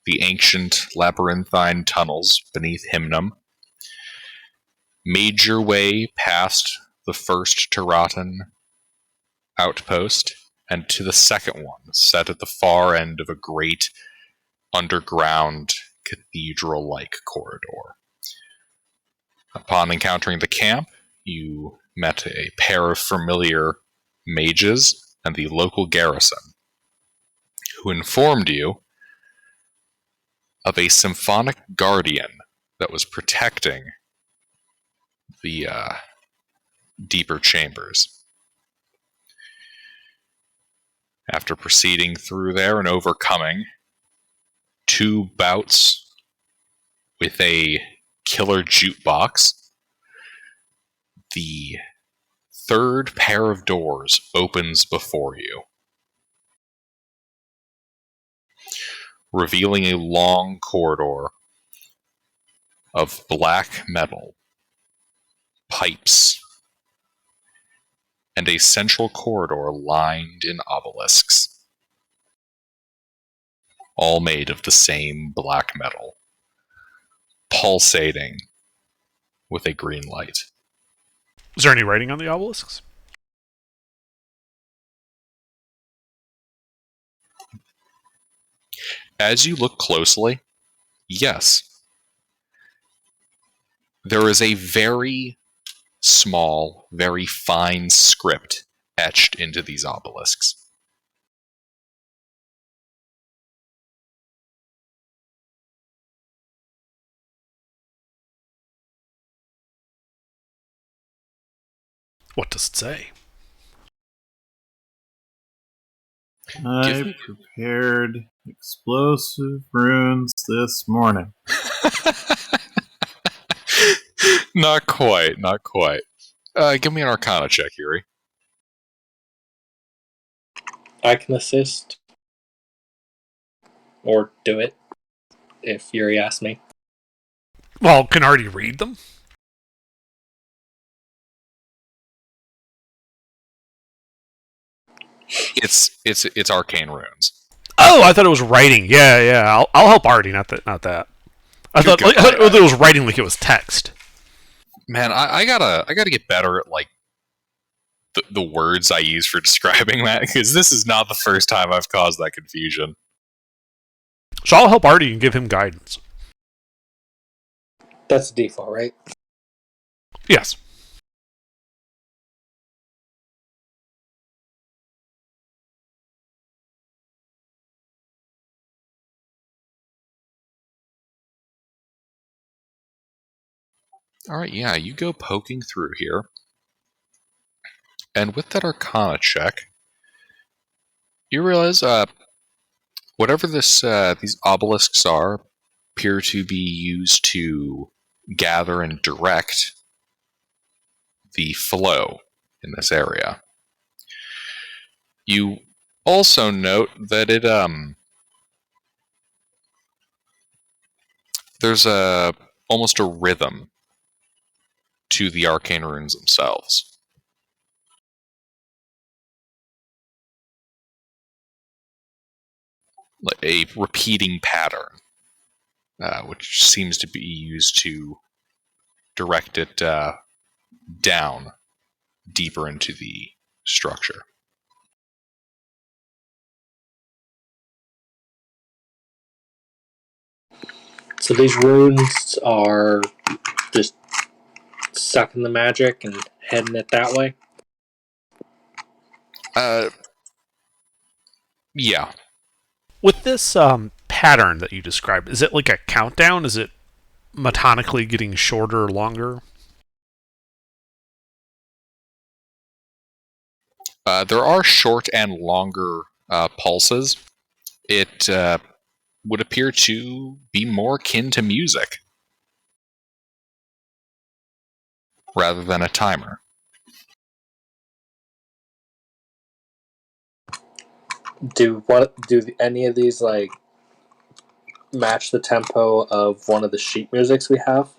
the ancient labyrinthine tunnels beneath Hymnum, made your way past the first Tiratan outpost and to the second one, set at the far end of a great underground cathedral-like corridor. Upon encountering the camp, you met a pair of familiar mages and the local garrison, who informed you of a symphonic guardian that was protecting the deeper chambers. After proceeding through there and overcoming 2 bouts with a killer jukebox, the 3rd pair of doors opens before you, revealing a long corridor of black metal, pipes, and a central corridor lined in obelisks, all made of the same black metal, pulsating with a green light. Is there any writing on the obelisks? As you look closely, yes. There is a very small, very fine script etched into these obelisks. What does it say? I prepared explosive runes this morning. Not quite, not quite. Give me an Arcana check, Yuri. I can assist. Or do it, if Yuri asks me. Well, can already read them? It's Arcane Ruins. Oh, I thought it was writing. Yeah. I'll help Artie, not that. I thought it was writing like it was text. Man, I gotta get better at like the words I use for describing that, because this is not the first time I've caused that confusion. So I'll help Artie and give him guidance. That's the default, right? Yes. Alright, yeah, you go poking through here. And with that Arcana check, you realize whatever these obelisks are appear to be used to gather and direct the flow in this area. You also note that there's almost a rhythm to the Arcane Ruins themselves. Like a repeating pattern, which seems to be used to direct it down deeper into the structure. So these runes are just sucking the magic and heading it that way? Yeah. With this pattern that you described, is it like a countdown? Is it metonically getting shorter or longer? There are short and longer pulses. It would appear to be more akin to music rather than a timer. Do any of these like match the tempo of one of the sheet musics we have?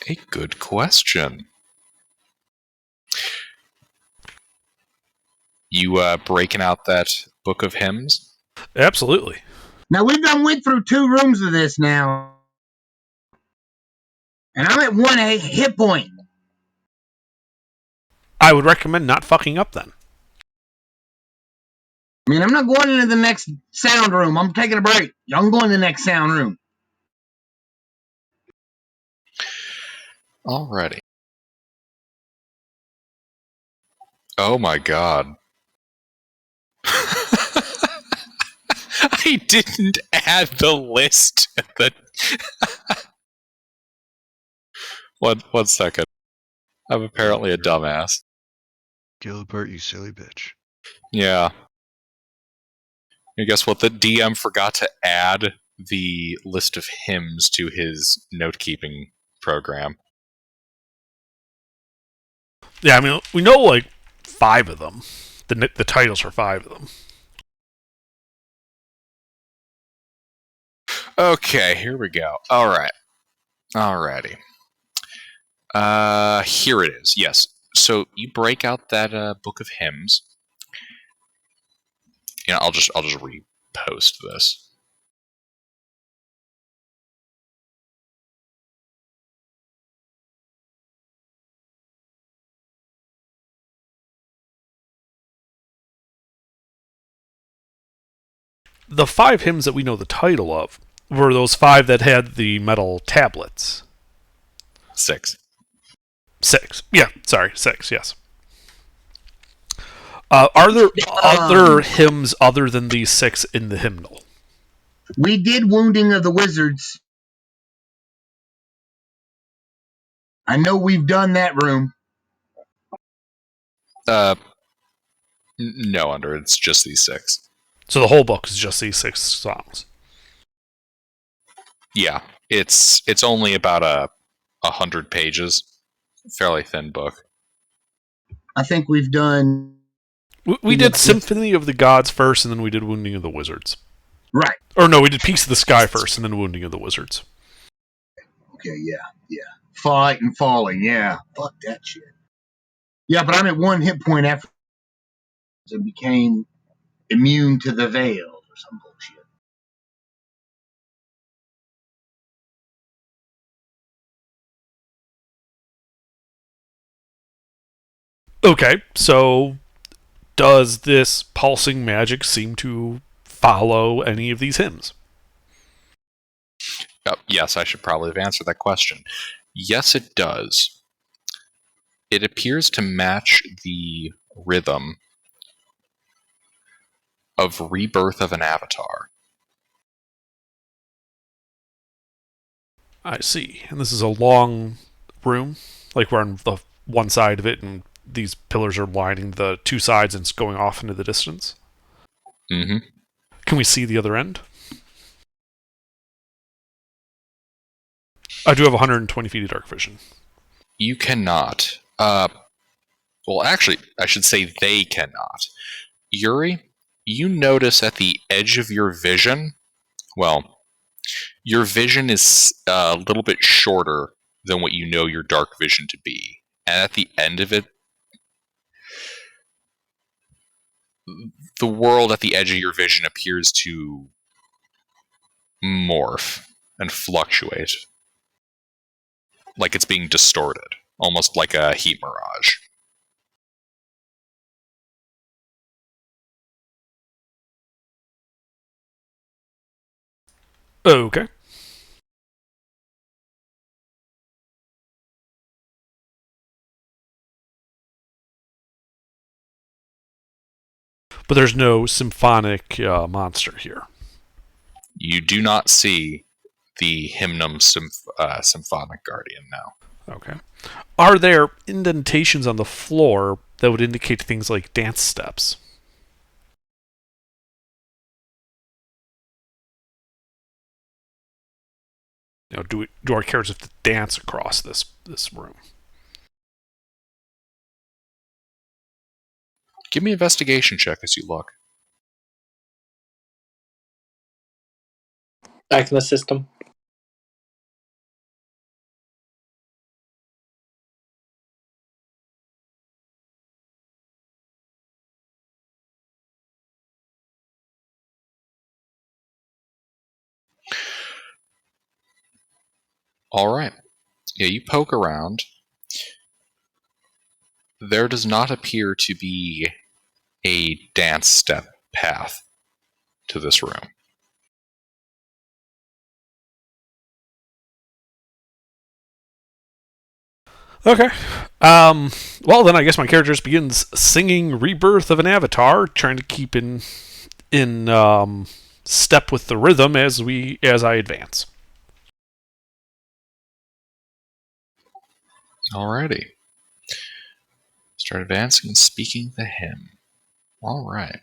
A good question. You breaking out that book of hymns? Absolutely. Now, we've done went through 2 rooms of this now. And I'm at 1 hit point. I would recommend not fucking up then. I mean, I'm not going into the next sound room. I'm taking a break. I'm going to the next sound room. Alrighty. Oh my god. I didn't add the list. One second. I'm apparently a dumbass. Gilbert, you silly bitch. Yeah. And guess what? The DM forgot to add the list of hymns to his note-keeping program. Yeah, I mean, we know like 5 of them. The titles for 5 of them. Okay, here we go. Alright. Alrighty. Here it is. Yes. So you break out that book of hymns. You know, I'll just repost this. The 5 hymns that we know the title of were those 5 that had the metal tablets. 6. 6. Yeah, sorry, 6, yes. Are there other hymns other than these 6 in the hymnal? We did Wounding of the Wizards. I know we've done that room. No, Under. It's just these 6. So the whole book is just these 6 songs. Yeah, it's only about 100 pages. Fairly thin book. I think we've done... We did Symphony of the Gods first, and then we did Wounding of the Wizards. Right. Or no, we did Peace of the Sky first, and then Wounding of the Wizards. Okay, yeah. Fight and Falling, yeah. Fuck that shit. Yeah, but I'm at 1 hit point after and became immune to the veil or some bullshit. Okay, so does this pulsing magic seem to follow any of these hymns? Yes, I should probably have answered that question. Yes, it does. It appears to match the rhythm of Rebirth of an Avatar. I see. And this is a long room? Like we're on the one side of it, and these pillars are lining the 2 sides, and it's going off into the distance? Mm-hmm. Can we see the other end? I do have 120 feet of dark vision. You cannot. Well, actually, I should say they cannot. Yuri, you notice at the edge of your vision, well, your vision is a little bit shorter than what you know your dark vision to be. And at the end of it, the world at the edge of your vision appears to morph and fluctuate. Like it's being distorted, almost like a heat mirage. Okay. But there's no symphonic monster here. You do not see the Hymnum Symphonic Guardian now. Okay. Are there indentations on the floor that would indicate things like dance steps? You know, do our characters have to dance across this room? Give me an investigation check as you look. I can assist him. All right. Yeah, you poke around. There does not appear to be a dance step path to this room. Okay. Well, then I guess my character just begins singing "Rebirth of an Avatar," trying to keep in step with the rhythm as I advance. Alrighty. Start advancing and speaking the hymn. All right.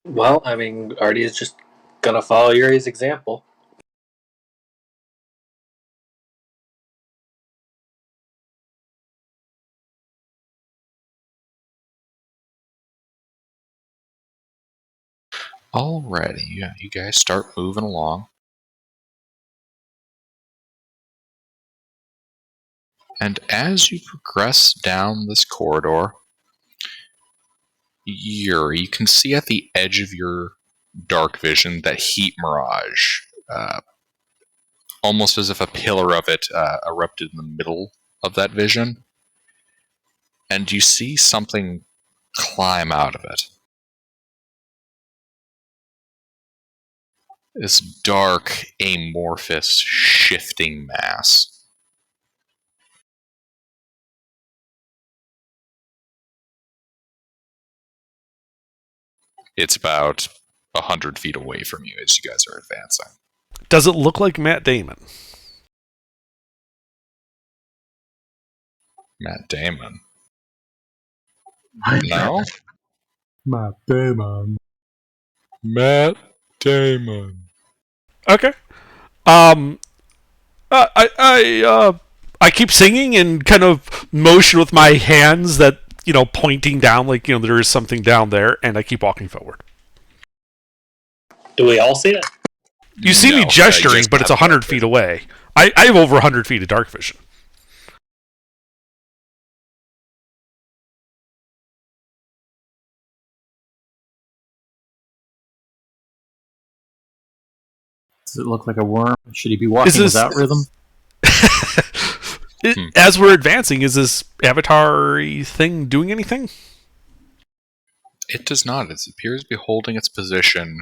Well, I mean, Artie is just gonna follow Yuri's example. Alrighty. Yeah, you guys start moving along. And as you progress down this corridor, you can see at the edge of your dark vision that heat mirage, almost as if a pillar of it erupted in the middle of that vision. And you see something climb out of it. This dark, amorphous, shifting mass. It's about 100 feet away from you as you guys are advancing. Does it look like Matt Damon? Matt Damon. My No? Matt Damon. Matt Damon. Okay. I keep singing and kind of motion with my hands that, pointing down, like, there is something down there, and I keep walking forward. Do we all see it? You see me gesturing, but it's 100 feet away. I have over 100 feet of dark vision. Does it look like a worm? Should he be walking without rhythm? As we're advancing, is this avatar-y thing doing anything? It does not. It appears to be holding its position.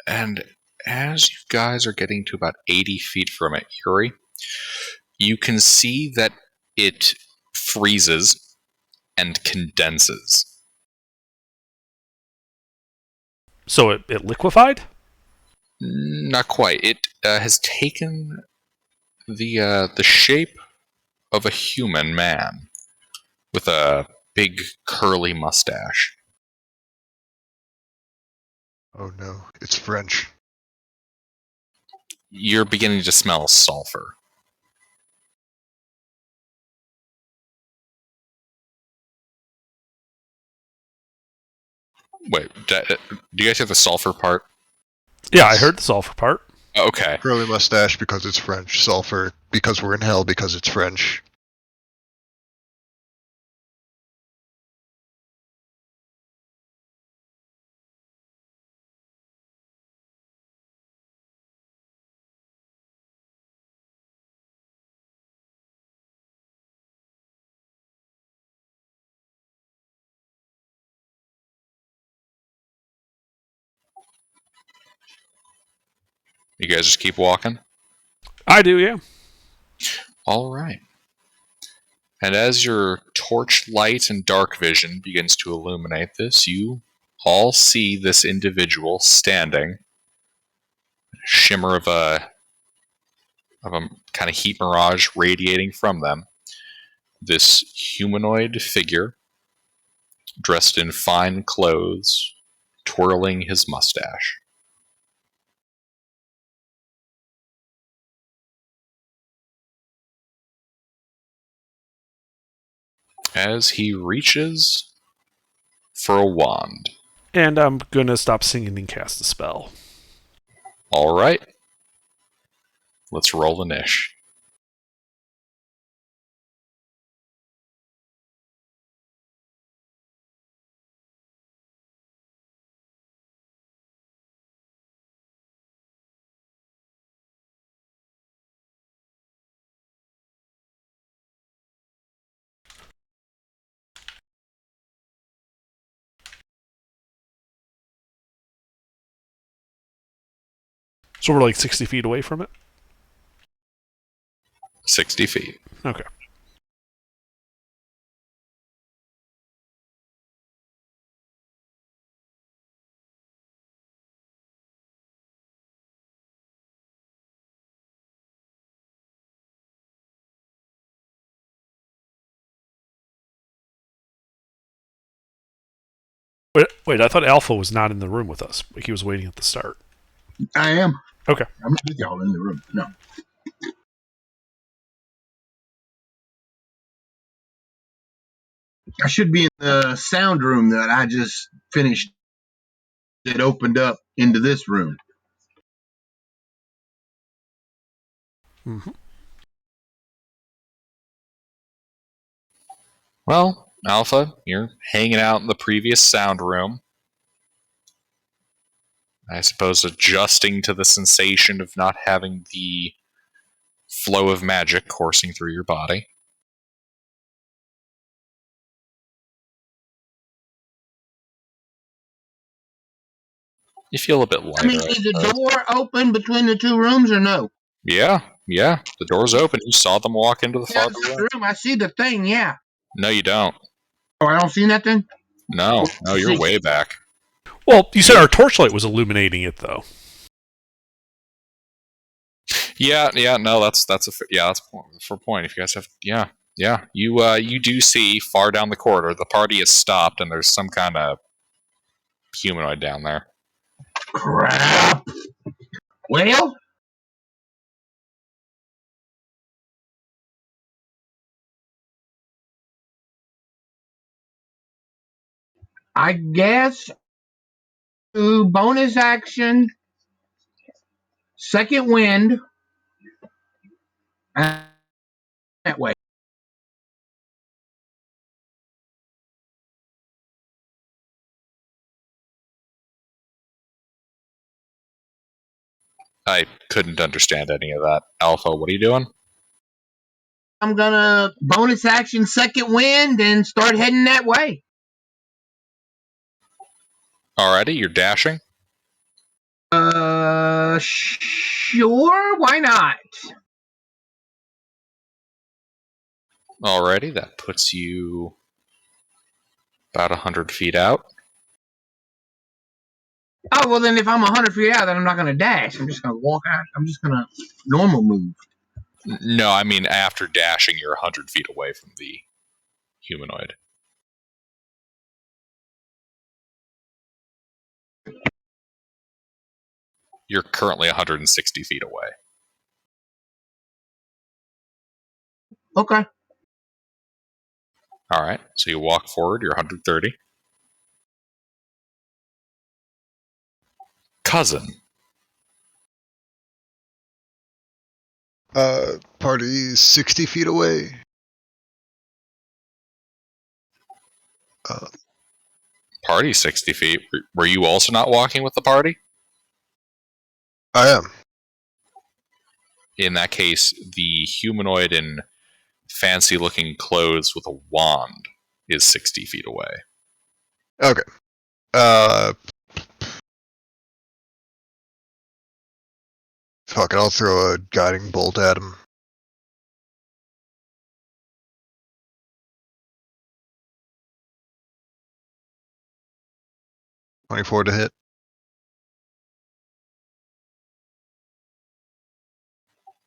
And as you guys are getting to about 80 feet from it, Yuri, you can see that it freezes and condenses. So it liquefied? Not quite. It has taken the shape of a human man with a big curly mustache. Oh no, it's French. You're beginning to smell sulfur. Wait, do you guys have the sulfur part? Yeah, I heard the sulfur part. Okay. Curly mustache because it's French. Sulfur because we're in hell because it's French. You guys just keep walking? I do, yeah. All right. And as your torch light and dark vision begins to illuminate this, you all see this individual standing. A shimmer of a kind of heat mirage radiating from them. This humanoid figure, dressed in fine clothes, twirling his mustache. As he reaches for a wand. And I'm gonna stop singing and cast a spell. All right. Let's roll the niche. So we're like 60 feet away from it? 60 feet. Okay. Wait, I thought Alpha was not in the room with us. He was waiting at the start. I am. Okay. I'm not with y'all in the room. No. I should be in the sound room that I just finished. It opened up into this room. Mm-hmm. Well, Alpha, you're hanging out in the previous sound room. I suppose adjusting to the sensation of not having the flow of magic coursing through your body. You feel a bit lighter. I mean, is the door open between the two rooms or no? Yeah. The door's open. You saw them walk into the farther room. I see the thing, yeah. No, you don't. Oh, I don't see nothing? No, you're way back. Well, you said our torchlight was illuminating it, though. Yeah, no, that's for point. If you guys have, you do see far down the corridor, the party is stopped, and there's some kind of humanoid down there. Crap. Well, I guess bonus action, second wind, that way. I couldn't understand any of that. Alpha, what are you doing? I'm gonna bonus action, second wind, and start heading that way. Alrighty, you're dashing. Sure, why not? Alrighty, that puts you about 100 feet out. Oh, well, then if I'm 100 feet out, then I'm not going to dash. I'm just going to walk out. I'm just going to normal move. No, I mean, after dashing, you're 100 feet away from the humanoid. You're currently 160 feet away. Okay. Alright, so you walk forward, you're 130. Cousin. Party's 60 feet away. Party 60 feet. Were you also not walking with the party? I am. In that case, the humanoid in fancy looking clothes with a wand is 60 feet away. Okay. Fuck it, I'll throw a guiding bolt at him. .24 to hit.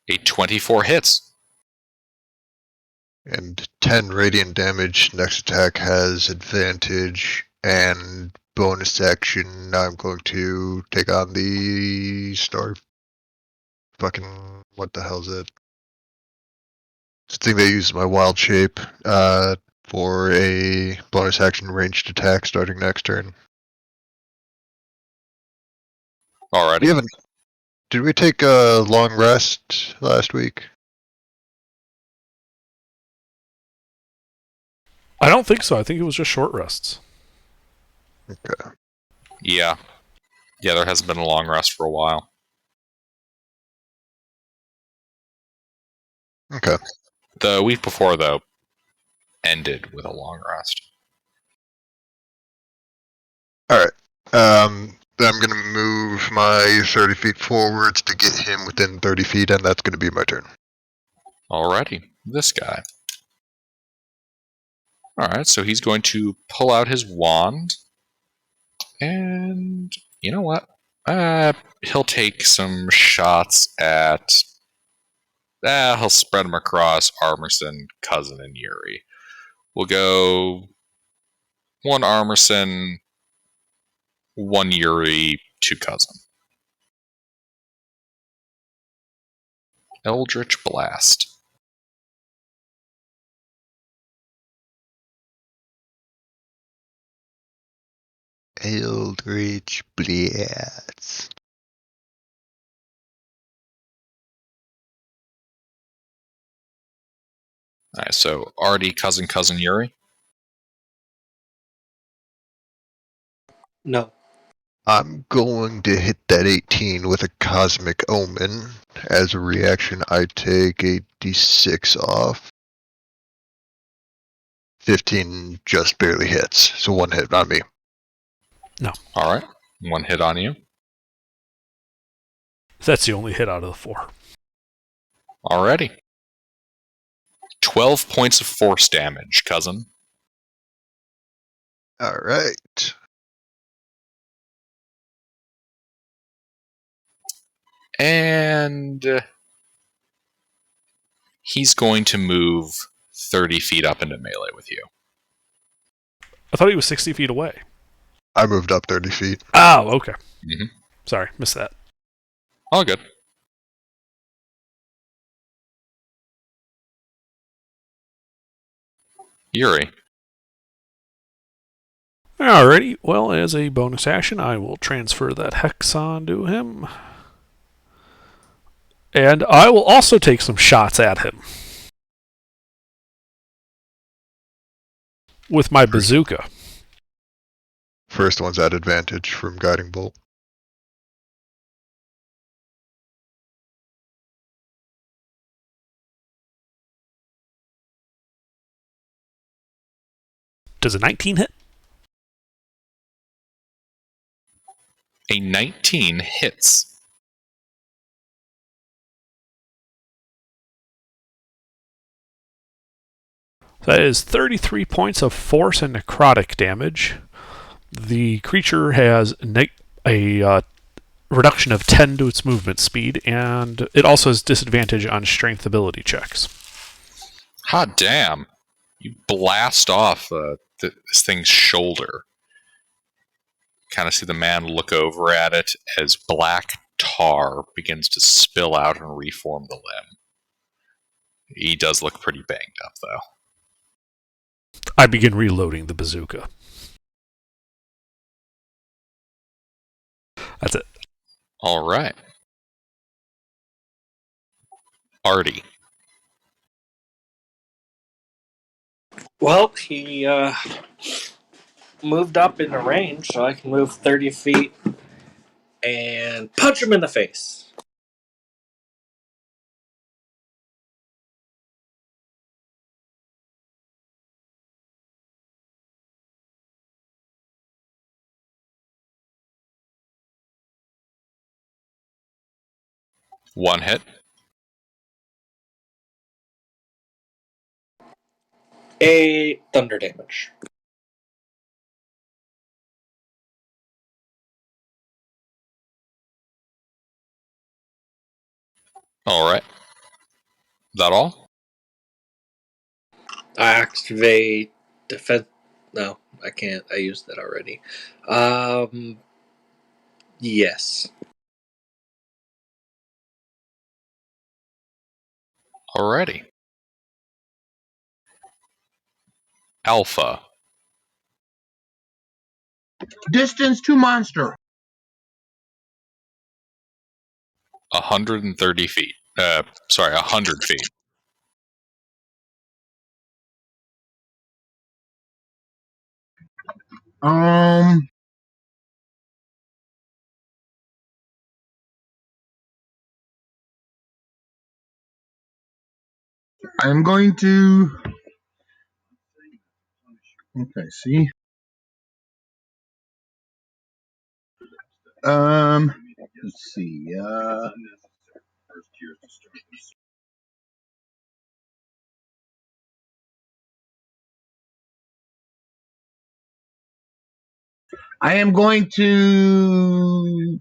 A 24 hits. And 10 radiant damage. Next attack has advantage. And bonus action, I'm going to take on the star. Fucking, what the hell is it? It's the thing they use my wild shape for a bonus action ranged attack starting next turn. Alrighty. Did we take a long rest last week? I don't think so. I think it was just short rests. Okay. Yeah, there hasn't been a long rest for a while. Okay. The week before, though, ended with a long rest. Alright. Then I'm gonna move move my 30 feet forwards to get him within 30 feet, and that's going to be my turn. Alrighty, this guy. Alright, so he's going to pull out his wand, and you know what? He'll take some shots at... he'll spread them across Armerson, Cousin, and Yuri. We'll go 1 Armerson, 1 Yuri, 2 Cousin. Eldritch Blast. Eldritch Blast. Alright, so Artie, Cousin, Cousin, Yuri. No. I'm going to hit that 18 with a Cosmic Omen. As a reaction, I take a d6 off. 15 just barely hits, so 1 hit on me. No. Alright, 1 hit on you. That's the only hit out of the 4. Alrighty. 12 points of force damage, Cousin. Alright. And he's going to move 30 feet up into melee with you. I thought he was 60 feet away. I moved up 30 feet. Oh, okay. Mm-hmm. Sorry, missed that. All good. Yuri. Alrighty, well, as a bonus action, I will transfer that Hex onto him. And I will also take some shots at him. With my bazooka. First one's at advantage from Guiding Bolt. Does a 19 hit? A 19 hits. That is 33 points of force and necrotic damage. The creature has a reduction of 10 to its movement speed, and it also has disadvantage on strength ability checks. Hot damn. You blast off this thing's shoulder. Kind of see the man look over at it as black tar begins to spill out and reform the limb. He does look pretty banged up, though. I begin reloading the bazooka. That's it. All right. Artie. Well, he moved up in the range, so I can move 30 feet and punch him in the face. One hit. A thunder damage. All right. That all? I activate defense. No, I can't. I used that already. Yes. Alrighty. Alpha. Distance to monster. 130 feet. 100 feet. I'm going to. Okay, see. Let's see. I am going to.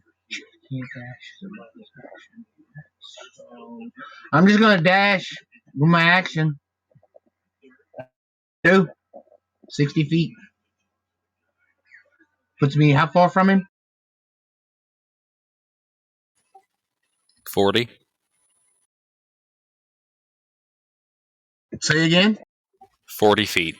I'm just going to dash with my action. 60 feet. Puts me how far from him? 40. Say again. 40 feet.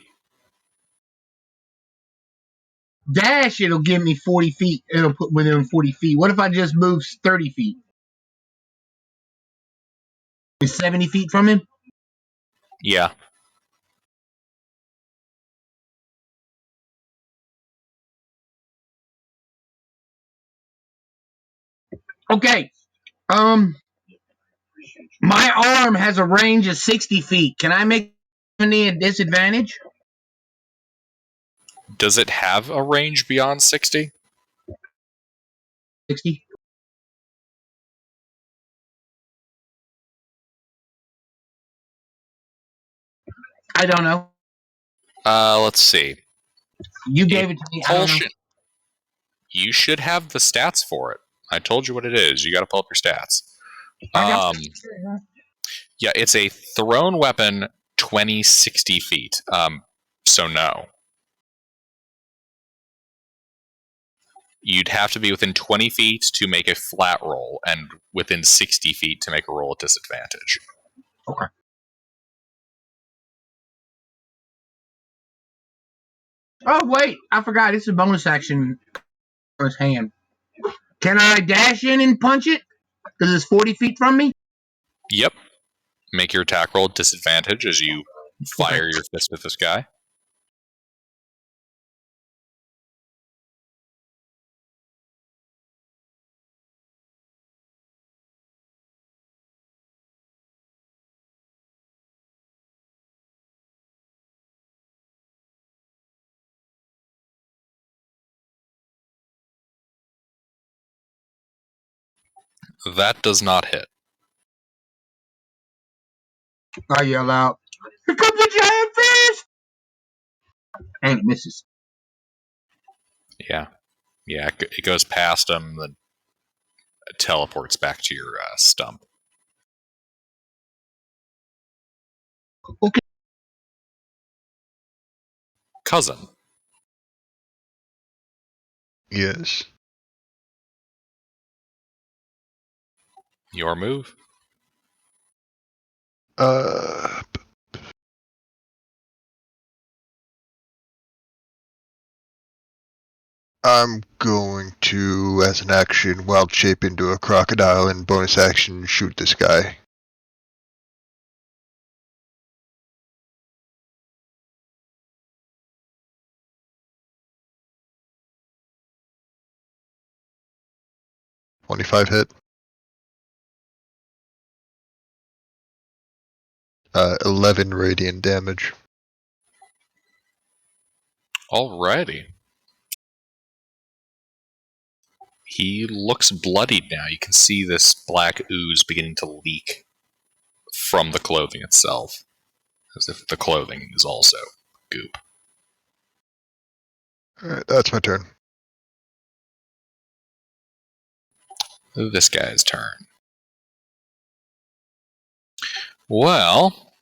Dash, it'll give me 40 feet. It'll put within 40 feet. What if I just move 30 feet? Is 70 feet from him? Yeah. Okay. My arm has a range of 60 feet. Can I make any a disadvantage? Does it have a range beyond 60? 60? I don't know. Let's see. You gave it to me. I don't know. Propulsion. You should have the stats for it. I told you what it is. You got to pull up your stats. Yeah, it's a thrown weapon 20, 60 feet. So no. You'd have to be within 20 feet to make a flat roll, and within 60 feet to make a roll at disadvantage. Okay. Oh, wait. I forgot. It's a bonus action on his hand. Can I dash in and punch it? Because it's 40 feet from me? Yep. Make your attack roll at disadvantage as you fire your fist with this guy. That does not hit. I yell out, "Here comes the giant fish!" And it misses. Yeah. Yeah, it goes past him, then it teleports back to your stump. Okay. Cousin. Yes. Your move. Uh, I'm going to, as an action, wild shape into a crocodile and bonus action shoot this guy. $25 hit. 11 radiant damage. Alrighty. He looks bloodied now. You can see this black ooze beginning to leak from the clothing itself, as if the clothing is also goop. Alright, that's my turn. This guy's turn. Well,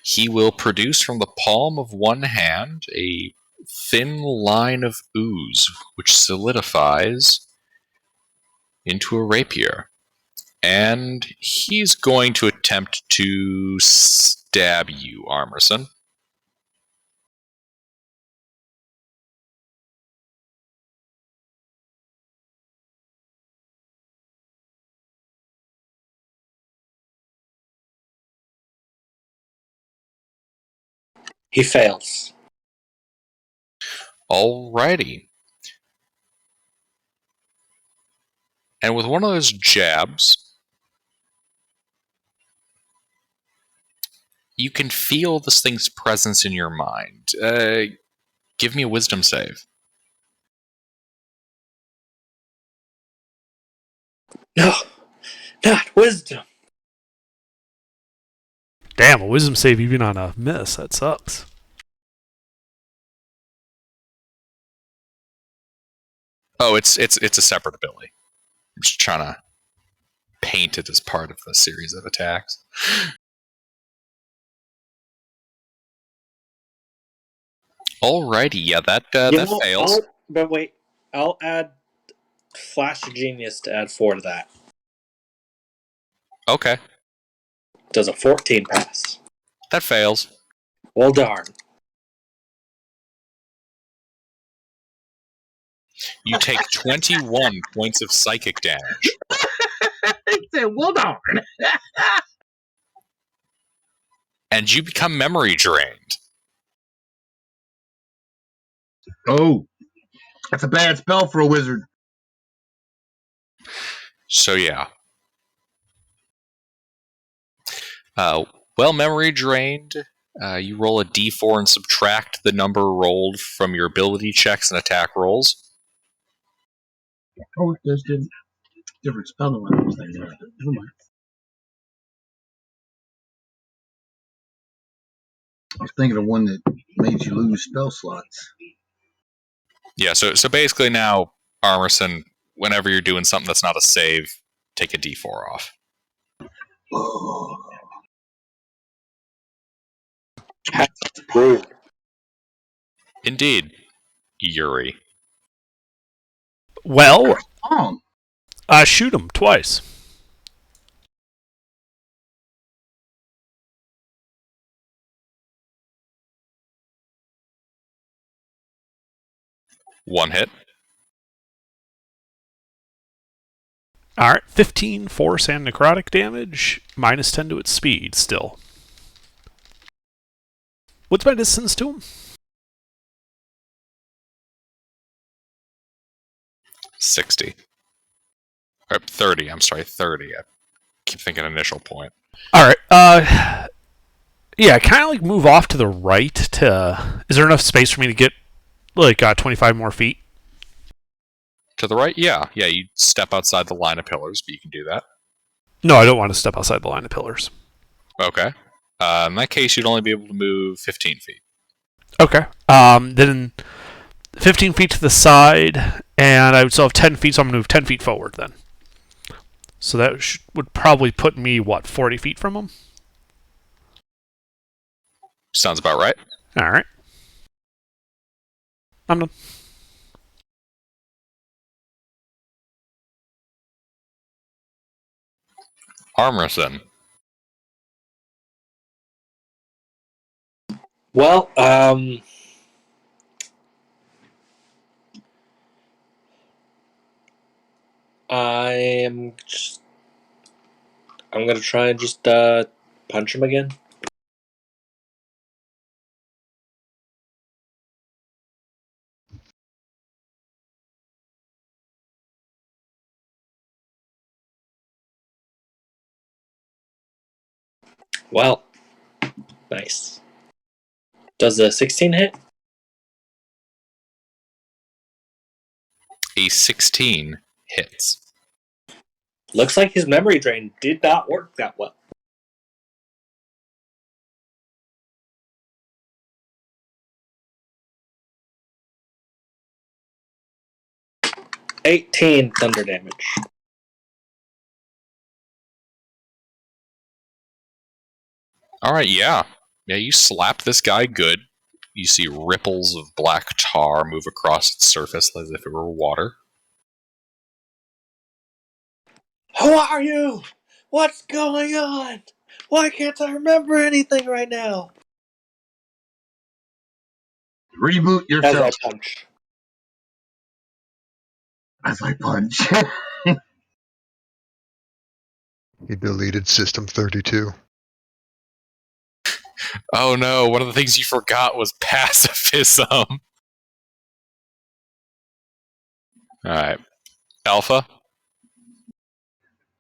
he will produce from the palm of one hand a thin line of ooze, which solidifies into a rapier. And he's going to attempt to stab you, Armerson. He fails. Alrighty. And with one of those jabs, you can feel this thing's presence in your mind. Give me a wisdom save. Not wisdom. Damn, a wisdom save even on a miss. That sucks. Oh, it's a separate ability. I'm just trying to paint it as part of the series of attacks. Alrighty, yeah, that fails. But wait, I'll add Flash of Genius to add 4 to that. Okay, Does a 14 pass? that fails. Well, darn. You take 21 points of psychic damage. He said, well darn. And you become memory drained. Oh, that's a bad spell for a wizard. So yeah. Well, memory drained. You roll a d4 and subtract the number rolled from your ability checks and attack rolls. Oh, there's different spell than what I was thinking about. Never mind. I was thinking of one that made you lose spell slots. Yeah, so basically now, Armerson, whenever you're doing something that's not a save, take a d4 off. Oh. Rude. Indeed, Yuri. Well, Oh. shoot him twice. One hit. Alright, 15 force and necrotic damage, minus 10 to its speed still. What's my distance to him? 60. Or 30, I'm sorry, 30. I keep thinking initial point. Alright, yeah, kind of like move off to the right to... Is there enough space for me to get, like, 25 more feet? To the right? Yeah, you step outside the line of pillars, but you can do that. No, I don't want to step outside the line of pillars. Okay. In that case, you'd only be able to move 15 feet. Okay. Then 15 feet to the side, and I would still have 10 feet, so I'm going to move 10 feet forward then. So that would probably put me, 40 feet from him? Sounds about right. Alright. I'm done. Armerson. Well, I'm gonna try and just punch him again. Well, nice. Does a 16 hit? A 16 hits. Looks like his memory drain did not work that well. $18 thunder damage. Alright, yeah. Yeah, you slap this guy good. You see ripples of black tar move across its surface as if it were water. Who are you? What's going on? Why can't I remember anything right now? Reboot yourself. As I punch. As I punch. He deleted System 32. Oh no, one of the things you forgot was pacifism. Alright. Alpha?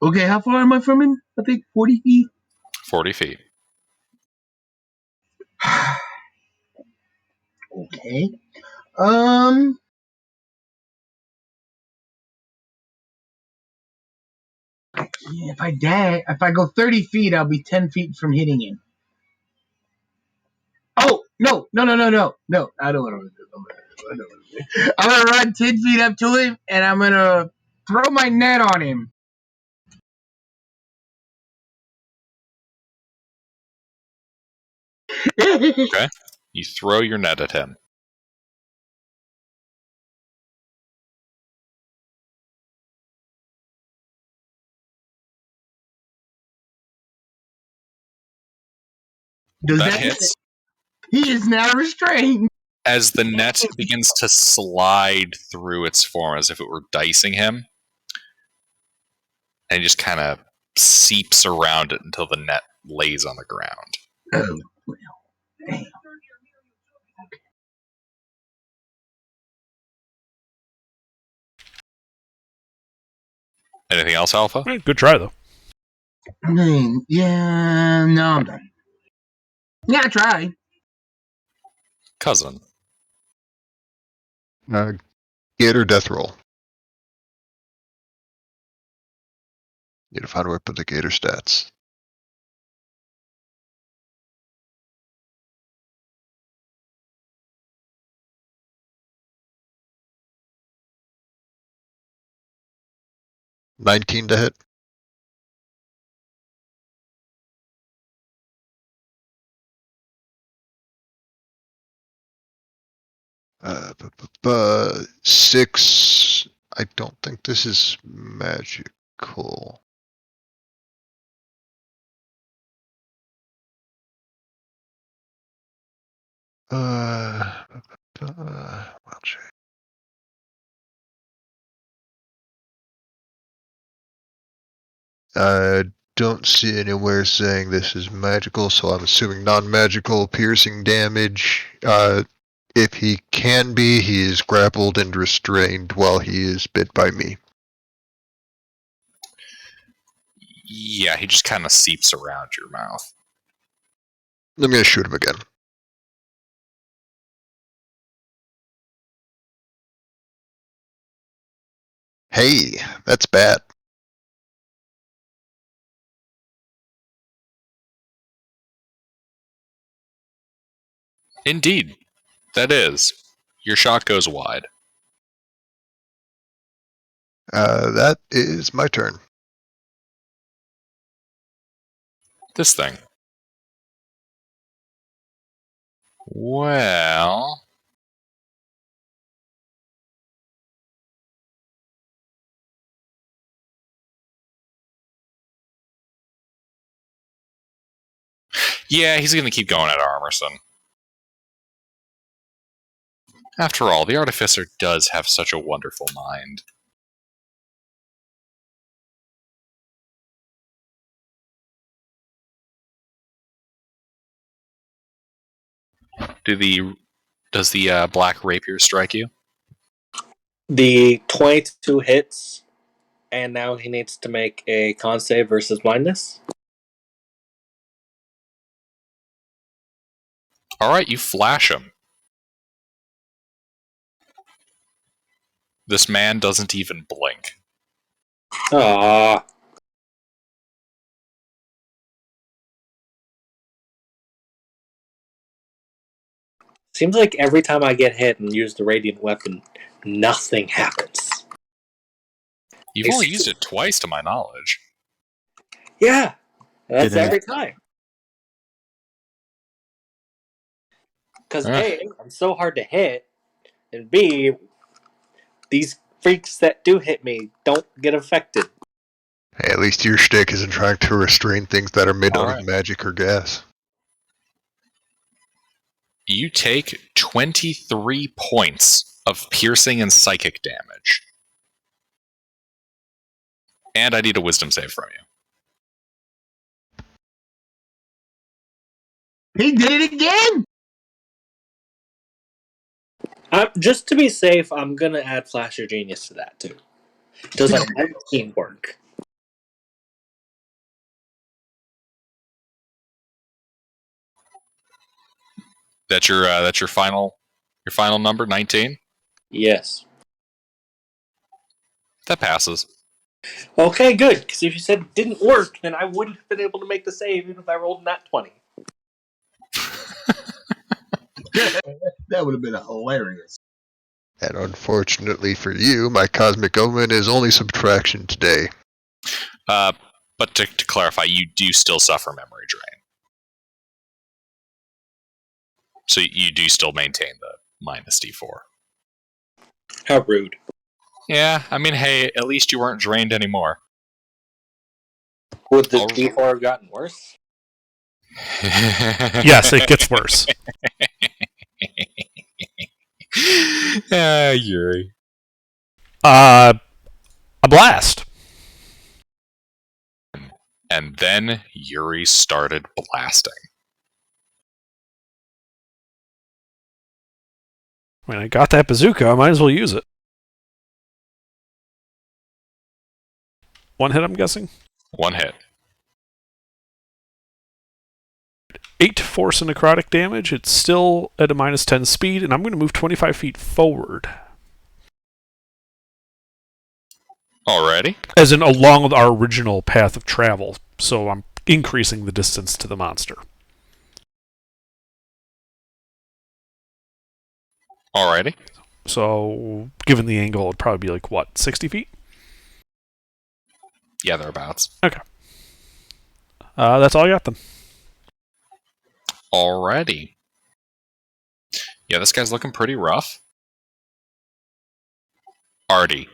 Okay, how far am I from him? I think 40 feet. 40 feet. Okay. Yeah, if I go 30 feet, I'll be 10 feet from hitting him. Oh, no. I don't want to do. I'm going to run 10 feet up to him, and I'm going to throw my net on him. Okay. You throw your net at him. That hits. He is now restrained. As the net begins to slide through its form as if it were dicing him, and it just kind of seeps around it until the net lays on the ground. Oh, well, damn. Anything else, Alpha? Good try, though. Yeah, no, I'm done. Yeah, I tried. Cousin. Gator death roll. Need to find where I put the Gator stats. $19 to hit. Six. I don't think this is magical. Well, check. I don't see anywhere saying this is magical, so I'm assuming non-magical piercing damage. If he can be, he is grappled and restrained while he is bit by me. Yeah, he just kind of seeps around your mouth. I'm gonna shoot him again. Hey, that's bad. Indeed, that is. Your shot goes wide. That is my turn. This thing. Well... yeah, he's going to keep going at Armerson. After all, the Artificer does have such a wonderful mind. Does the black rapier strike you? The 22 hits, and now he needs to make a con save versus blindness. Alright, you flash him. This man doesn't even blink. Ah. Seems like every time I get hit and use the radiant weapon, nothing happens. You've only used it twice, to my knowledge. Yeah, that's every time. Because A, I'm so hard to hit, and B, these freaks that do hit me don't get affected. Hey, at least your shtick isn't trying to restrain things that are made out Alright. of magic or gas. You take 23 points of piercing and psychic damage. And I need a wisdom save from you. He did it again! Just to be safe, I'm going to add Flash of Genius to that, too. Does like 19 work? That's your final number, 19? Yes. That passes. Okay, good. Because if you said it didn't work, then I wouldn't have been able to make the save even if I rolled nat 20. That would have been hilarious. And unfortunately for you, my Cosmic Omen is only subtraction today. But to clarify, you do still suffer memory drain. So you do still maintain the minus D4. How rude. Yeah, I mean, hey, at least you weren't drained anymore. Would the D4 have gotten worse? Yes, it gets worse. Yuri. A blast. And then Yuri started blasting. When I got that bazooka, I might as well use it. One hit, I'm guessing? One hit. 8 force and necrotic damage. It's still at a minus 10 speed, and I'm going to move 25 feet forward. Alrighty. As in along our original path of travel, so I'm increasing the distance to the monster. Alrighty. So, given the angle, it'd probably be like, what, 60 feet? Yeah, thereabouts. Okay. That's all I got then. Alrighty. Yeah, this guy's looking pretty rough. Artie.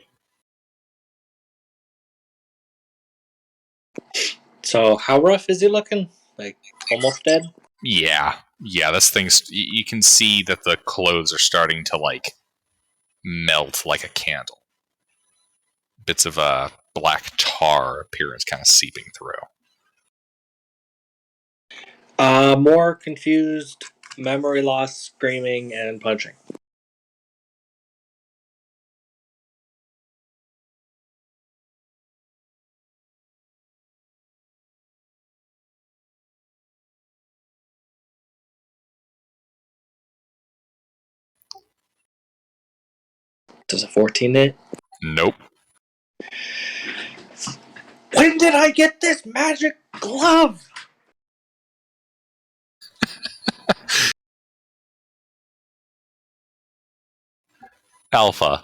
So, how rough is he looking? Like, almost dead? Yeah, this thing's... You can see that the clothes are starting to, like, melt like a candle. Bits of black tar appearance kind of seeping through. More confused, memory loss, screaming, and punching. Does a 14 hit? Nope. When did I get this magic glove? Alpha.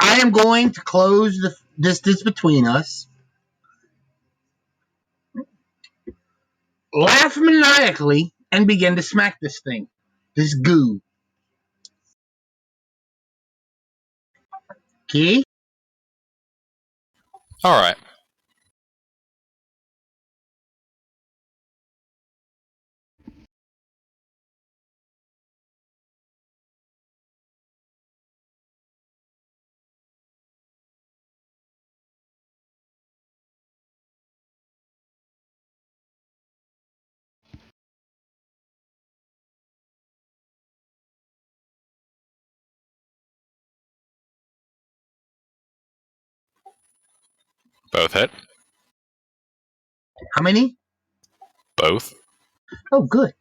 I am going to close the distance between us, laugh maniacally, and begin to smack this thing. This goo. Okay? Alright. Both hit. How many? Both. Oh, good.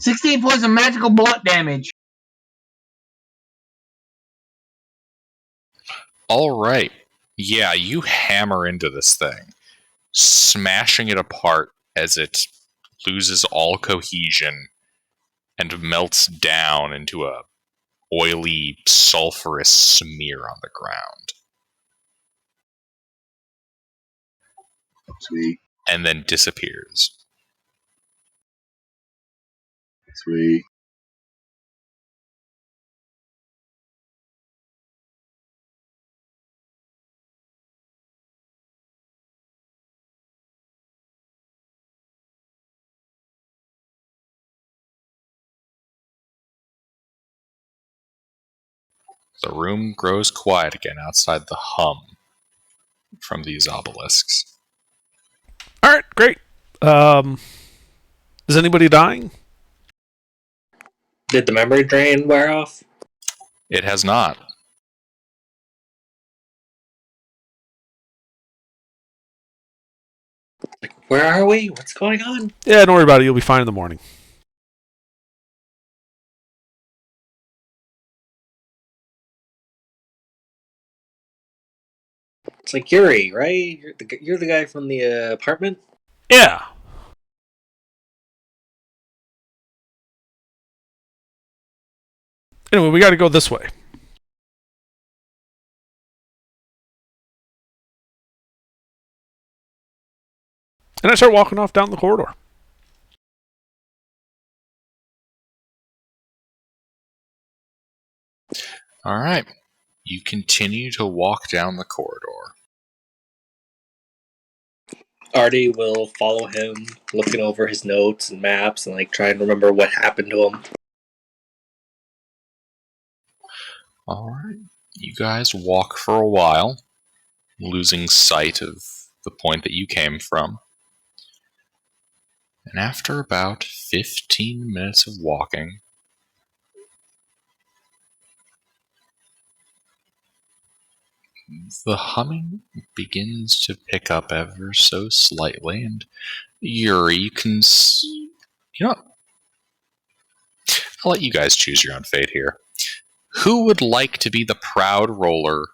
$16 points of magical blood damage. Alright. Yeah, you hammer into this thing, smashing it apart as it loses all cohesion and melts down into a oily, sulfurous smear on the ground. Sweet. And then disappears. Sweet. The room grows quiet again outside the hum from these obelisks. Alright, great. This Is anybody dying? Did the memory drain wear off? It has not. Like, where are we? What's going on? Yeah, don't worry about it. You'll be fine in the morning. It's like Yuri, right? You're the guy from the apartment? Yeah. Anyway, we got to go this way. And I start walking off down the corridor. All right. You continue to walk down the corridor. Artie will follow him, looking over his notes and maps and like try and remember what happened to him. All right. You guys walk for a while, losing sight of the point that you came from. And after about 15 minutes of walking, the humming begins to pick up ever so slightly, and Yuri, you can... You know what? I'll let you guys choose your own fate here. Who would like to be the proud roller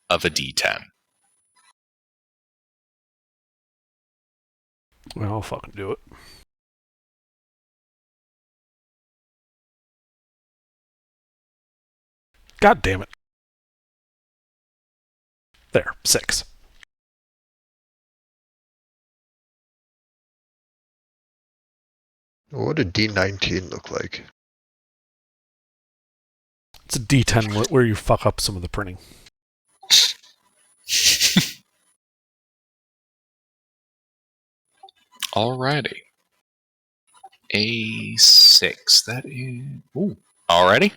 of a D10? Well, I'll fucking do it. God damn it. There, 6. What did D19 look like? It's a D10 where you fuck up some of the printing. Alrighty. A6. That is... Ooh. Alrighty.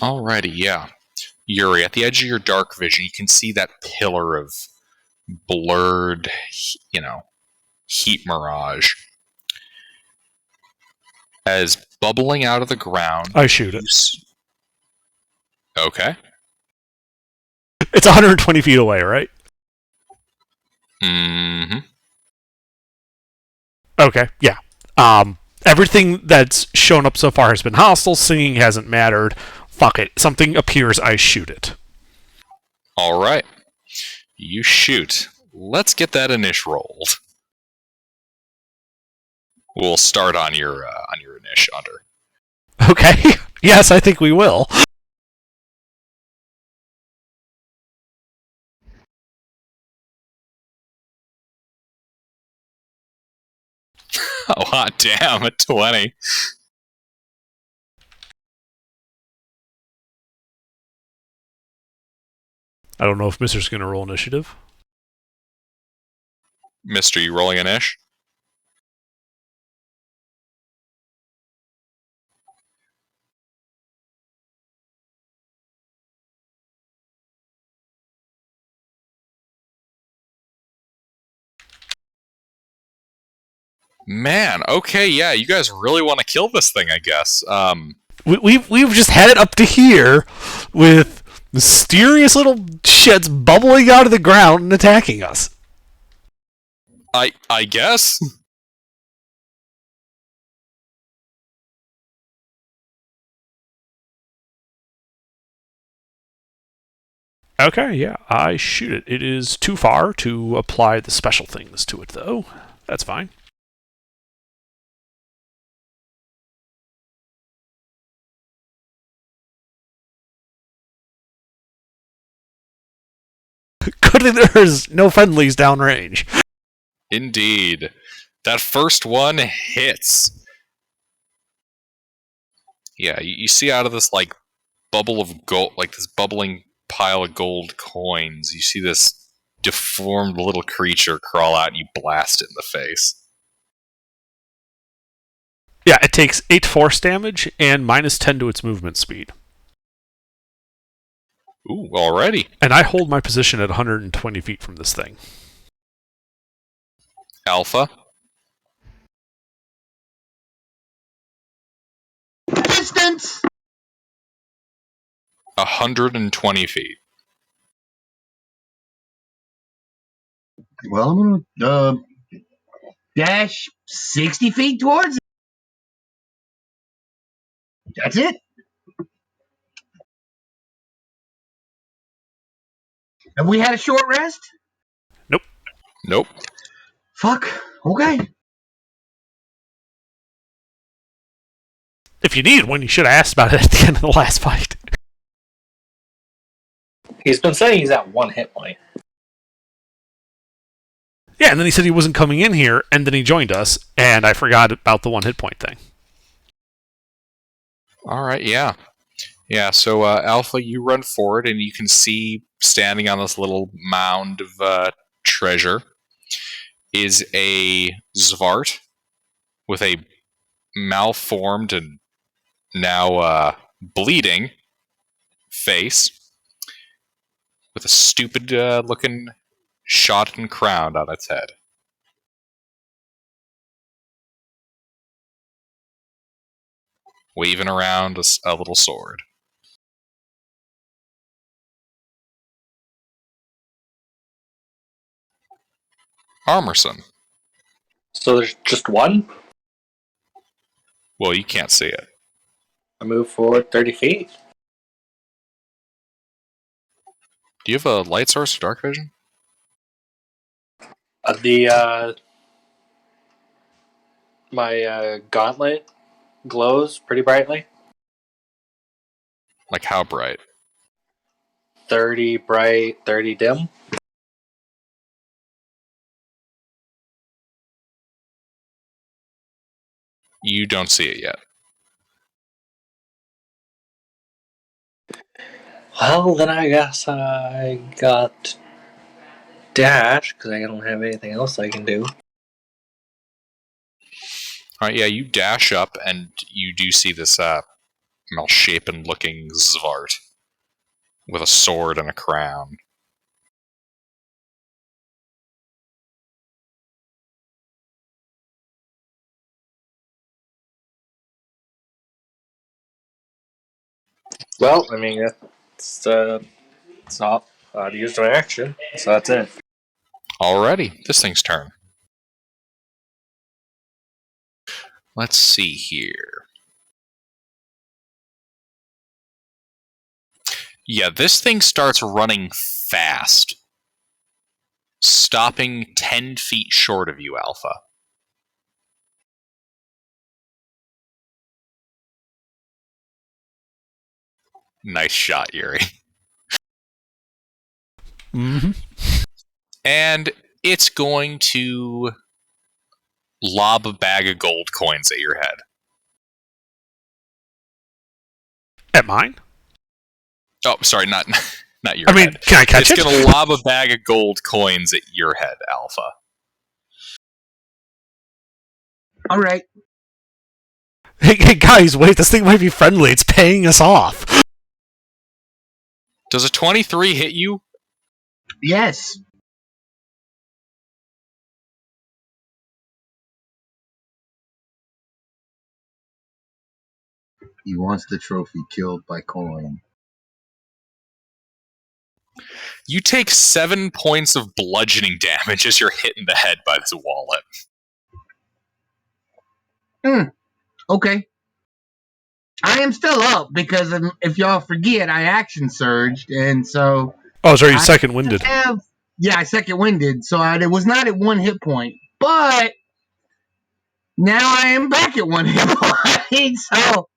Alrighty, yeah. Yuri, at the edge of your dark vision, you can see that pillar of blurred, heat mirage. As bubbling out of the ground... I shoot it. Okay. It's 120 feet away, right? Mm-hmm. Okay, yeah. Everything that's shown up so far has been hostile. Singing hasn't mattered. Fuck it. Something appears, I shoot it. Alright. You shoot. Let's get that initial rolled. We'll start on your initial, Hunter. Okay. Yes, I think we will. Oh, hot damn, a 20. I don't know if Mister's going to roll initiative. Mister, you rolling an ish? Man, okay, yeah, you guys really want to kill this thing, I guess. We've just had it up to here with mysterious little shits bubbling out of the ground and attacking us. I guess. Okay, yeah, I shoot it. It is too far to apply the special things to it, though. That's fine. Good thing there's no friendlies downrange. Indeed. That first one hits. Yeah, you see out of this, bubble of gold, this bubbling pile of gold coins, you see this deformed little creature crawl out and you blast it in the face. Yeah, it takes 8 force damage and minus 10 to its movement speed. Ooh, already. And I hold my position at 120 feet from this thing. Alpha. Distance! 120 feet. Well, I'm gonna dash 60 feet towards it. That's it. Have we had a short rest? Nope. Fuck. Okay. If you need one, you should have asked about it at the end of the last fight. He's been saying he's at 1 hit point. Yeah, and then he said he wasn't coming in here, and then he joined us, and I forgot about the 1 hit point thing. All right, yeah. Yeah, so Alpha, you run forward, and you can see standing on this little mound of treasure is a Zvart with a malformed and now bleeding face with a stupid looking shotgun crown on its head. Waving around a little sword. Armerson. So there's just one? Well, you can't see it. I move forward 30 feet. Do you have a light source or dark vision? My gauntlet glows pretty brightly. Like how bright? 30 bright, 30 dim. You don't see it yet. Well, then I guess I got dash, because I don't have anything else I can do. Alright, yeah, you dash up and you do see this malshapen looking Zvart with a sword and a crown. Well, I mean, it's not to use my action, so that's it. Alrighty, this thing's turn. Let's see here. Yeah, this thing starts running fast, stopping 10 feet short of you, Alpha. Nice shot, Yuri. Mm-hmm. And it's going to lob a bag of gold coins at your head. At mine? Oh, sorry, not your I mean, head. can I catch it? It's going to lob a bag of gold coins at your head, Alpha. All right. Hey, guys, wait, this thing might be friendly. It's paying us off. Does a 23 hit you? Yes. He wants the trophy killed by coin. You take 7 points of bludgeoning damage as you're hit in the head by this wallet. Okay. I am still up because if y'all forget, I action surged, and so. Oh, sorry, you second winded. Yeah, I second winded, so it was not at 1 hit point, but now I am back at 1 hit point. So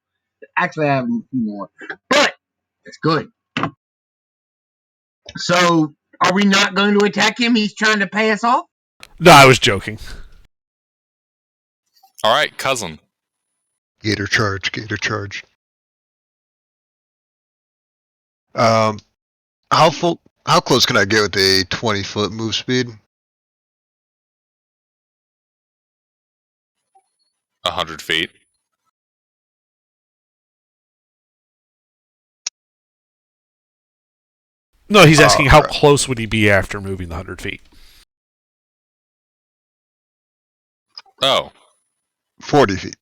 actually, I have a few more, but that's good. So, are we not going to attack him? He's trying to pay us off? No, I was joking. Alright, cousin. Gator charge. How close can I get with a 20-foot move speed? 100 feet. No, he's asking how Alright. close would he be after moving the 100 feet. Oh, 40 feet.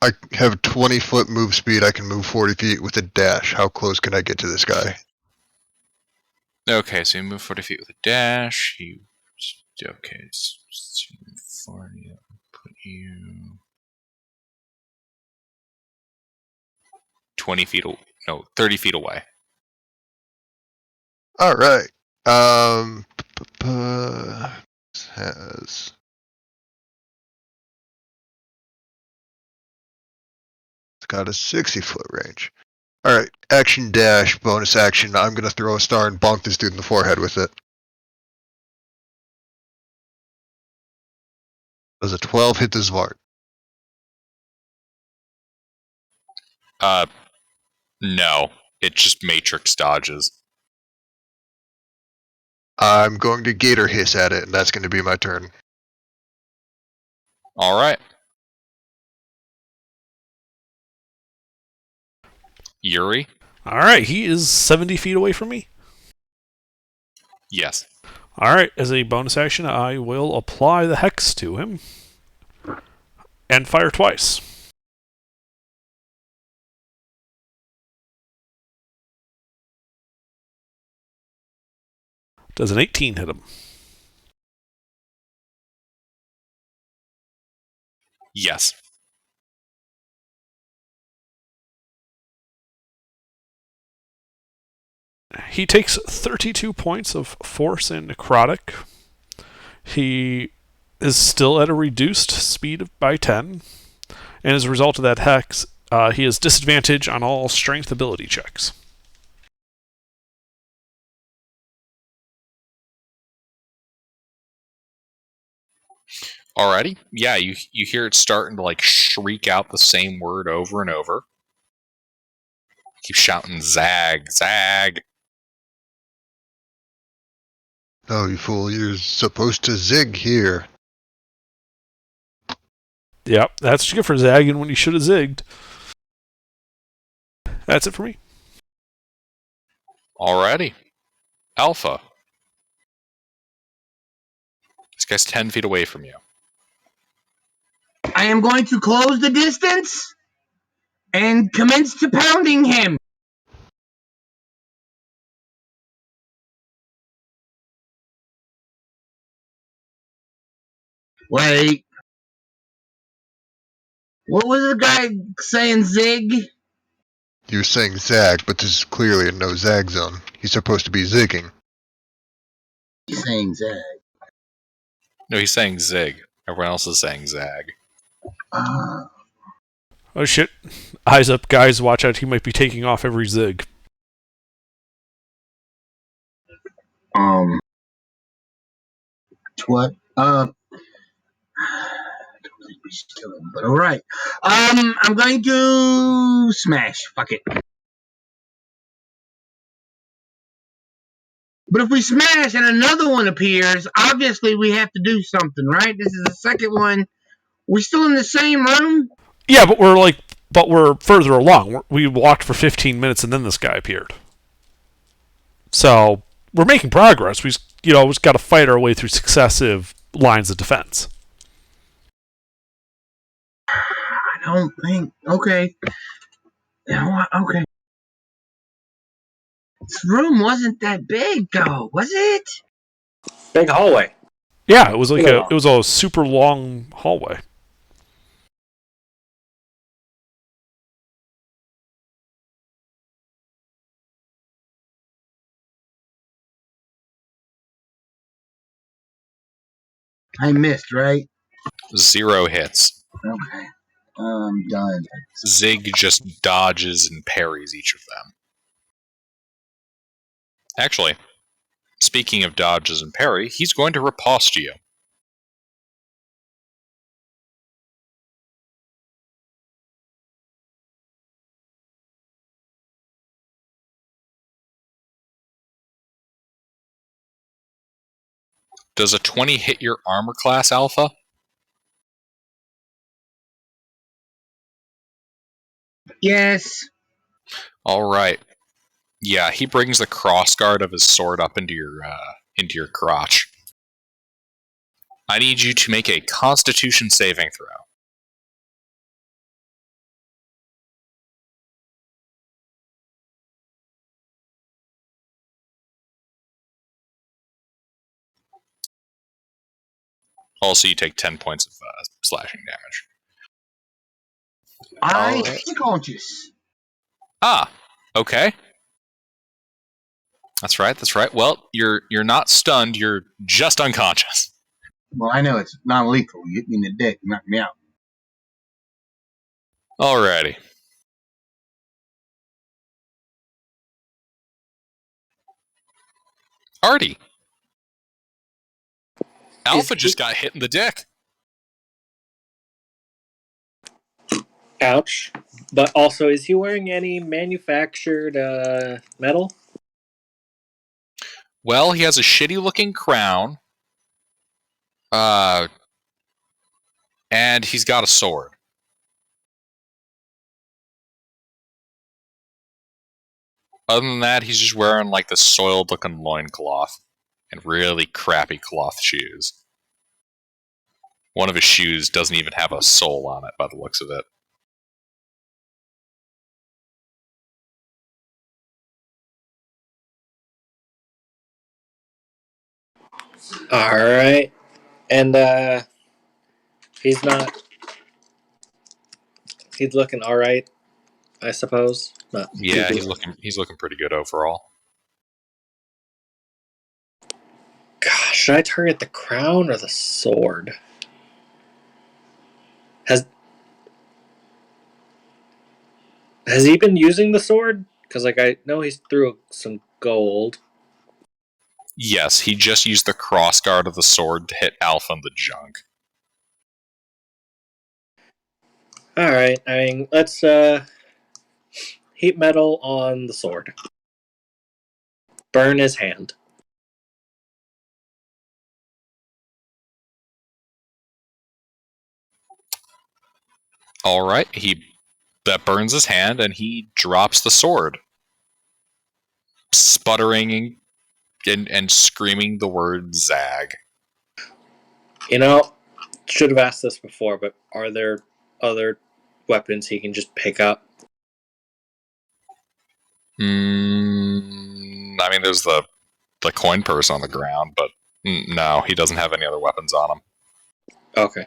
I have 20-foot move speed. I can move 40 feet with a dash. How close can I get to this guy? okay. So you move 40 feet with a dash. Okay. 40. Put you 20 feet. No, 30 feet away. Alright. Has... It's got a 60-foot range. Alright, action dash, bonus action. I'm gonna throw a star and bonk this dude in the forehead with it. Does a 12 hit the Zvart? No. It just matrix dodges. I'm going to Gator Hiss at it, and that's going to be my turn. All right. Yuri? All right, he is 70 feet away from me. Yes. All right, as a bonus action, I will apply the hex to him and fire twice. Does an 18 hit him? Yes. He takes 32 points of force and necrotic. He is still at a reduced speed by 10. And as a result of that hex, he has disadvantage on all strength ability checks. Alrighty. Yeah, you hear it starting to like shriek out the same word over and over. Keep shouting zag, zag. No, you fool, you're supposed to zig here. Yep, that's good for zagging when you should have zigged. That's it for me. Alrighty. Alpha. This guy's 10 feet away from you. I am going to close the distance and commence to pounding him. Wait. What was the guy saying, Zig? You're saying zag, but this is clearly a no zag zone. He's supposed to be zigging. He's saying Zag. No, he's saying zig. Everyone else is saying zag. Oh shit. Eyes up, guys, watch out, he might be taking off every zig. What? I don't think we should kill him, but alright. I'm going to smash. Fuck it. But if we smash and another one appears, obviously we have to do something, right? This is the second one. We're still in the same room? Yeah, but we're further along. We walked for 15 minutes and then this guy appeared. So, we're making progress. We've got to fight our way through successive lines of defense. I don't think. Okay. You know what? Okay. This room wasn't that big, though, was it? Big hallway. Yeah, it was a super long hallway. I missed, right? 0 hits. Okay. I'm done. Zig just dodges and parries each of them. Actually, speaking of dodges and parry, he's going to riposte you. Does a 20 hit your armor class, Alpha? Yes. Alright. Yeah, he brings the crossguard of his sword up into your crotch. I need you to make a Constitution saving throw. Also, you take 10 points of slashing damage. I Alright. unconscious. Ah, okay. That's right. Well, you're not stunned, you're just unconscious. Well, I know it's non-lethal. You hit me in the dick, you knock me out. Alrighty. Artie. Alpha just got hit in the dick. Ouch. But also, is he wearing any manufactured metal? Well, he has a shitty looking crown. And he's got a sword. Other than that, he's just wearing like this soiled looking loincloth and really crappy cloth shoes. One of his shoes doesn't even have a sole on it by the looks of it. Alright. And he's not. He's looking alright, I suppose. Not Yeah, too he's looking pretty good overall. Gosh, should I target the crown or the sword? Has he been using the sword? Because like I know he's threw some gold. Yes, he just used the crossguard of the sword to hit Alpha in the junk. Alright, I mean, let's heat metal on the sword. Burn his hand. Alright, that burns his hand and he drops the sword. Sputtering and screaming the word Zag. You know, should have asked this before, but are there other weapons he can just pick up? I mean, there's the coin purse on the ground, but no, he doesn't have any other weapons on him. Okay.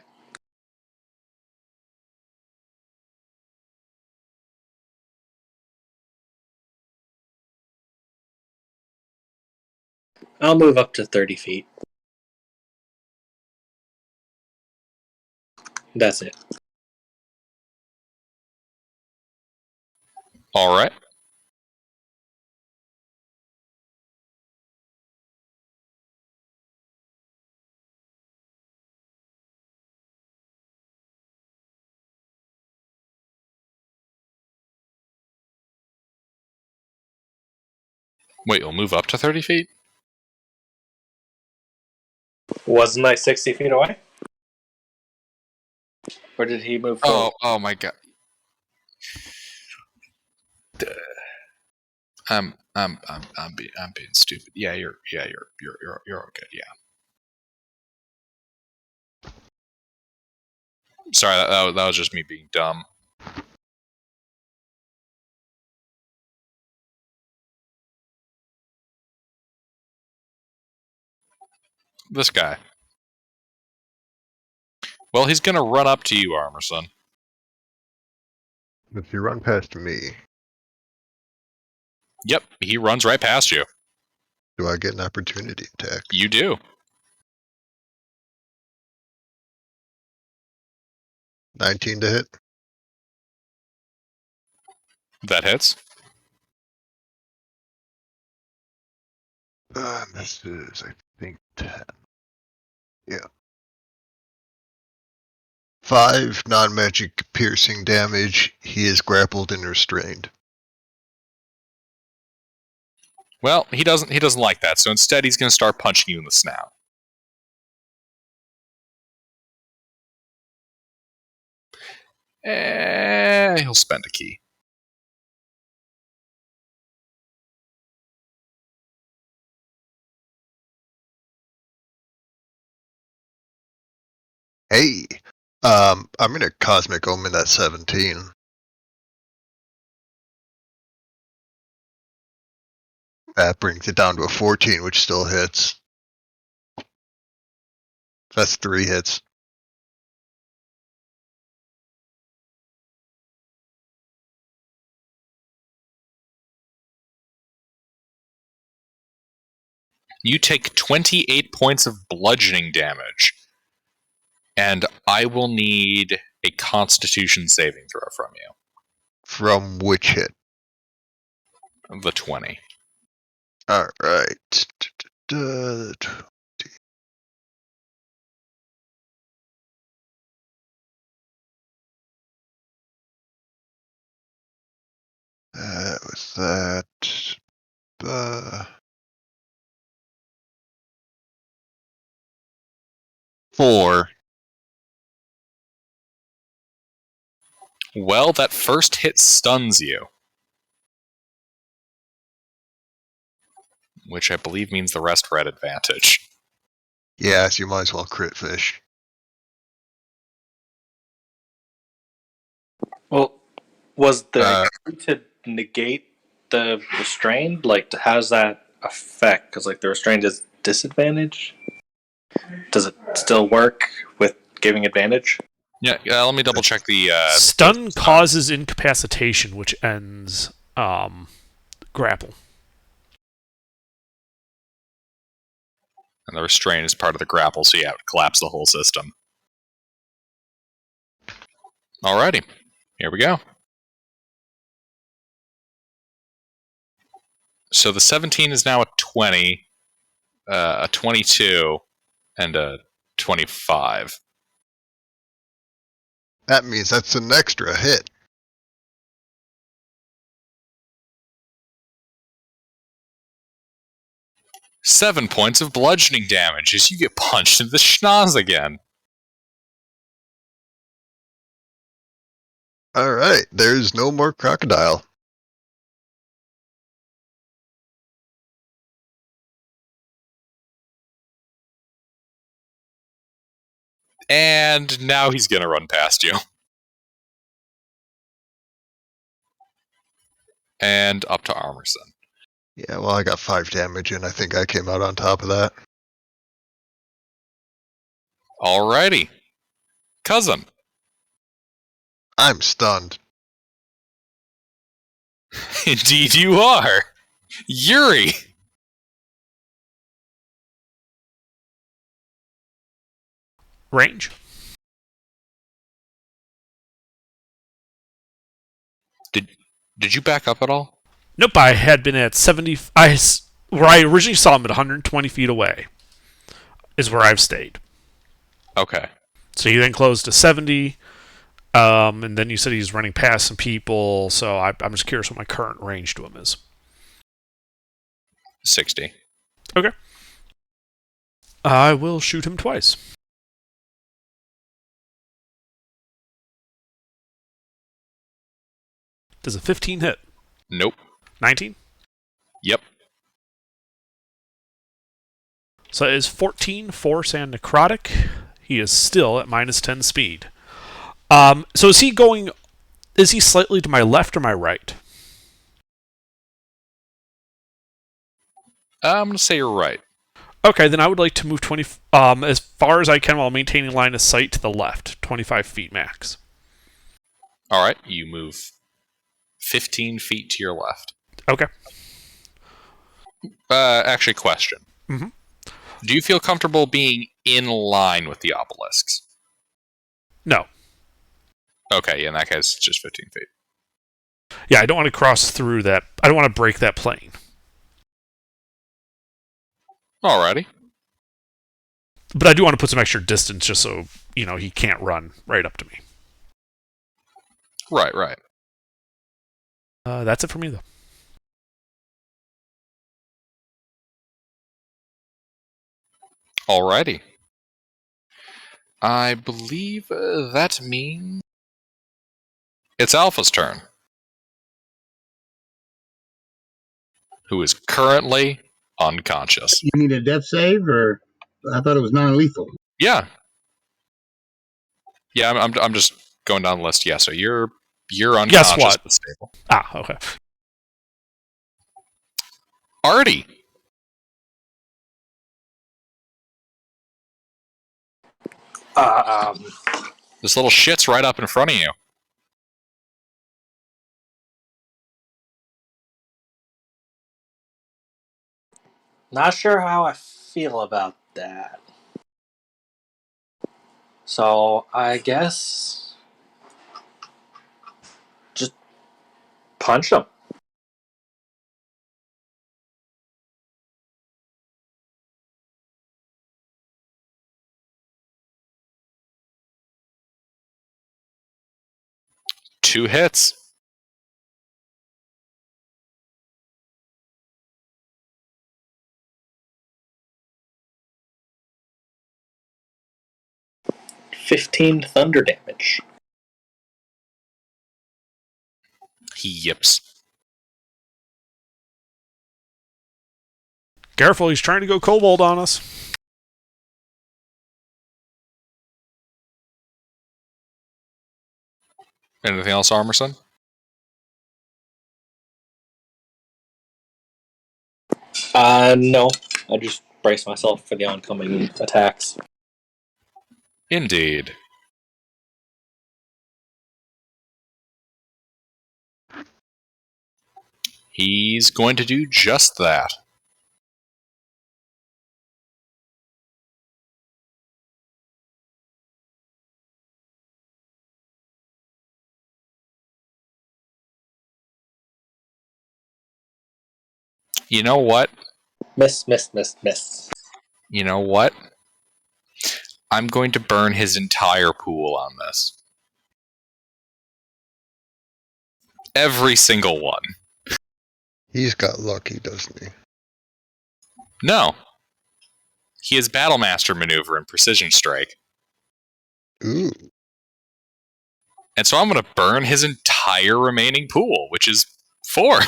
I'll move up to 30 feet. That's it. Alright. Wait, you'll move up to 30 feet? Wasn't I 60 feet away? Or did he move forward? Oh my god. I'm being stupid. Yeah, you're okay. Yeah. Sorry, that was just me being dumb. This guy. Well, he's gonna run up to you, Armorson. If you run past me, Yep, he runs right past you. do I get an opportunity attack? You do. 19 to hit? That hits. This is, I think, 10. Yeah. 5 non-magic piercing damage. He is grappled and restrained. Well, he doesn't like that, so instead he's gonna start punching you in the snout. He'll spend a key. Hey, I'm gonna Cosmic Omen that 17. That brings it down to a 14, which still hits. That's 3 hits. You take 28 points of bludgeoning damage, and I will need a Constitution saving throw from you. From which hit? The 20. Alright. That was that. 4. Well, that first hit stuns you, which I believe means the rest are at advantage. Yes, you might as well crit fish. Well, was the Uh, to negate the restrained? Like, how does that affect? Because like the restrained is disadvantage. Does it still work with giving advantage? Yeah, let me double check the Stun causes incapacitation, which ends grapple. And the restraint is part of the grapple, so yeah, it collapse the whole system. Alrighty, here we go. So the 17 is now a 20, a 22, and a 25. that means that's an extra hit. Seven points of bludgeoning damage as you get punched in the schnoz again. Alright, there's no more crocodile. And now he's gonna run past you. And up to Armerson. Yeah, well, I got 5 damage, and I think I came out on top of that. Alrighty. Cousin. I'm stunned. Indeed you are. Yuri. Range. Did you back up at all? Nope, I had been at 70. Where I originally saw him at 120 feet away is where I've stayed. Okay. So he then closed to 70, and then you said he's running past some people, so I'm just curious what my current range to him is. 60. Okay. I will shoot him twice. Does a 15 hit? Nope. 19? Yep. So it is 14 force and necrotic. He is still at minus 10 speed. So is he going... Is he slightly to my left or my right? I'm going to say you're right. Okay, then I would like to move 20... as far as I can while maintaining line of sight to the left. 25 feet max. Alright, you move 15 feet to your left. Okay. Actually, question. Mm-hmm. Do you feel comfortable being in line with the obelisks? No. Okay, in that case, it's just 15 feet. Yeah, I don't want to cross through that. I don't want to break that plane. Alrighty. But I do want to put some extra distance just so, he can't run right up to me. Right. That's it for me, though. Alrighty. I believe that means it's Alpha's turn, who is currently unconscious. You need a death save, or I thought it was non-lethal. Yeah. Yeah, I'm just going down the list. Yeah, so you're unconscious Guess what? but stable. Okay. Artie. This little shit's right up in front of you. Not sure how I feel about that. So I guess just punch him. Two hits. $15 thunder damage. He yips. Careful, he's trying to go kobold on us. Anything else, Armerson? No. I just brace myself for the oncoming attacks. Indeed. He's going to do just that. You know what? Miss. You know what? I'm going to burn his entire pool on this. Every single one. He's got lucky, doesn't he? No. He has Battlemaster Maneuver and Precision Strike. Ooh. And so I'm going to burn his entire remaining pool, which is 4.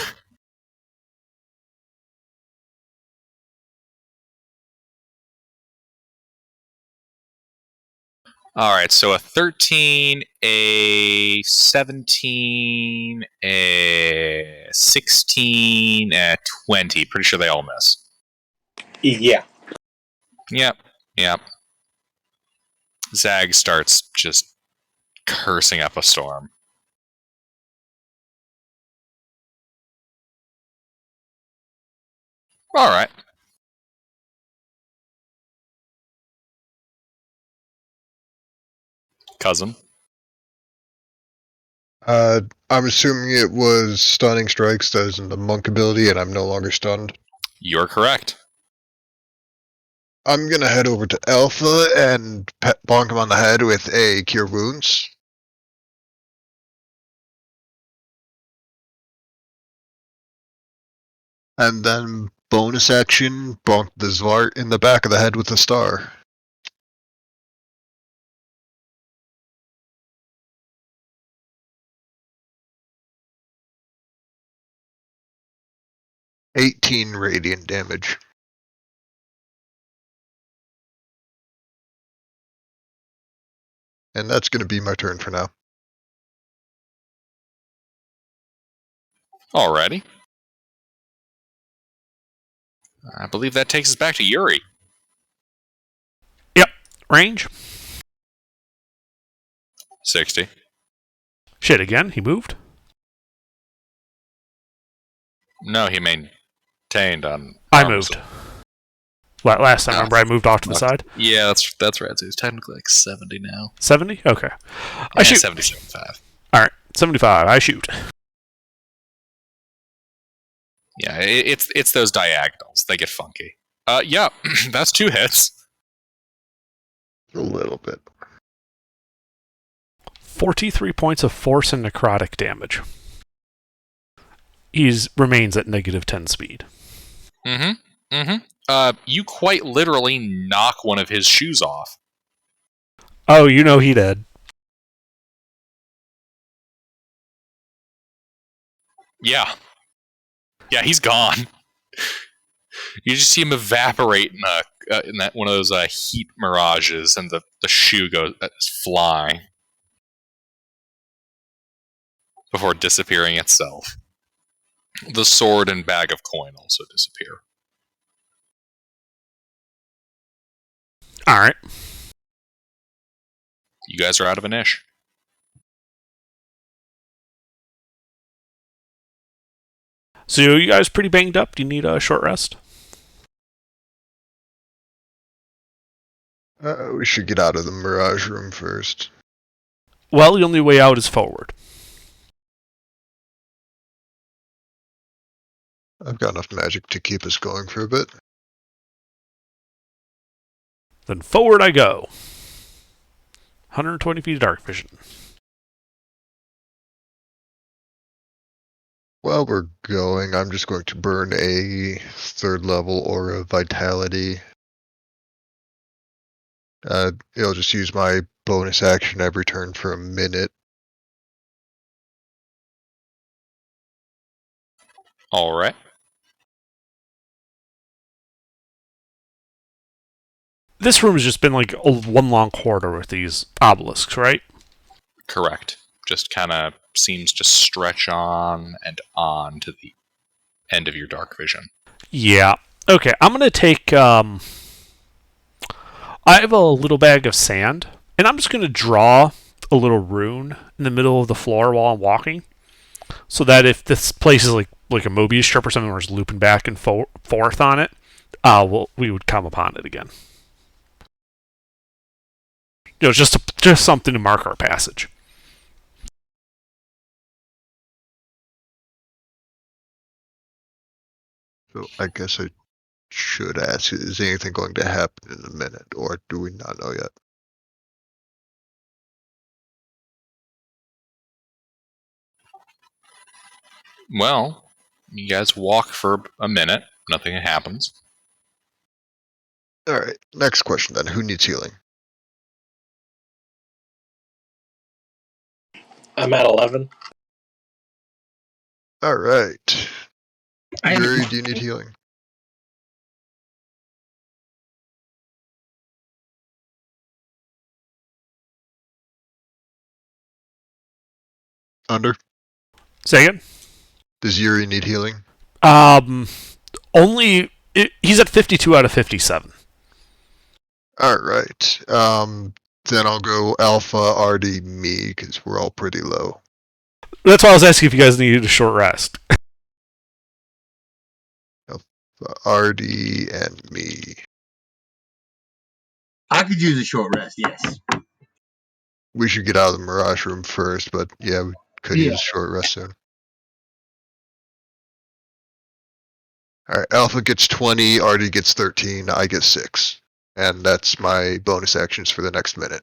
Alright, so a 13, a 17, a 16, a 20. Pretty sure they all miss. Yeah. Yep. Zag starts just cursing up a storm. Alright. Cousin. I'm assuming it was stunning strikes that isn't the monk ability, and I'm no longer stunned. You're correct. I'm gonna head over to Alpha and bonk him on the head with a Cure Wounds. And then bonus action, bonk the Zwart in the back of the head with a star. $18 radiant damage. And that's gonna be my turn for now. Alrighty. I believe that takes us back to Yuri. Yep. Range. 60. Shit, again, he moved. No, he maintained on... I moved. Last time, remember, I moved off to the side? Yeah, that's right. So he's technically like 70 now. 70? Okay. I Yeah, shoot. 70, 75. Alright, 75. I shoot. Yeah, it's those diagonals. They get funky. Yeah, that's 2 hits. A little bit. 43 points of force and necrotic damage. He remains at negative 10 speed. You quite literally knock one of his shoes off. Oh, you know he did. Yeah. Yeah, he's gone. You just see him evaporate in that one of those heat mirages, and the shoe goes flying. before disappearing itself. The sword and bag of coin also disappear. Alright. You guys are out of an ish. So you guys pretty banged up? Do you need a short rest? We should get out of the Mirage room first. Well, the only way out is forward. I've got enough magic to keep us going for a bit. Then forward I go. 120 feet of dark vision. While we're going, I'm just going to burn a 3rd level Aura Vitality. It'll just use my bonus action every turn for a minute. Alright. This room has just been like one long corridor with these obelisks, right? Correct. Just kind of seems to stretch on and on to the end of your dark vision. Yeah. Okay, I'm going to take... I have a little bag of sand, and I'm just going to draw a little rune in the middle of the floor while I'm walking, so that if this place is like a Mobius strip or something where it's looping back and forth on it, we would come upon it again. You know, just something to mark our passage. So I guess I should ask, is anything going to happen in a minute, or do we not know yet? Well, you guys walk for a minute. Nothing happens. Alright, next question then. Who needs healing? I'm at 11. Alright. I- Yuri, do you need healing? Under? Say again? Does Yuri need healing? He's at 52 out of 57. Alright. Then I'll go Alpha, RD, me, because we're all pretty low. That's why I was asking if you guys needed a short rest. RD and me. I could use a short rest, yes. We should get out of the Mirage room first, but yeah, we could use a short rest soon. Alright, Alpha gets 20, RD gets 13, I get 6. And that's my bonus actions for the next minute.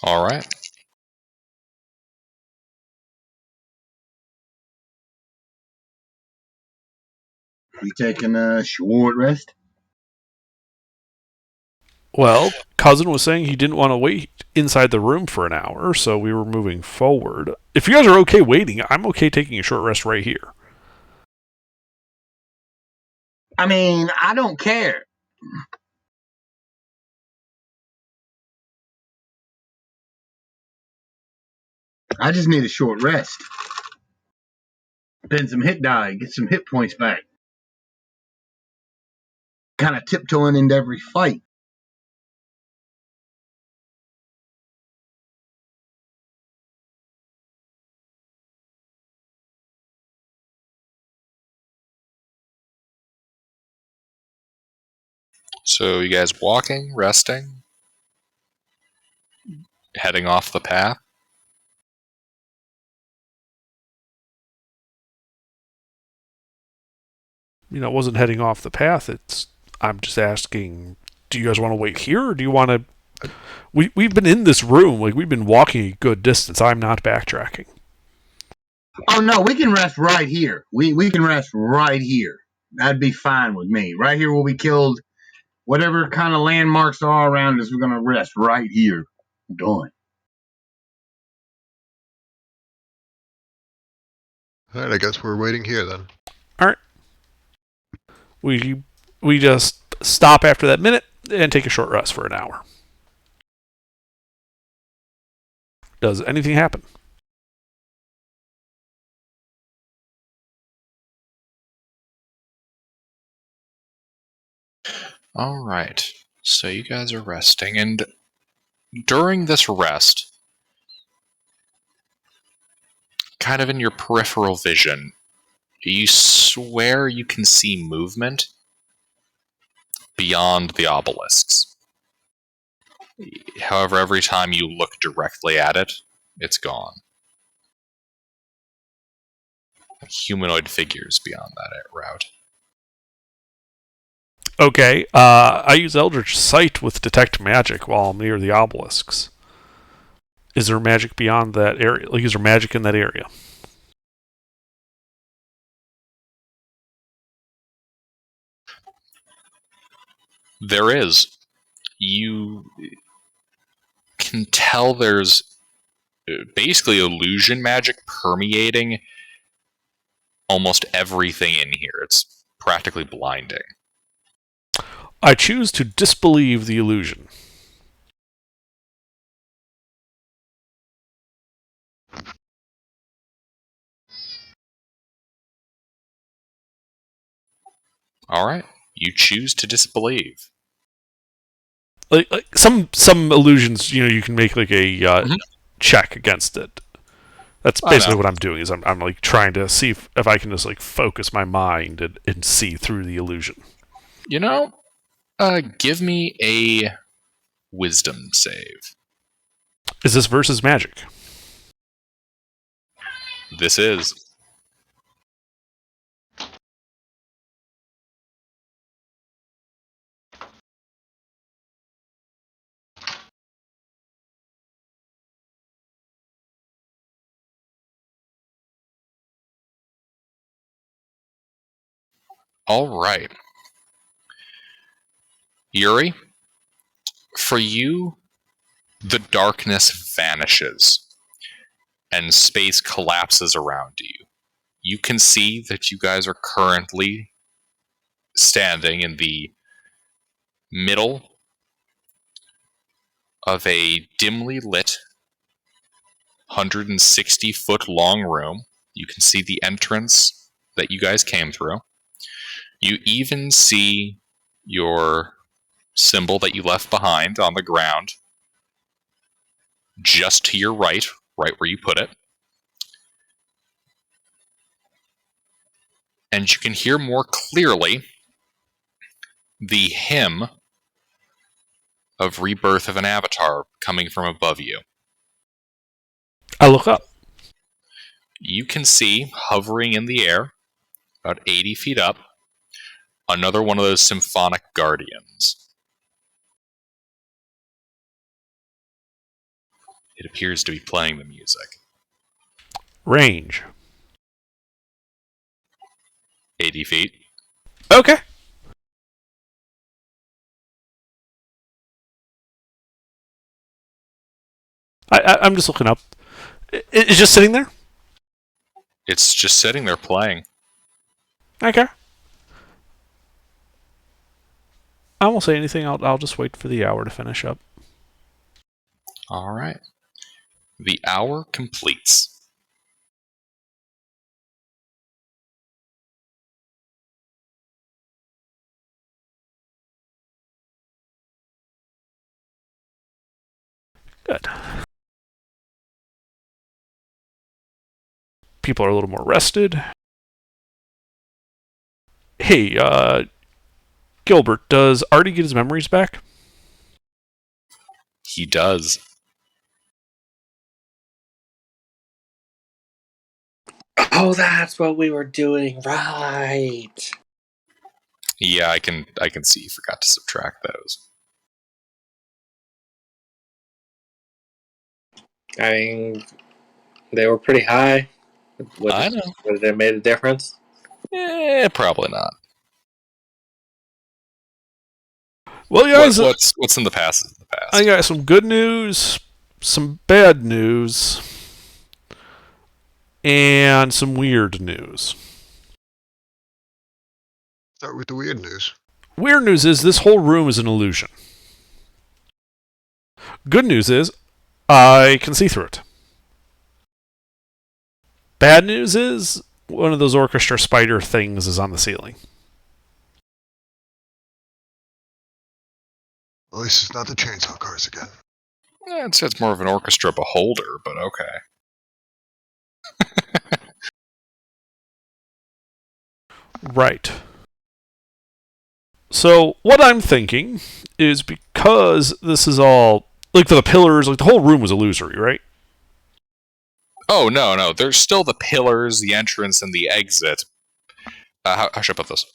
Alright. We taking a short rest? Well, Cousin was saying he didn't want to wait inside the room for an hour, so we were moving forward. If you guys are okay waiting, I'm okay taking a short rest right here. I mean, I don't care. I just need a short rest. Spend some hit die, get some hit points back. Kind of tiptoeing into every fight. So you guys walking, resting, heading off the path? You know, it wasn't heading off the path. I'm just asking, do you guys want to wait here, or do you want to... We've been in this room, like, we've been walking a good distance. I'm not backtracking. Oh no, we can rest right here. We can rest right here. That'd be fine with me. Right here will be killed. Whatever kind of landmarks are around us, we're gonna rest right here. Done. Alright, I guess we're waiting here then. Alright. We just stop after that minute, and take a short rest for an hour. Does anything happen? All right. So you guys are resting, and during this rest, kind of in your peripheral vision, you swear you can see movement beyond the obelisks. However, every time you look directly at it, it's gone. Humanoid figures beyond that route. Okay, I use Eldritch Sight with Detect Magic while I'm near the obelisks. Is there magic beyond that area? Like, is there magic in that area? There is. You can tell there's basically illusion magic permeating almost everything in here. It's practically blinding. I choose to disbelieve the illusion. All right. You choose to disbelieve. Like some illusions, you can make like a check against it. That's basically what I'm doing. Is I'm like trying to see if I can just like focus my mind and see through the illusion. Give me a wisdom save. Is this versus magic? This is. All right. Yuri, for you, the darkness vanishes and space collapses around you. You can see that you guys are currently standing in the middle of a dimly lit 160-foot long room. You can see the entrance that you guys came through. You even see your symbol that you left behind on the ground just to your right where you put it. And you can hear more clearly the hymn of Rebirth of an Avatar coming from above you. I look up. You can see, hovering in the air, about 80 feet up, another one of those symphonic guardians. It appears to be playing the music. Range. 80 feet. Okay. I'm just looking up. It's just sitting there? It's just sitting there playing. Okay. I won't say anything. I'll just wait for the hour to finish up. All right. The hour completes. Good. People are a little more rested. Hey, Gilbert, does Artie get his memories back? He does. Oh, that's what we were doing, right? Yeah, I can see you forgot to subtract those. I mean, they were pretty high. I know. Would it have made a difference? Probably not. Well, guys, what's in the past is in the past. I got some good news, some bad news, and some weird news. Start with the weird news. weird news is this whole room is an illusion. Good news is I can see through it. Bad news is one of those orchestra spider things is on the ceiling. At least it's not the chainsaw cars again. Yeah, it's more of an orchestra beholder, but okay. Right. So, what I'm thinking is because this is all, like, for the pillars, like, the whole room was illusory, right? Oh, no. There's still the pillars, the entrance, and the exit. How should I put this?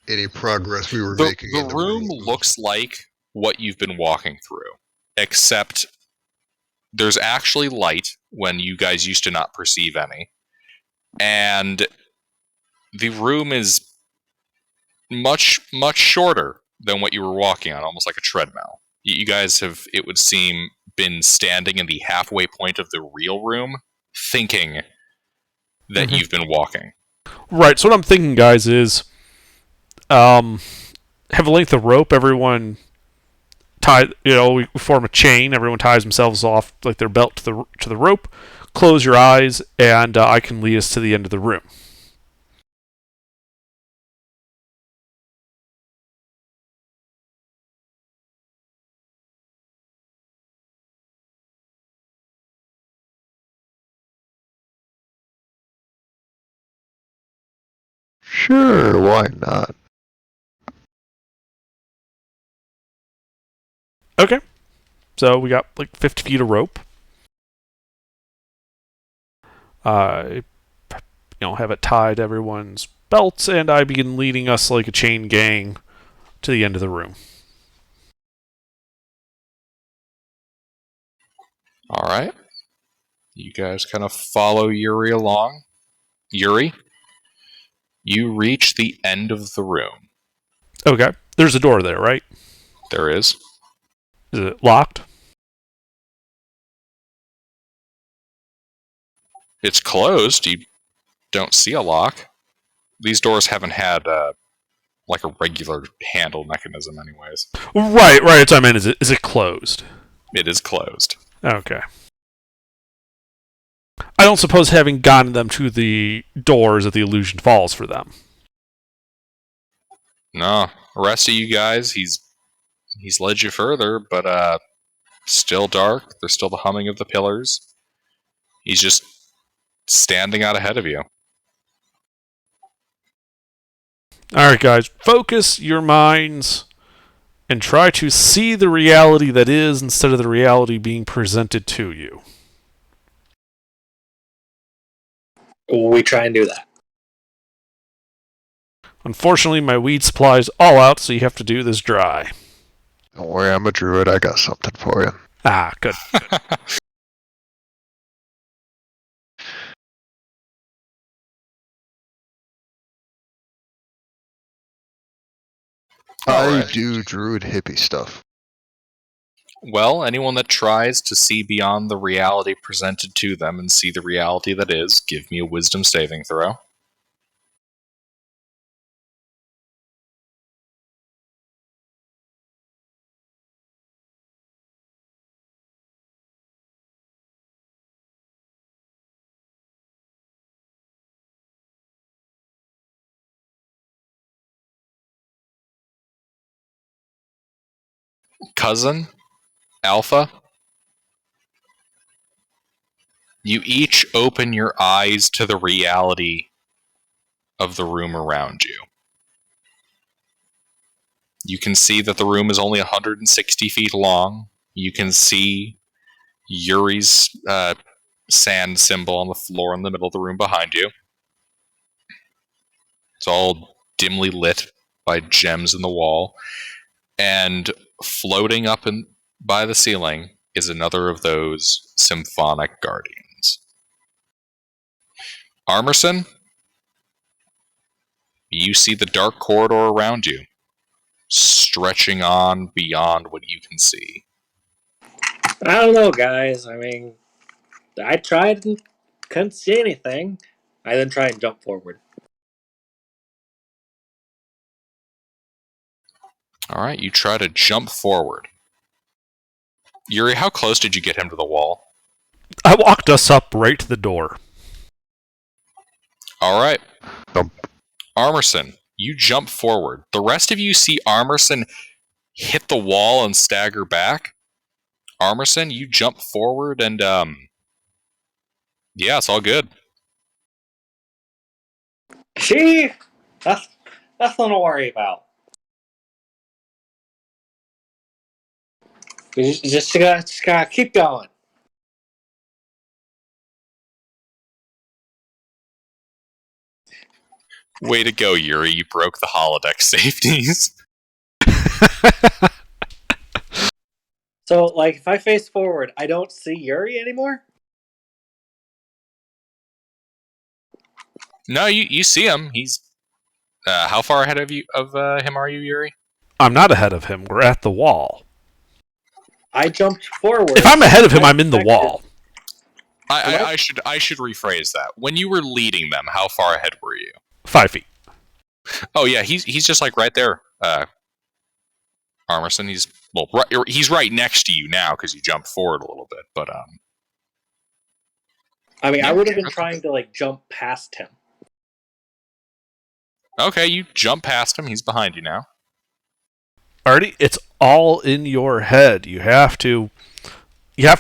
Any progress we were The making in the room looks like what you've been walking through, except there's actually light when you guys used to not perceive any. And the room is much shorter than what you were walking on, almost like a treadmill. You guys have, it would seem, been standing in the halfway point of the real room, thinking that you've been walking. Right, so what I'm thinking, guys, is have a length of rope, everyone tie, we form a chain, everyone ties themselves off like their belt to the rope, close your eyes, and I can lead us to the end of the room. Sure, why not? Okay. So we got like 50 feet of rope. Have it tied to everyone's belts, and I begin leading us like a chain gang to the end of the room. All right. You guys kind of follow Yuri along. Yuri, you reach the end of the room. Okay. There's a door there, right? There is. Is it locked? It's closed. You don't see a lock. These doors haven't had like a regular handle mechanism anyways. Right. That's what I meant. Is it closed? It is closed. Okay. I don't suppose having gotten them to the doors that the illusion falls for them. No. The rest of you guys, he's led you further, but still dark. There's still the humming of the pillars. He's just standing out ahead of you. Alright, guys. Focus your minds and try to see the reality that is instead of the reality being presented to you. We try and do that. Unfortunately, my weed supply is all out, so you have to do this dry. Don't worry, I'm a druid. I got something for you. Ah, good. I do druid hippie stuff. Well, anyone that tries to see beyond the reality presented to them and see the reality that is, give me a wisdom saving throw. Cousin, Alpha, you each open your eyes to the reality of the room around you. You can see that the room is only 160 feet long. You can see Yuri's sand symbol on the floor in the middle of the room behind you. It's all dimly lit by gems in the wall. And floating up by the ceiling is another of those symphonic guardians. Armerson, you see the dark corridor around you, stretching on beyond what you can see. I don't know, guys. I mean, I tried and couldn't see anything. I then try and jump forward. All right, you try to jump forward. Yuri, how close did you get him to the wall? I walked us up right to the door. All right. Nope. Armerson, you jump forward. The rest of you see Armerson hit the wall and stagger back. Armerson, you jump forward and, yeah, it's all good. She, that's nothing to worry about. You just gotta keep going. Way to go, Yuri. You broke the holodeck safeties. So, like, if I face forward, I don't see Yuri anymore? No, you see him. He's how far ahead of him are you, Yuri? I'm not ahead of him. We're at the wall. I jumped forward. If I'm ahead of him, I'm in the wall. I should rephrase that. When you were leading them, how far ahead were you? 5 feet. Oh yeah, he's just like right there. Armerson, he's right next to you now because you jumped forward a little bit. But I mean, I would have been trying to like jump past him. Okay, you jump past him. He's behind you now. Artie, it's all in your head. You have to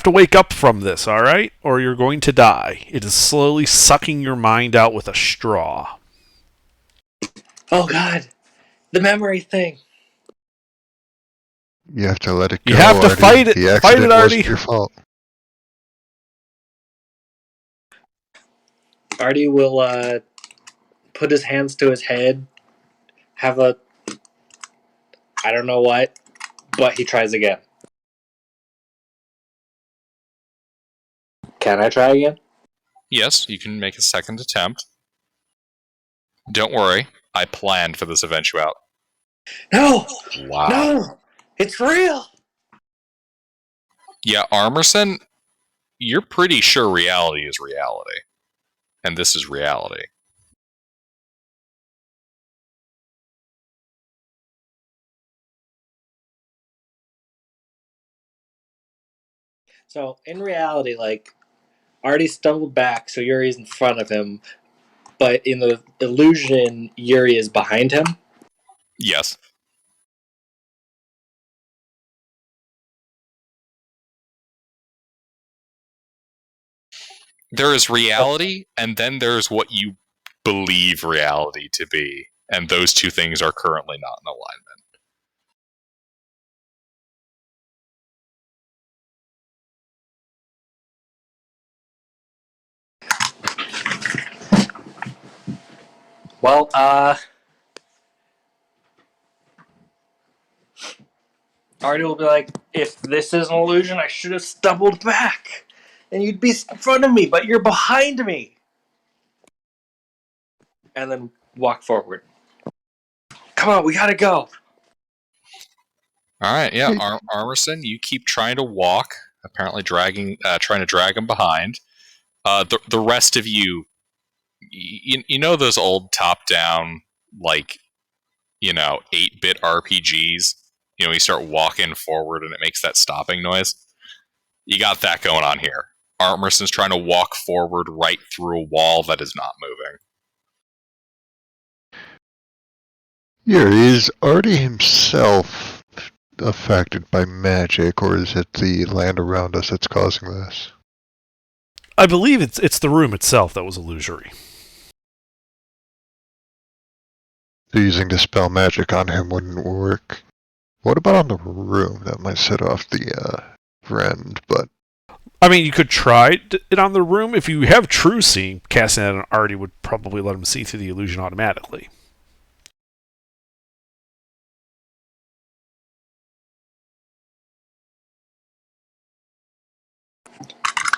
wake up from this, all right? Or you're going to die. It is slowly sucking your mind out with a straw. Oh God, the memory thing. You have to let it go. You have to Artie. fight it. The Fight it, accident Artie. wasn't your fault. Artie will put his hands to his head, have a I don't know what, but he tries again. Can I try again? Yes, you can make a second attempt. Don't worry, I planned for this eventuality. No! Wow. No! It's real! Yeah, Armerson, you're pretty sure reality is reality. And this is reality. So, in reality, like, Artie stumbled back, so Yuri's in front of him, but in the illusion, Yuri is behind him? Yes. There is reality, and then there's what you believe reality to be. And those two things are currently not in alignment. Well, Artie will be like, if this is an illusion, I should have stumbled back. And you'd be in front of me, but you're behind me. And then walk forward. Come on, we gotta go. Alright, yeah, Armerson, you keep trying to walk, apparently trying to drag him behind. The rest of you, you know those old top-down, like, 8-bit RPGs? You start walking forward and it makes that stopping noise? You got that going on here. Armerson's trying to walk forward right through a wall that is not moving. Is Artie himself affected by magic, or is it the land around us that's causing this? I believe it's the room itself that was illusory. So using Dispel Magic on him wouldn't work. What about on the room? That might set off the friend, but... I mean, you could try it on the room. If you have True Seeing, casting that on Artie would probably let him see through the illusion automatically.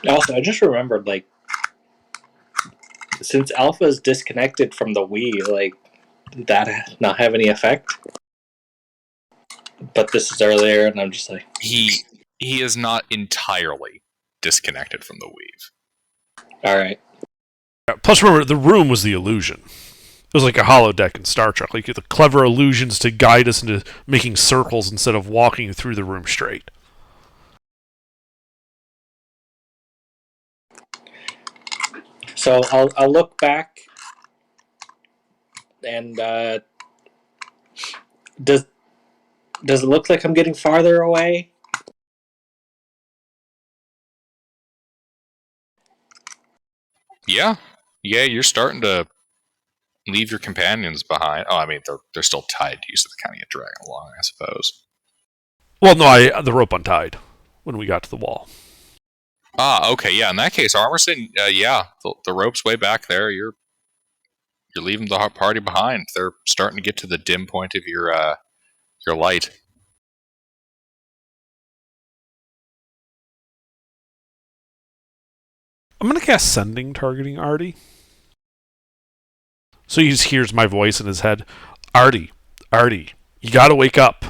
Also, I just remembered, like, since Alpha is disconnected from the Wii, like, did that not have any effect? But this is earlier, and I'm just like... He is not entirely disconnected from the weave. Alright. Plus, remember, the room was the illusion. It was like a holodeck in Star Trek. Like the clever illusions to guide us into making circles instead of walking through the room straight. So I'll look back, and does it look like I'm getting farther away? Yeah, you're starting to leave your companions behind. Oh, I mean, they're still tied to you, so they kind of get dragging along, I suppose. Well, no, the rope untied when we got to the wall. Ah, okay, yeah. In that case, Armerson, yeah, the rope's way back there. You're leaving the party behind. They're starting to get to the dim point of your light. I'm going to cast Sending, targeting Artie. So he just hears my voice in his head. Artie, you got to wake up.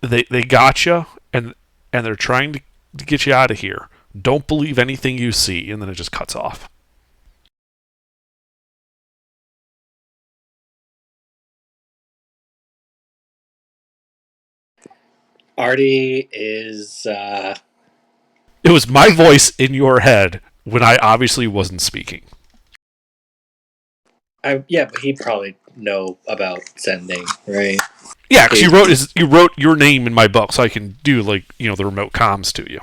They got you, and they're trying to get you out of here. Don't believe anything you see. And then it just cuts off. Artie is. It was my voice in your head when I obviously wasn't speaking. Yeah, but he'd probably know about sending, right? Yeah, because you wrote your name in my book, so I can do the remote comms to you.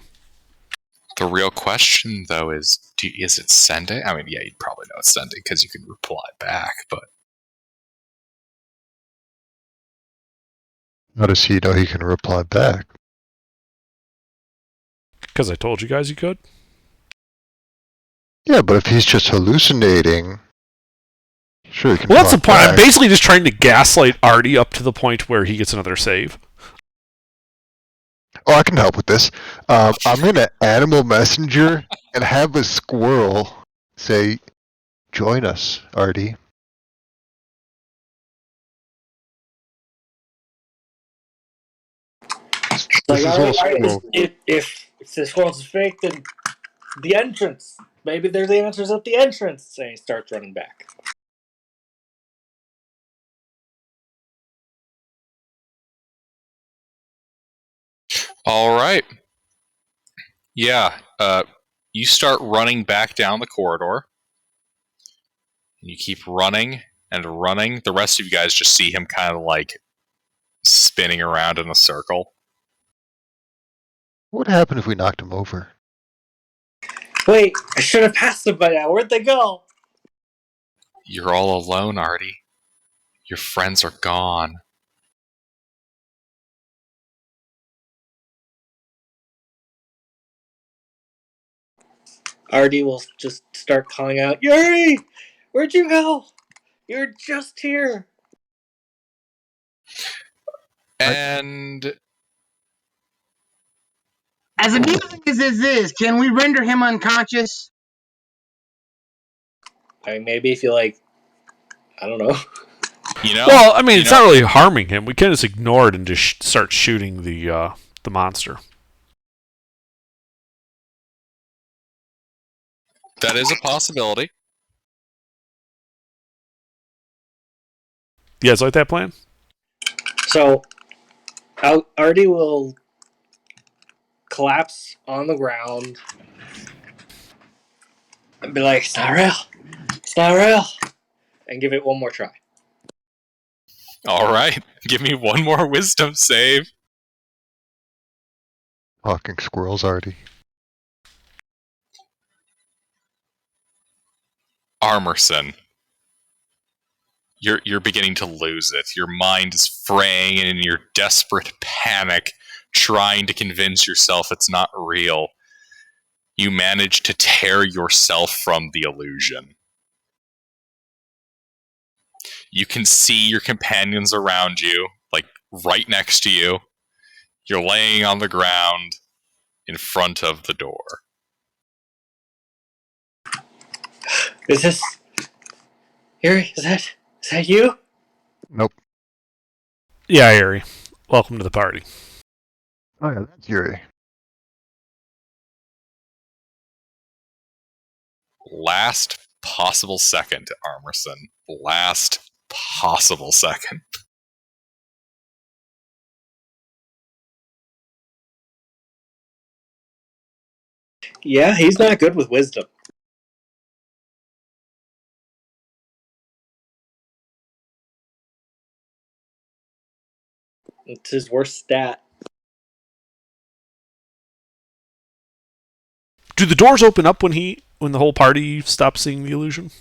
The real question, though, is it sending? I mean, yeah, you'd probably know it's sending because you can reply back, but How does he know he can reply back? Because I told you guys you could. Yeah, but if he's just hallucinating, sure he can. Well, that's the point. Back. I'm basically just trying to gaslight Artie up to the point where he gets another save. Oh, I can help with this. I'm gonna animal messenger and have a squirrel say, "Join us, Artie." This is all squirrel. If this world's fake, then the entrance. Maybe there's the answers at the entrance. And he starts running back. all right. Yeah, you start running back down the corridor. And you keep running and running. The rest of you guys just see him kind of like spinning around in a circle. What would happen if we knocked him over? Wait, I should have passed them by now. Where'd they go? You're all alone, Artie. Your friends are gone. Artie will just start calling out, Yuri! Where'd you go? You're just here. And As amusing as this is, can we render him unconscious? I mean, maybe if you I don't know. Well, I mean, it's not really harming him. We can just ignore it and just start shooting the monster. that is a possibility. You guys like that plan? So, Artie will collapse on the ground and be like, it's not real, and give it one more try. All right, give me one more wisdom save. Talking squirrels, Artie. Armerson, you're beginning to lose it. Your mind is fraying, and in your desperate panic, trying to convince yourself it's not real, you manage to tear yourself from the illusion. You can see your companions around you, like right next to you. You're laying on the ground in front of the door. Is this Yuri? Is that you? Nope. Yeah, Harry. Welcome to the party. Oh yeah, that's Yuri. Last possible second, Armerson. Last possible second. Yeah, he's not good with wisdom. It's his worst stat. Do the doors open up when the whole party stops seeing the illusion?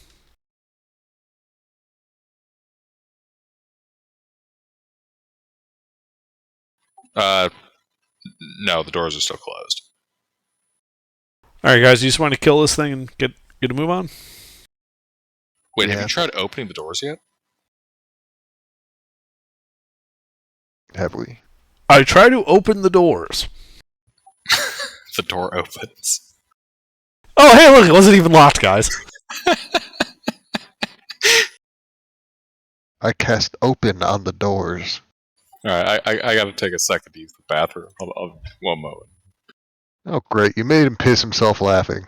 No, the doors are still closed. All right, guys, you just want to kill this thing and get a move on? Wait, have Yeah. you tried opening the doors yet? Have we? I try to open the doors. The door opens. Oh, hey, look, it wasn't even locked, guys. I cast open on the doors. Alright, I gotta take a second to use the bathroom. One moment. Oh, great. You made him piss himself laughing.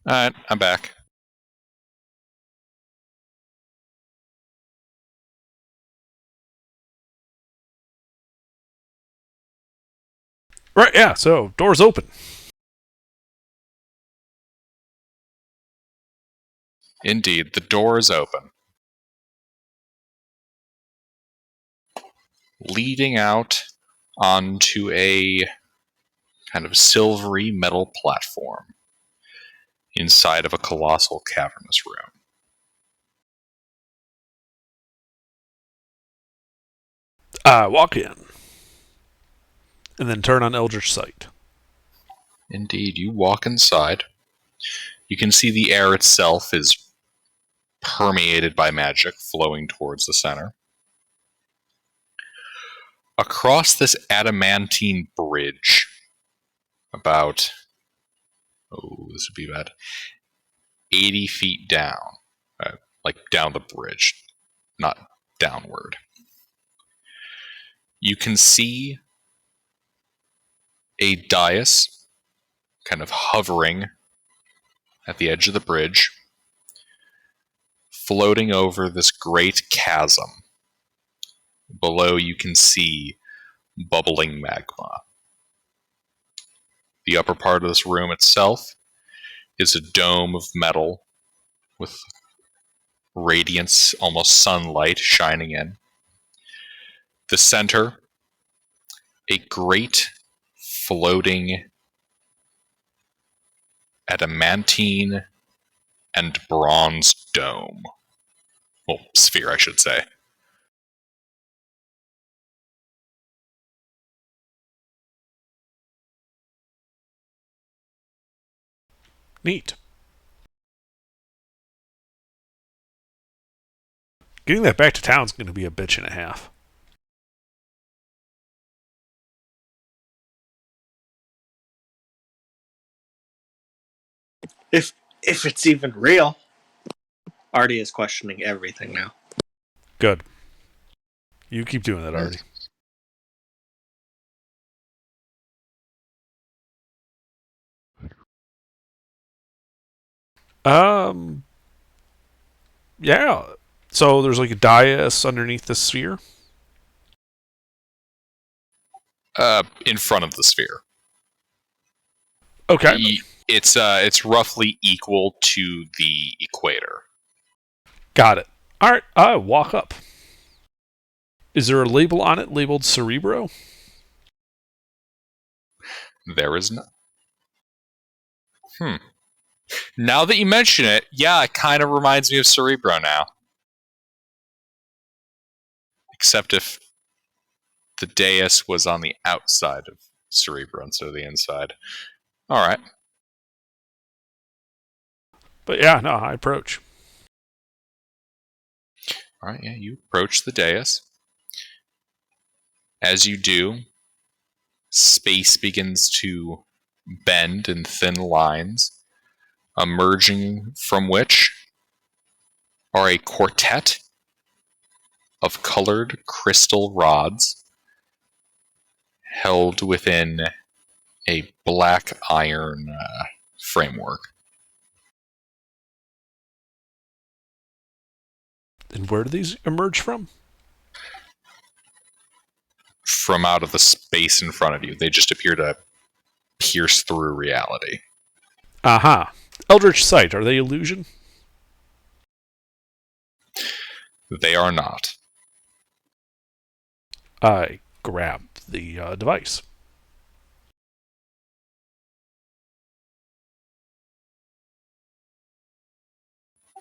Alright, I'm back. Right, yeah, so doors open. Indeed, the door is open. Leading out onto a kind of silvery metal platform inside of a colossal cavernous room. I walk in. And then turn on Eldritch Sight. Indeed, you walk inside. You can see the air itself is permeated by magic flowing towards the center. Across this adamantine bridge, about, this would be about 80 feet down, like down the bridge, not downward. You can see a dais kind of hovering at the edge of the bridge, floating over this great chasm. Below you can see bubbling magma. The upper part of this room itself is a dome of metal with radiance, almost sunlight, shining in. The center, a great floating adamantine and bronze dome. Well, sphere, I should say. Neat. Getting that back to town is going to be a bitch and a half. If it's even real. Artie is questioning everything now. Good. You keep doing that, Artie. Yeah. So there's like a dais underneath the sphere. In front of the sphere. Okay. It's roughly equal to the equator. Got it. All right. I walk up. Is there a label on it labeled Cerebro? There is none. Now that you mention it, yeah, it kind of reminds me of Cerebro now. Except if the dais was on the outside of Cerebro instead of the inside. All right. But yeah, no, I approach. All right, yeah, you approach the dais. As you do, space begins to bend in thin lines, emerging from which are a quartet of colored crystal rods held within a black iron framework. And where do these emerge from? From out of the space in front of you. They just appear to pierce through reality. Aha. Eldritch Sight, are they illusion? They are not. I grab the device.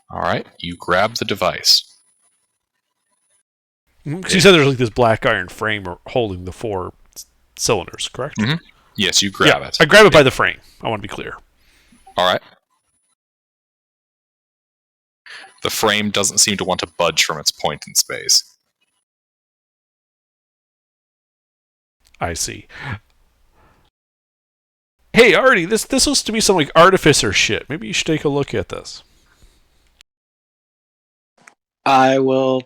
All right, you grab the device. Because you said there's like this black iron frame holding the 4 cylinders, correct? Mm-hmm. Yes, you grab it. I grab it by the frame. I want to be clear. All right. The frame doesn't seem to want to budge from its point in space. I see. Hey, Artie, this looks to be some like artificer shit. Maybe you should take a look at this. I will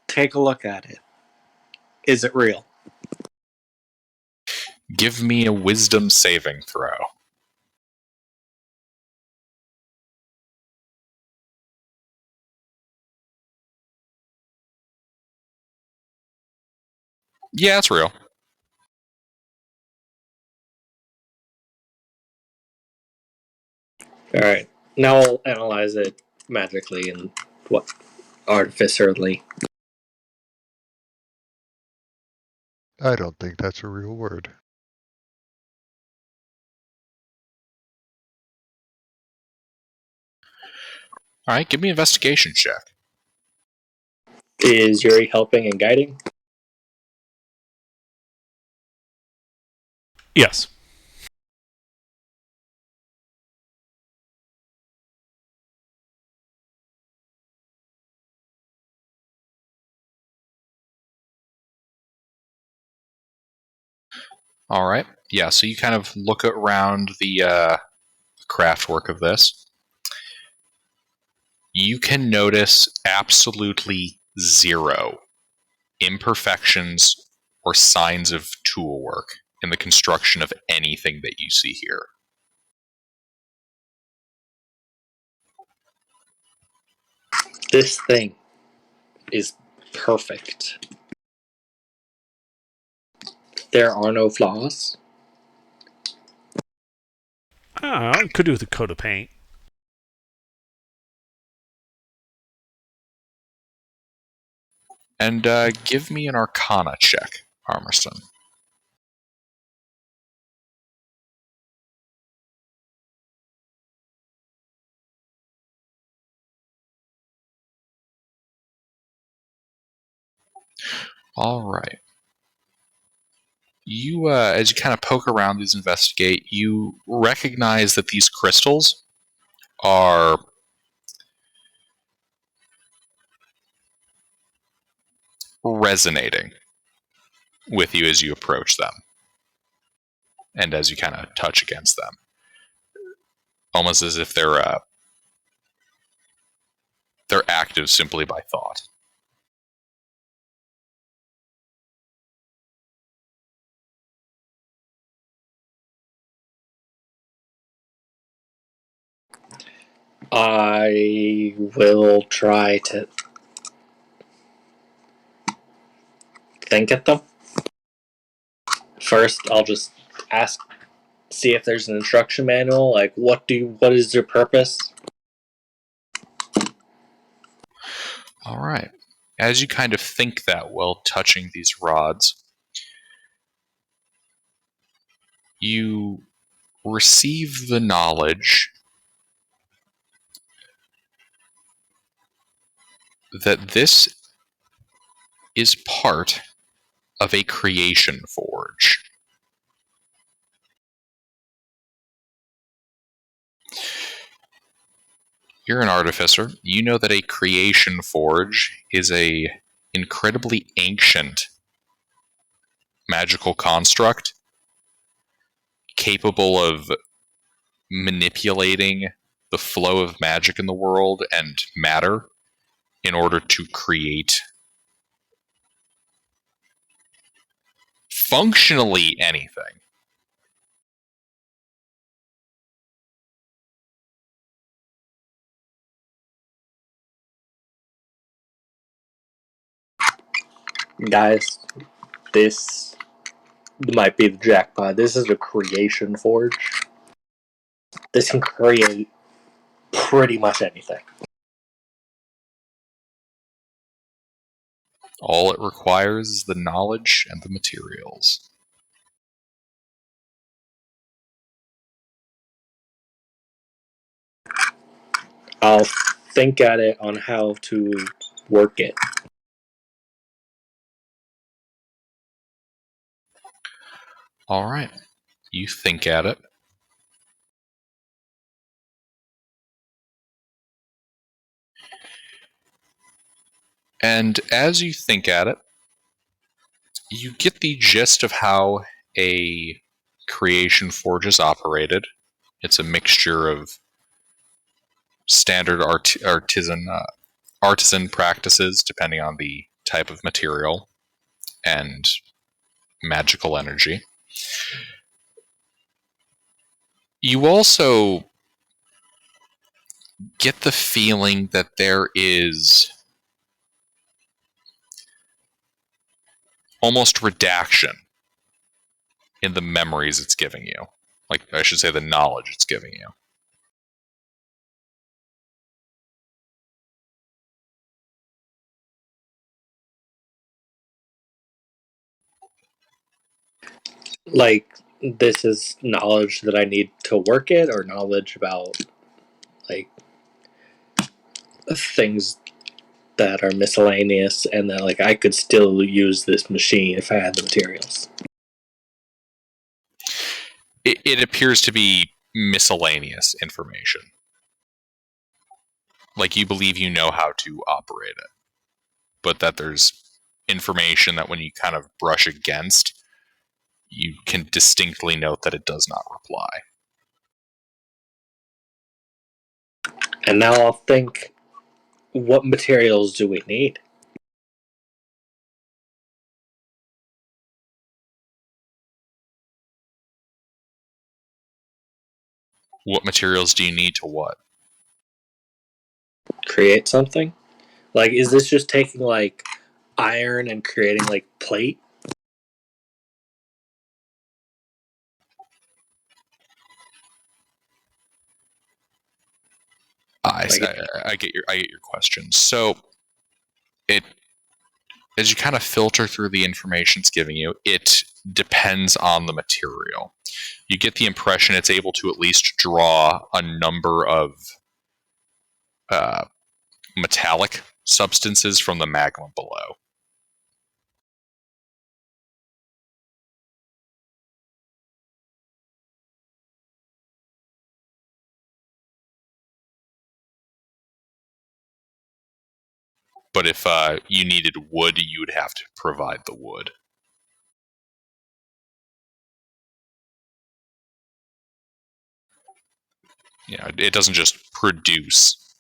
take a look at it. Is it real? Give me a wisdom saving throw. Yeah, it's real. Alright. Now I'll analyze it magically and artificerly. I don't think that's a real word. All right, give me an investigation check. Is Yuri helping and guiding? Yes. All right. Yeah, so you kind of look around the craft work of this. You can notice absolutely zero imperfections or signs of tool work in the construction of anything that you see here. This thing is perfect. There are no flaws. Could do with a coat of paint. And give me an Arcana check, Armorston. All right. You, as you kind of poke around these, investigate, you recognize that these crystals are resonating with you as you approach them and as you kind of touch against them, almost as if they're active simply by thought. I will try to think at them. First, I'll just see if there's an instruction manual. Like, what is their purpose? All right. As you kind of think that while touching these rods, you receive the knowledge that this is part of a creation forge. You're an artificer. You know that a creation forge is a incredibly ancient magical construct capable of manipulating the flow of magic in the world and matter in order to create functionally anything. Guys, this might be the jackpot. This is a creation forge. This can create pretty much anything. All it requires is the knowledge and the materials. I'll think at it on how to work it. All right. You think at it. And as you think at it, you get the gist of how a creation forge is operated. It's a mixture of standard artisan practices, depending on the type of material, and magical energy. You also get the feeling that there is almost redaction in the memories it's giving you. Like, I should say the knowledge it's giving you. Like, this is knowledge that I need to work it, or knowledge about, like, things that are miscellaneous and that, like, I could still use this machine if I had the materials. It appears to be miscellaneous information. Like, you believe you know how to operate it, but that there's information that when you kind of brush against, you can distinctly note that it does not reply. And now I'll think, what materials do we need? What materials do you need to what? Create something? Like, is this just taking, like, iron and creating, like, plate? I get your question. So it, as you kind of filter through the information it's giving you, it depends on the material. You get the impression it's able to at least draw a number of metallic substances from the magma below. But if you needed wood, you would have to provide the wood. It doesn't just produce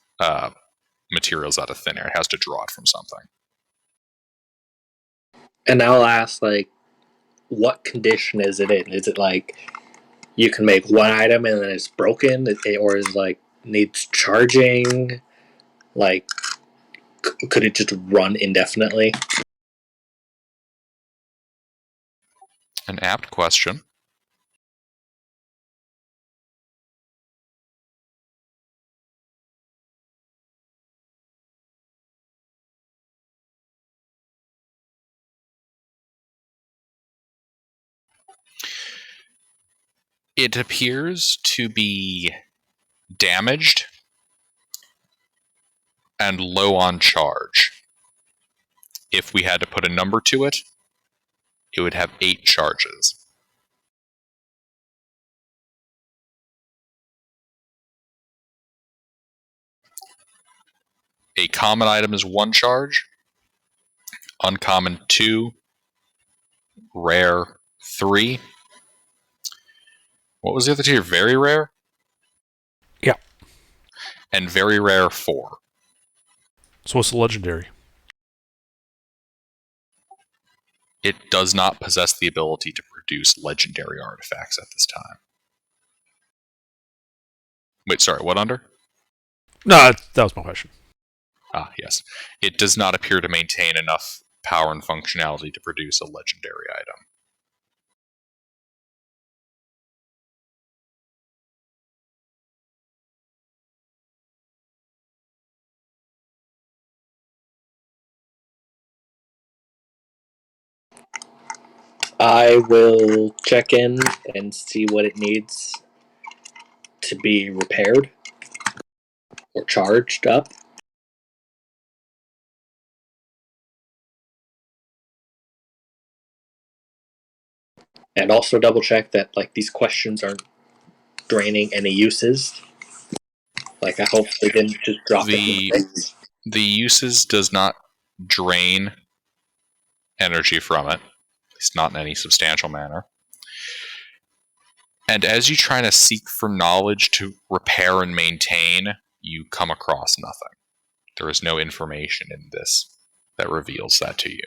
materials out of thin air. It has to draw it from something. And I'll ask, like, what condition is it in? Is it like you can make one item and then it's broken, or is it like needs charging? Like, could it just run indefinitely? An apt question. It appears to be damaged and low on charge. If we had to put a number to it, it would have 8 charges. A common item is 1 charge, uncommon 2, rare 3. What was the other tier? Very rare? Yeah. And very rare 4. So what's the legendary? It does not possess the ability to produce legendary artifacts at this time. Wait, sorry, what under? No, that was my question. Ah, yes. It does not appear to maintain enough power and functionality to produce a legendary item. I will check in and see what it needs to be repaired or charged up. And also double check that like these questions aren't draining any uses. Like I hope they didn't just drop it in space. The uses does not drain energy from it. It's not in any substantial manner. And as you try to seek for knowledge to repair and maintain, you come across nothing. There is no information in this that reveals that to you.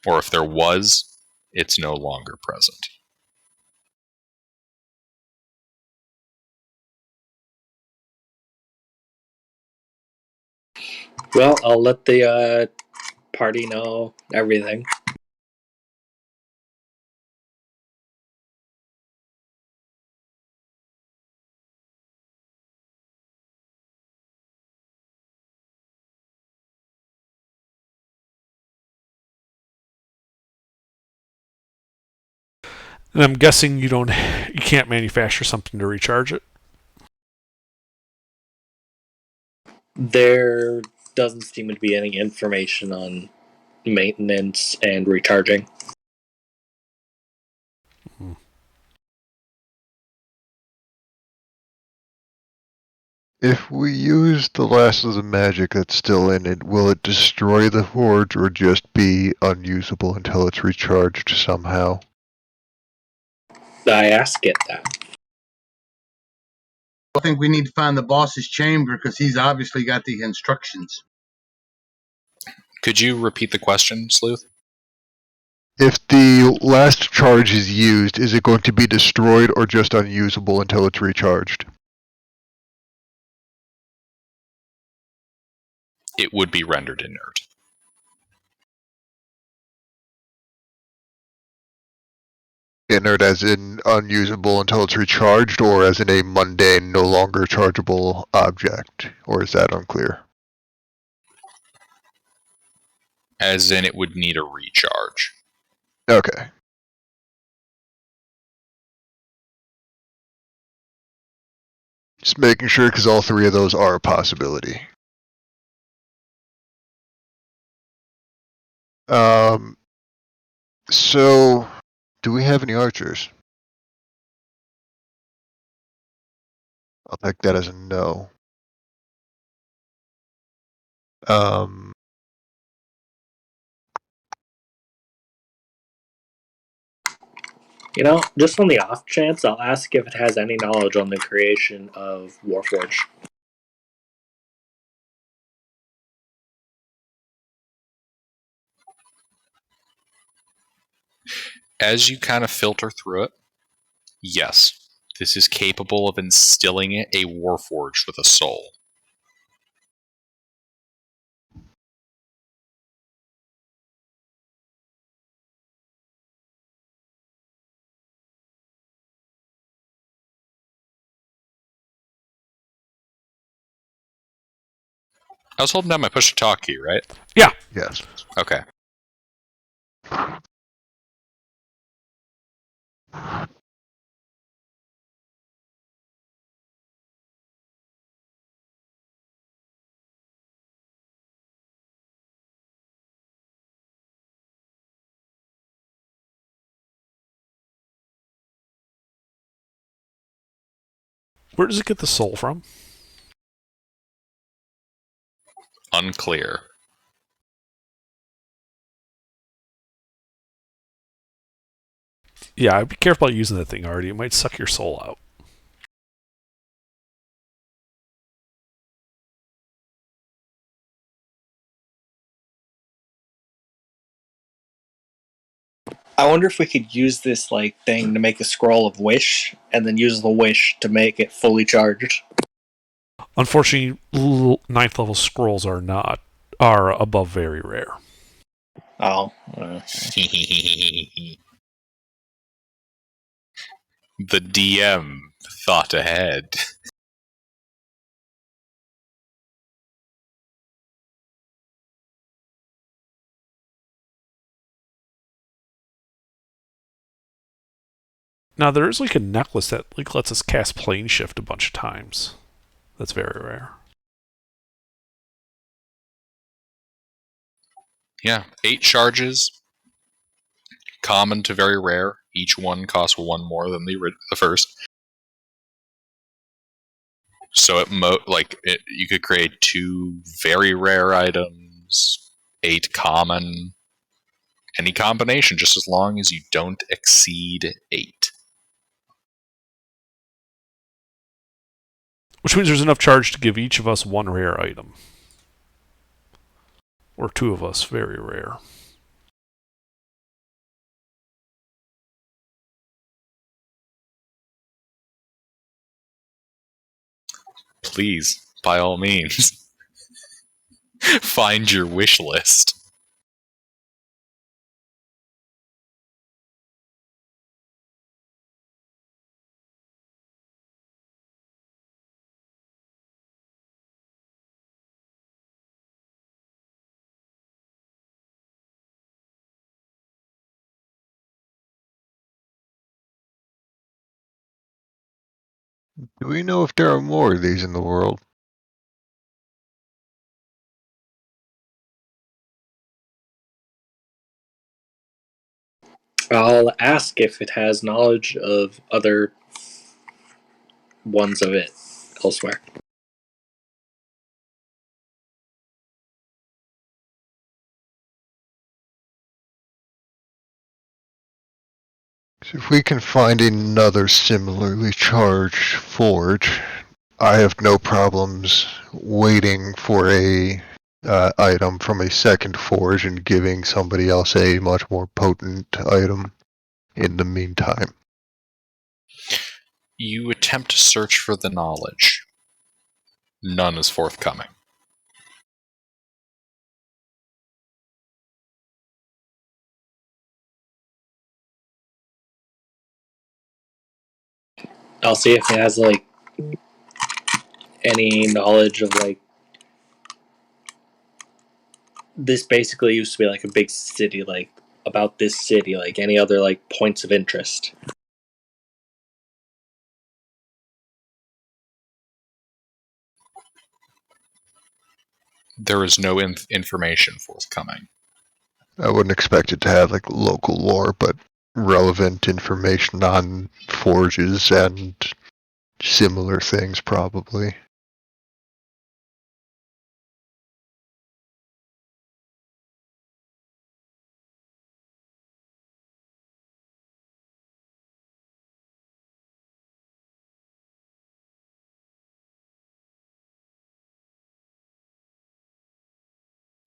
Or if there was, it's no longer present. Well, I'll let the party know everything. And I'm guessing you can't manufacture something to recharge it. There doesn't seem to be any information on maintenance and recharging. If we use the last of the magic that's still in it, will it destroy the forge or just be unusable until it's recharged somehow? I ask it that. I think we need to find the boss's chamber because he's obviously got the instructions. Could you repeat the question, Sleuth? If the last charge is used, is it going to be destroyed or just unusable until it's recharged? It would be rendered inert. Inert as in unusable until it's recharged, or as in a mundane, no longer chargeable object? Or is that unclear? As in, it would need a recharge. Okay. Just making sure, because all 3 of those are a possibility. So, do we have any archers? I'll take that as a no. Um, You know, just on the off chance, I'll ask if it has any knowledge on the creation of Warforged. As you kind of filter through it, yes, this is capable of instilling a Warforged with a soul. I was holding down my push to talk key, right? Yeah. yes. Okay. Where does it get the soul from? Unclear. Yeah, I'd be careful about using that thing, Artie. It might suck your soul out. I wonder if we could use this like thing to make a scroll of wish, and then use the wish to make it fully charged. Unfortunately, 9th level scrolls are above very rare. Oh. The DM thought ahead. Now there is like a necklace that like lets us cast plane shift a bunch of times. That's very rare. Yeah, 8 charges, common to very rare. Each one costs 1 more than the first. So you could create 2 very rare items, 8 common, any combination, just as long as you don't exceed 8. Which means there's enough charge to give each of us 1 rare item. Or 2 of us very rare. Please, by all means, find your wish list. Do we know if there are more of these in the world? I'll ask if it has knowledge of other ones of it elsewhere. So if we can find another similarly charged forge, I have no problems waiting for a item from a second forge and giving somebody else a much more potent item in the meantime. You attempt to search for the knowledge. None is forthcoming. I'll see if it has like any knowledge of like this basically used to be like a big city, like about this city, like any other like points of interest. There is no information forthcoming. I wouldn't expect it to have like local lore, but relevant information on forges and similar things probably.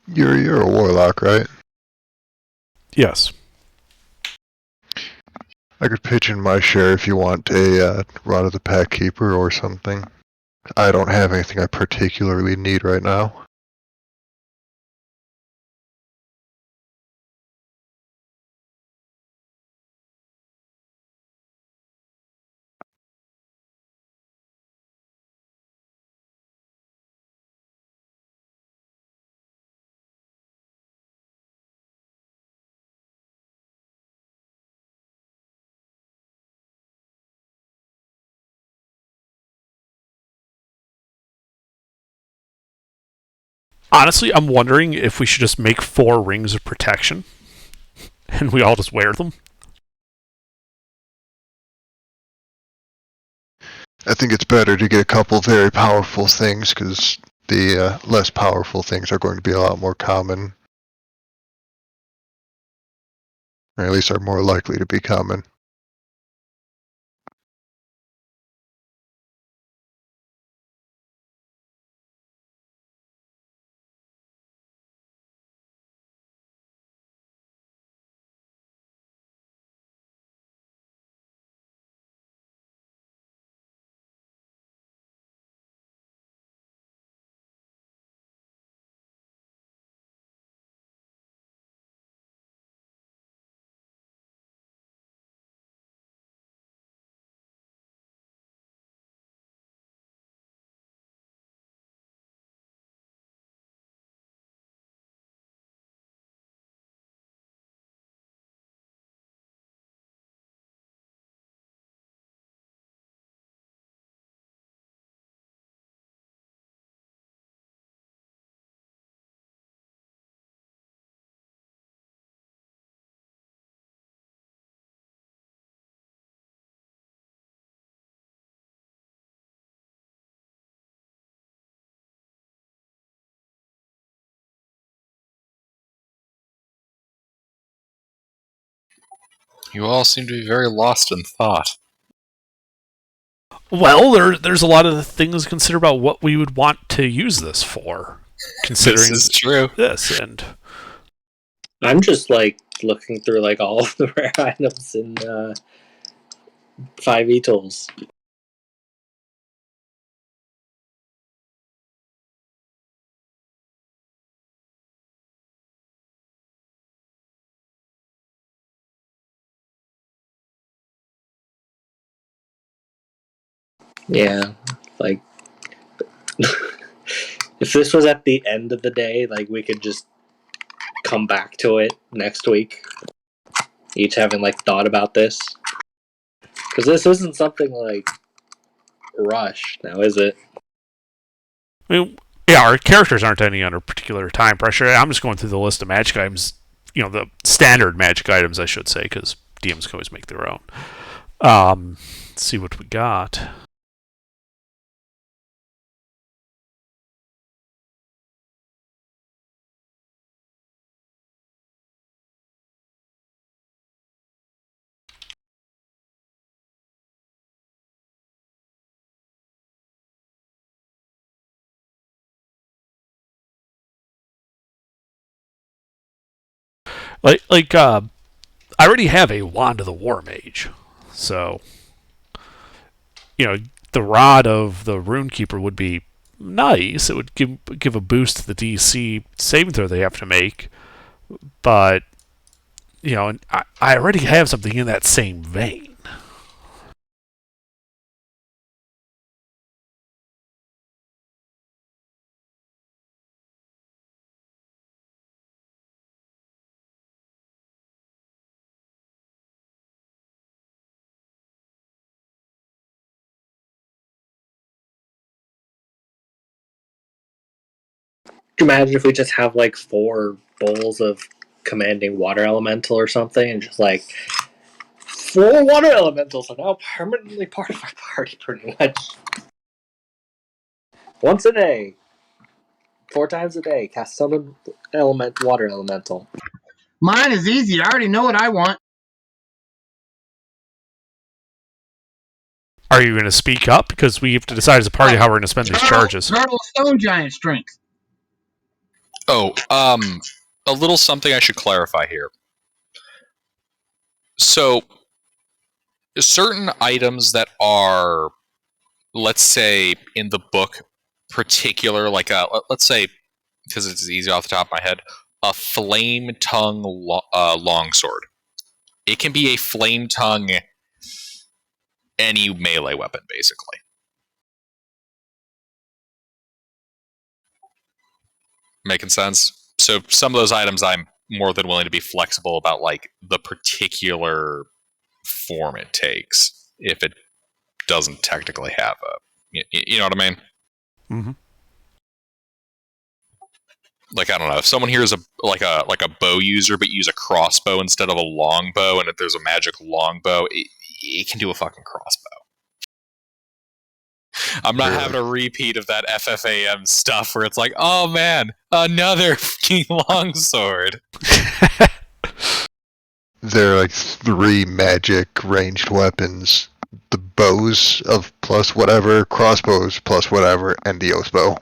You're a warlock, right? Yes. I could pitch in my share if you want a Rod of the Pack Keeper or something. I don't have anything I particularly need right now. Honestly, I'm wondering if we should just make 4 rings of protection, and we all just wear them. I think it's better to get a couple very powerful things, because the less powerful things are going to be a lot more common. Or at least are more likely to be common. You all seem to be very lost in thought. Well, there's a lot of things to consider about what we would want to use this for. Considering This is true. this, and I'm just like looking through like all of the rare items in 5e tools. Yeah, like if this was at the end of the day, like we could just come back to it next week, each having like thought about this, because this isn't something like rush now, is it? I mean, yeah, our characters aren't any under particular time pressure. I'm just going through the list of magic items, the standard magic items, I should say, because DMs can always make their own. Let's see what we got. I already have a Wand of the War Mage, so the Rod of the Runekeeper would be nice. It would give a boost to the DC saving throw they have to make, but I already have something in that same vein. Could you imagine if we just have like 4 bowls of commanding water elemental or something, and just like 4 water elementals are now permanently part of our party, pretty much. Once a day, 4 times a day, cast summon water elemental. Mine is easy. I already know what I want. Are you going to speak up? Because we have to decide as a party how we're going to spend these charges. Girdle of Stone Giant strength. Oh, a little something I should clarify here. So, certain items that are, let's say, in the book, particular, like let's say, because it's easy off the top of my head, a flame tongue longsword. It can be a flame tongue any melee weapon, basically. Making sense? So some of those items I'm more than willing to be flexible about, like the particular form it takes, if it doesn't technically have a, you know what I mean? Mm-hmm. Like, I don't know, if someone here is a bow user but use a crossbow instead of a longbow, and if there's a magic longbow, it can do a fucking crossbow. I'm not having a repeat of that FFAM stuff where it's like, oh man, another fucking longsword. There are like 3 magic ranged weapons. The bows of plus whatever, crossbows plus whatever, and the oath bow.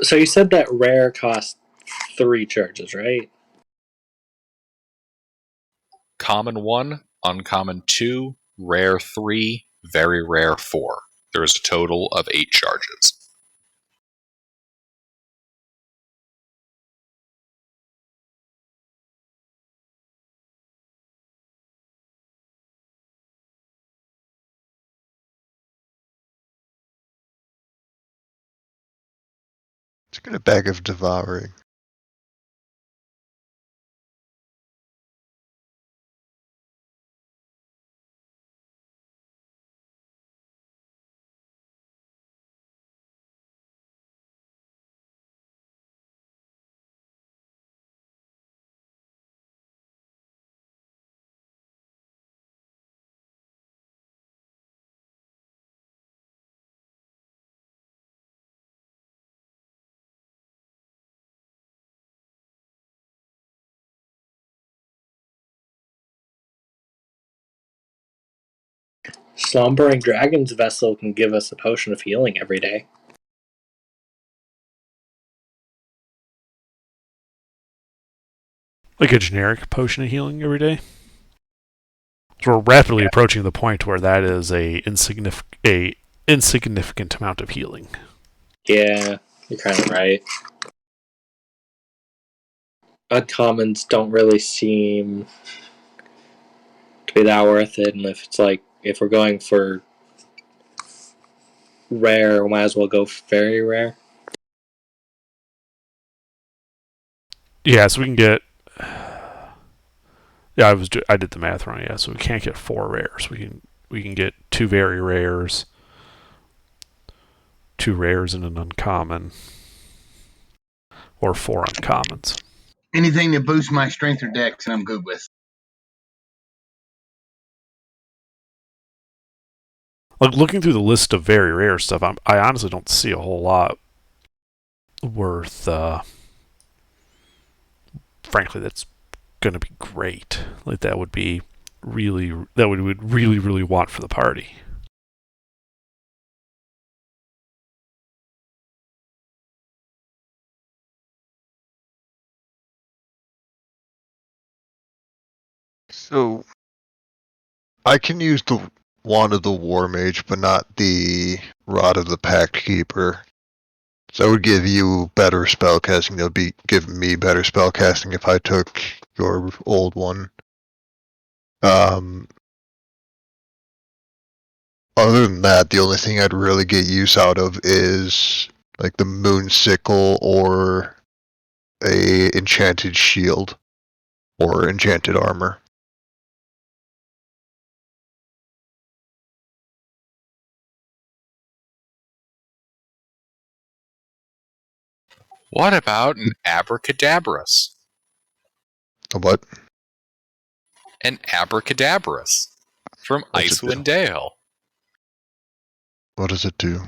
So you said that rare cost 3 charges, right? Common 1, uncommon 2, rare 3, very rare 4. There is a total of 8 charges. Let's get a bag of devouring. Slumbering Dragon's Vessel can give us a potion of healing every day. Like a generic potion of healing every day. So we're rapidly approaching the point where that is a insignificant amount of healing. Yeah, you're kind of right. Uncommons don't really seem to be that worth it, and if we're going for rare, we might as well go very rare. Yeah, so we can get. Yeah, I did the math wrong. Yeah, so we can't get 4 rares. We can get 2 very rares, 2 rares and an uncommon, or 4 uncommons. Anything that boosts my strength or dex, I'm good with. Like looking through the list of very rare stuff, I honestly don't see a whole lot worth. Frankly, that's gonna be great. Like that would be really that we would really want for the party. So I can use the Wand of the War Mage, but not the Rod of the Pact Keeper. So that would give you better spellcasting. They'll be giving me better spellcasting if I took your old one. Other than that, the only thing I'd really get use out of is like the moon sickle or a enchanted shield or enchanted armor. What about an abracadabras? A what? An abracadabras from What's it do? Icewind Dale. What does it do?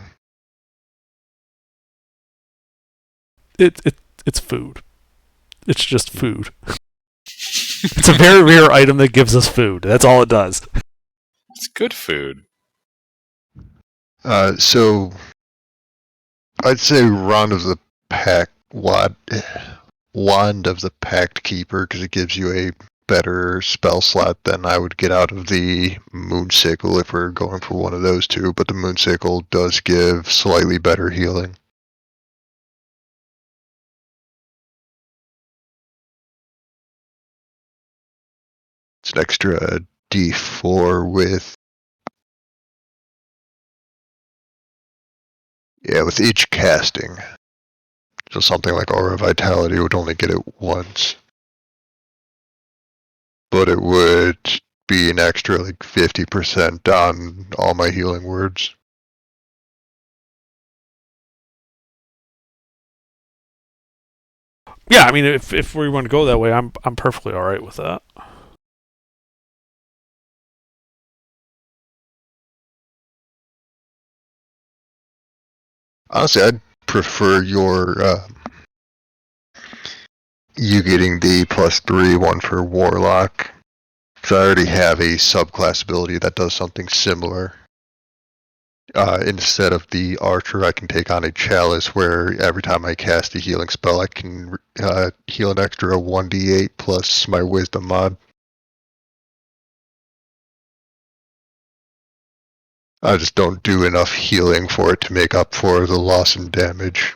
It's food. It's just food. It's a very rare item that gives us food. That's all it does. It's good food. So I'd say Wand of the Pact Keeper, because it gives you a better spell slot than I would get out of the Moon Sickle if we're going for one of those two, but the Moon Sickle does give slightly better healing. It's an extra D4 with each casting. So something like Aura Vitality would only get it once. But it would be an extra like 50% on all my healing words. Yeah, I mean, if we want to go that way, I'm perfectly all right with that. Honestly, I'd prefer you getting the +3 one for Warlock. Because I already have a subclass ability that does something similar. Instead of the Archer, I can take on a Chalice where every time I cast a healing spell, I can heal an extra 1d8 plus my Wisdom mod. I just don't do enough healing for it to make up for the loss in damage.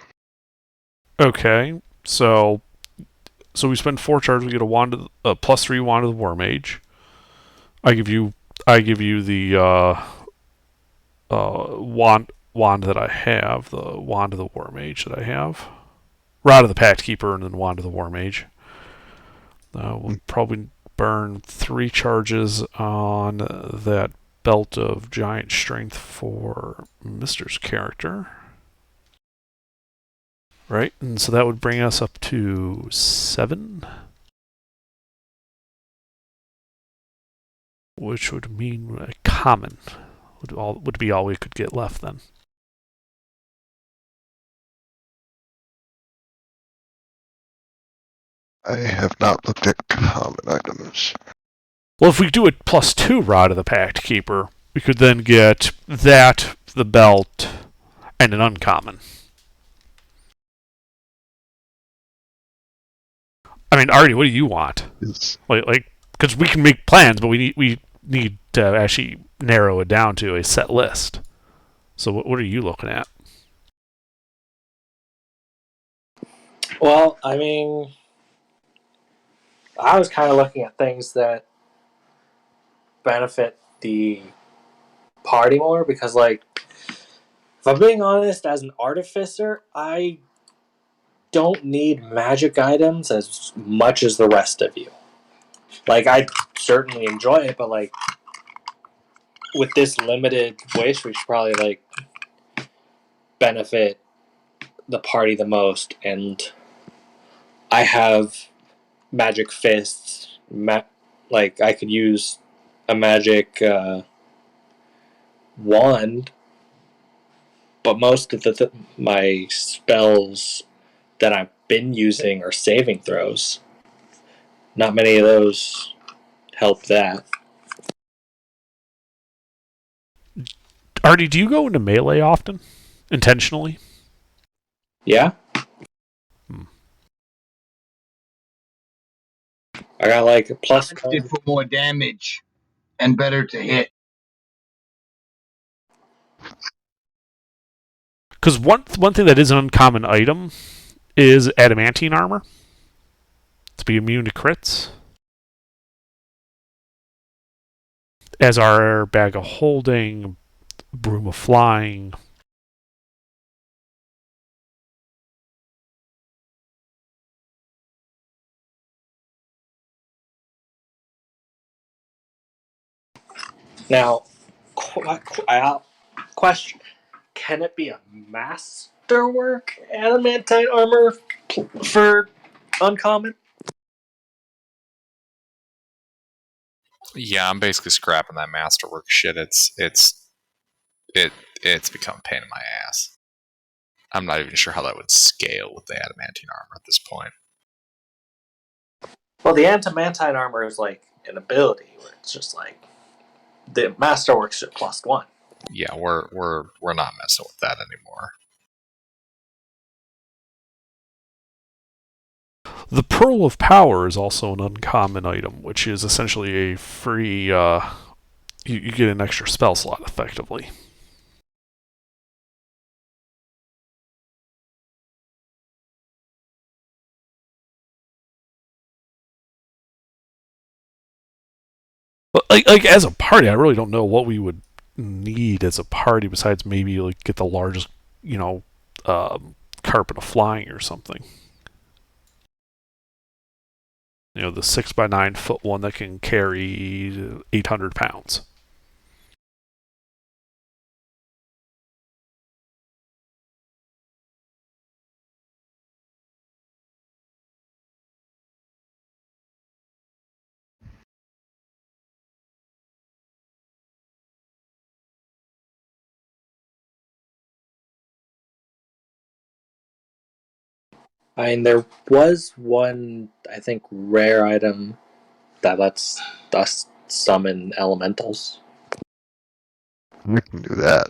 Okay, so we spend 4 charges, we get a +3 wand of the War Mage. I give you the wand that I have, the wand of the War Mage that I have, Rod of the Pact Keeper, and then wand of the War Mage. We'll probably burn 3 charges on that Belt of Giant Strength for Mister's character. Right, and so that would bring us up to 7. Which would mean a common would be all we could get left then. I have not looked at common items. Well, if we do a +2 Rod of the Pact Keeper, we could then get that, the belt, and an uncommon. I mean, Artie, what do you want? Yes. Like, because we can make plans, but we need to actually narrow it down to a set list. So, what are you looking at? Well, I mean, I was kind of looking at things that benefit the party more because, like, if I'm being honest, as an artificer, I don't need magic items as much as the rest of you. Like, I certainly enjoy it, but, like, with this limited wish, we should probably, like, benefit the party the most. And I have magic fists. Like, I could use a magic wand, but most of my spells that I've been using are saving throws. Not many of those help that. Artie, do you go into melee often? Intentionally? Yeah? I got like a plus Did for more damage and better to hit. Because one thing that is an uncommon item is adamantine armor. To be immune to crits. As our bag of holding, broom of flying. Now, question: can it be a masterwork adamantine armor for uncommon? Yeah, I'm basically scrapping that masterwork shit. It's become a pain in my ass. I'm not even sure how that would scale with the adamantine armor at this point. Well, the adamantine armor is like an ability where it's just like the masterwork's at +1. Yeah, we're not messing with that anymore. The Pearl of Power is also an uncommon item, which is essentially a free. You get an extra spell slot effectively. But like as a party, I really don't know what we would need as a party besides maybe like get the largest, carpet of flying or something. The 6x9 foot one that can carry 800 pounds. I mean, there was one, I think, rare item that lets us summon elementals. We can do that.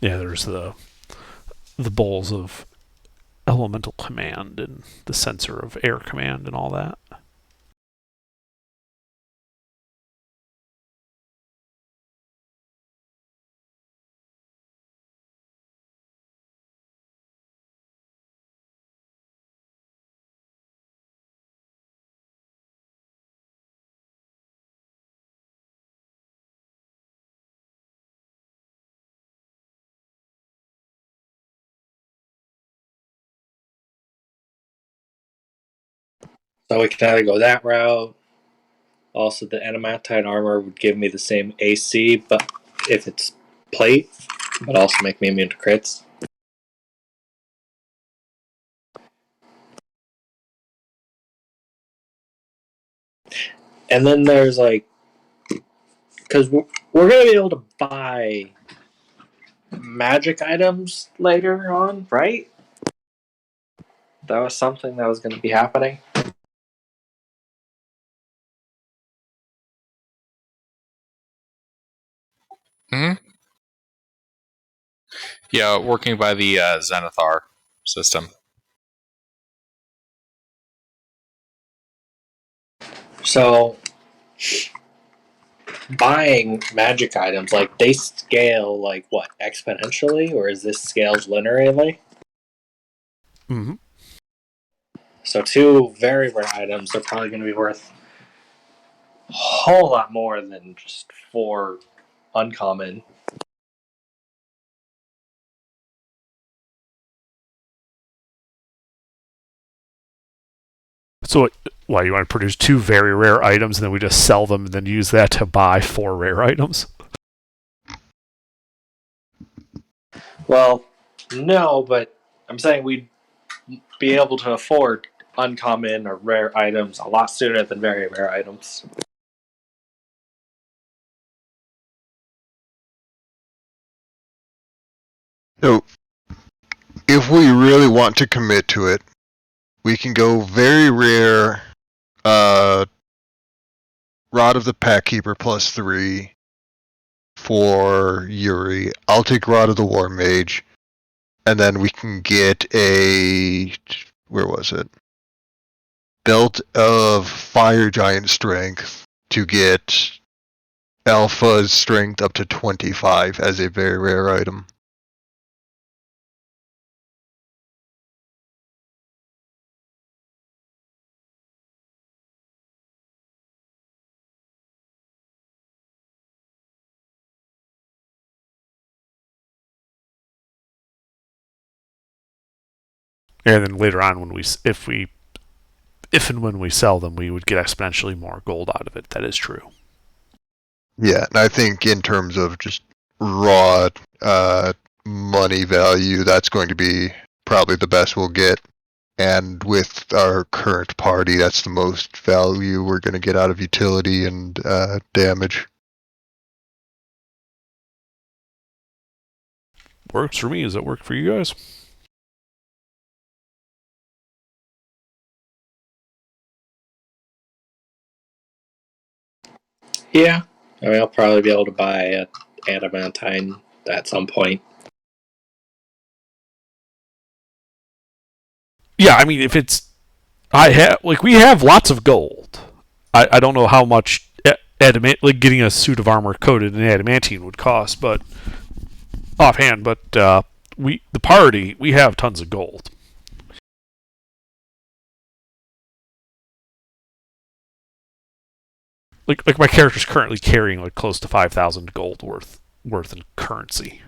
Yeah, there's the bowls of elemental command and the sensor of air command and all that. So we can either go that route. Also, the adamantine armor would give me the same AC, but if it's plate, but also make me immune to crits. And then there's like, because we're going to be able to buy magic items later on, right? That was something that was going to be happening. Hmm. Yeah, working by the Zenithar system. So, buying magic items, like, they scale, like, what, exponentially? Or is this scaled linearly? Mm-hmm. So, 2 very rare items are probably going to be worth a whole lot more than just 4 uncommon. So, why you want to produce 2 very rare items and then we just sell them and then use that to buy 4 rare items? Well, no, but I'm saying we'd be able to afford uncommon or rare items a lot sooner than very rare items. So, if we really want to commit to it, we can go very rare, Rod of the Packkeeper +3 for Yuri. I'll take Rod of the War Mage, and then we can get where was it? Belt of Fire Giant Strength to get Alpha's Strength up to 25 as a very rare item. And then later on, if and when we sell them, we would get exponentially more gold out of it. That is true. Yeah, and I think in terms of just raw money value, that's going to be probably the best we'll get. And with our current party, that's the most value we're going to get out of utility and damage. Works for me. Does that work for you guys? Yeah. I mean, I'll probably be able to buy an adamantine at some point. Yeah, I mean, if it's... we have lots of gold. I don't know how much getting a suit of armor coated in adamantine would cost, but offhand, but the party, we have tons of gold. Like my character's currently carrying like close to 5,000 gold worth in currency.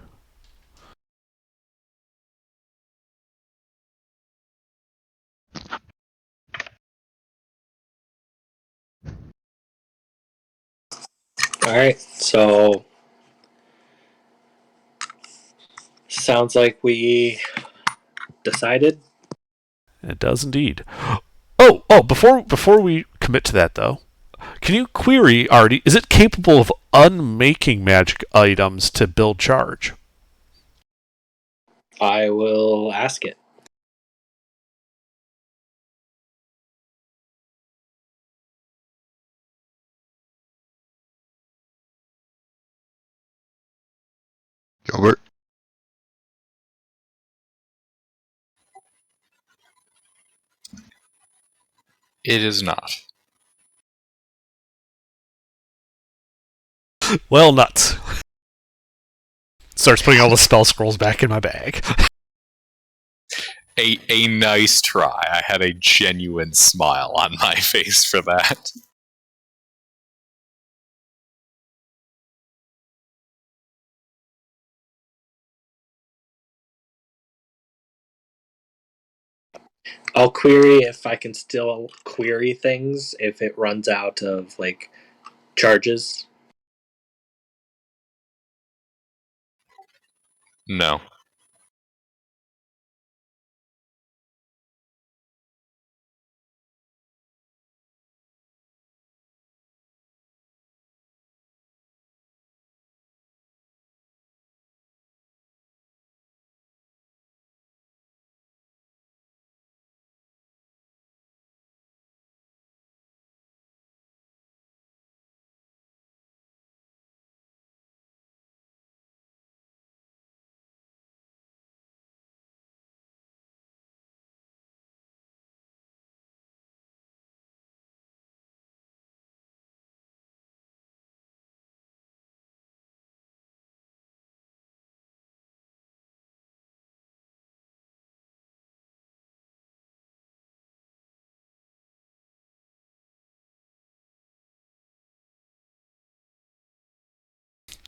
Alright, so sounds like we decided. It does indeed. Before we commit to that though, can you query Artie? Is it capable of unmaking magic items to build charge? I will ask it. Gilbert? It is not. Well, nuts. Starts putting all the spell scrolls back in my bag. A nice try. I had a genuine smile on my face for that. I'll query if I can still query things if it runs out of, like, charges. No.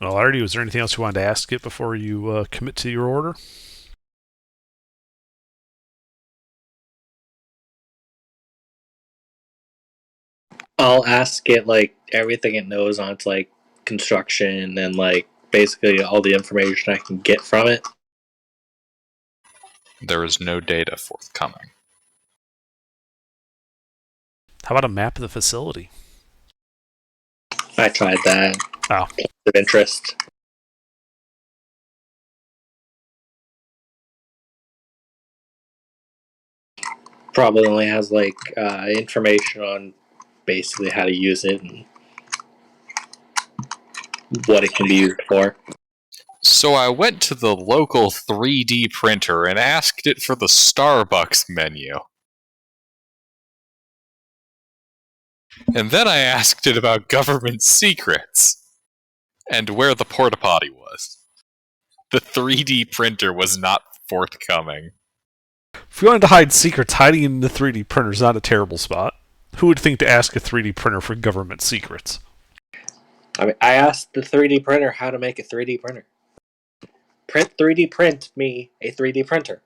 Well, Artie, was there anything else you wanted to ask it before you commit to your order? I'll ask it, like, everything it knows on its, like, construction and, like, basically all the information I can get from it. There is no data forthcoming. How about a map of the facility? I tried that. Oh. Of interest. Probably only has, like, information on basically how to use it and what it can be used for. So I went to the local 3D printer and asked it for the Starbucks menu. And then I asked it about government secrets and where the porta potty was. The 3D printer was not forthcoming. If you wanted to hide secrets, hiding in the 3D printer is not a terrible spot. Who would think to ask a 3D printer for government secrets? I mean, I asked the 3D printer how to make a 3D printer. 3D print me a 3D printer.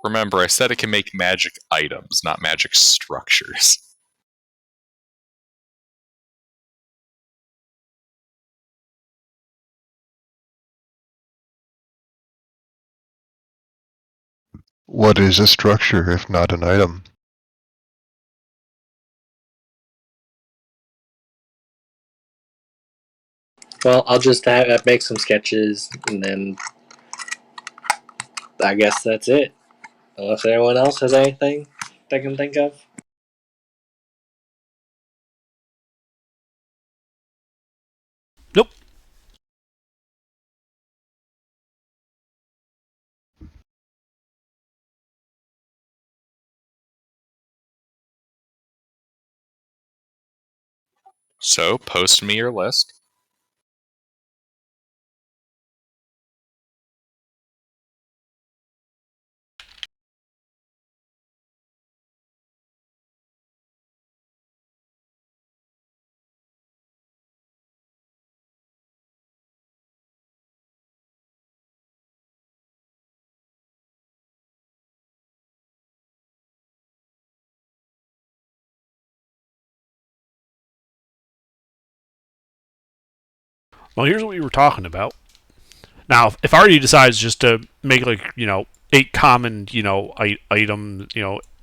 Remember, I said it can make magic items, not magic structures. What is a structure if not an item? Well, I'll just make some sketches, and then I guess that's it. Unless anyone else has anything they can think of. Nope. So, post me your list. Well, here's what we were talking about. Now, if Artie decides just to make 8 common item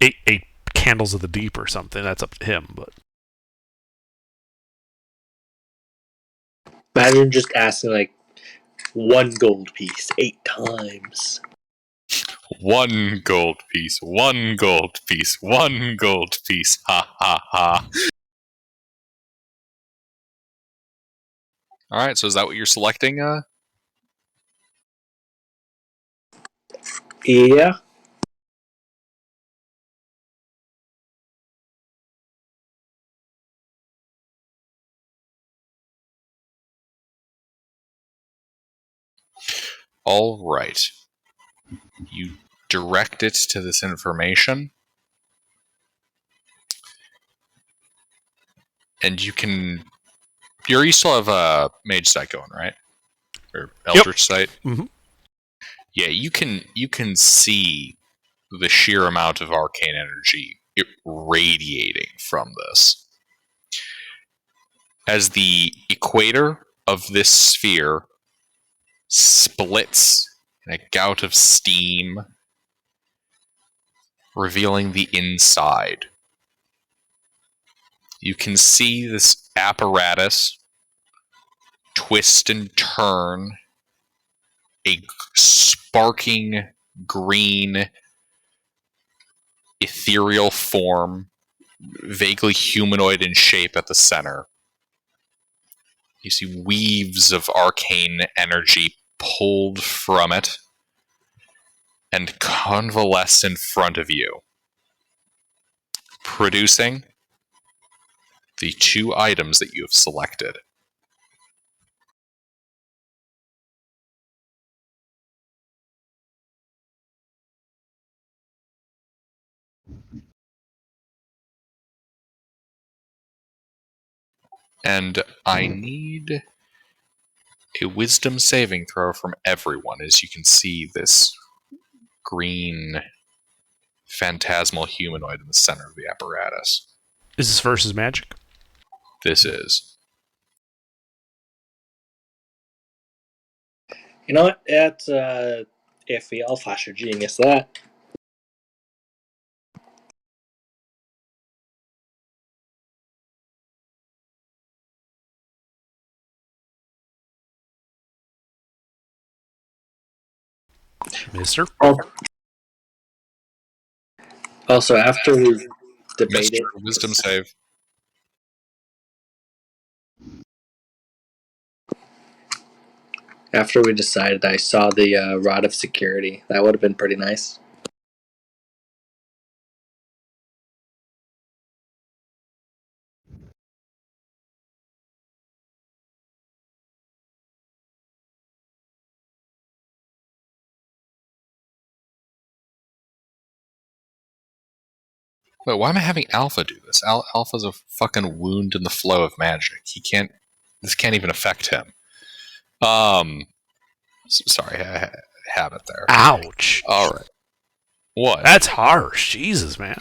eight candles of the deep or something, that's up to him. But Imagine just asking like 1 gold piece 8 times. 1 gold piece, 1 gold piece, 1 gold piece. Ha ha ha. Alright, so is that what you're selecting? Yeah. Alright. You direct it to this information. And you can... You still have a Mage Sight going, right? Or Eldritch Sight? Mm-hmm. Yeah, you can see the sheer amount of arcane energy radiating from this. As the equator of this sphere splits in a gout of steam, revealing the inside. You can see this apparatus twist and turn, a sparking green ethereal form, vaguely humanoid in shape at the center. You see weaves of arcane energy pulled from it and convalesce in front of you, producing the 2 items that you have selected. And I need a wisdom saving throw from everyone, as you can see this green phantasmal humanoid in the center of the apparatus. Is this versus magic? This is. You know what? That's iffy. I'll flash your genius that. Mister? Also, after we debated, Mr. Wisdom save. after we decided, I saw the Rod of Security. That would have been pretty nice. Wait, why am I having Alpha do this? Alpha's a fucking wound in the flow of magic. This can't even affect him. Sorry, I have it there. Ouch. Alright. What? That's harsh. Jesus, man.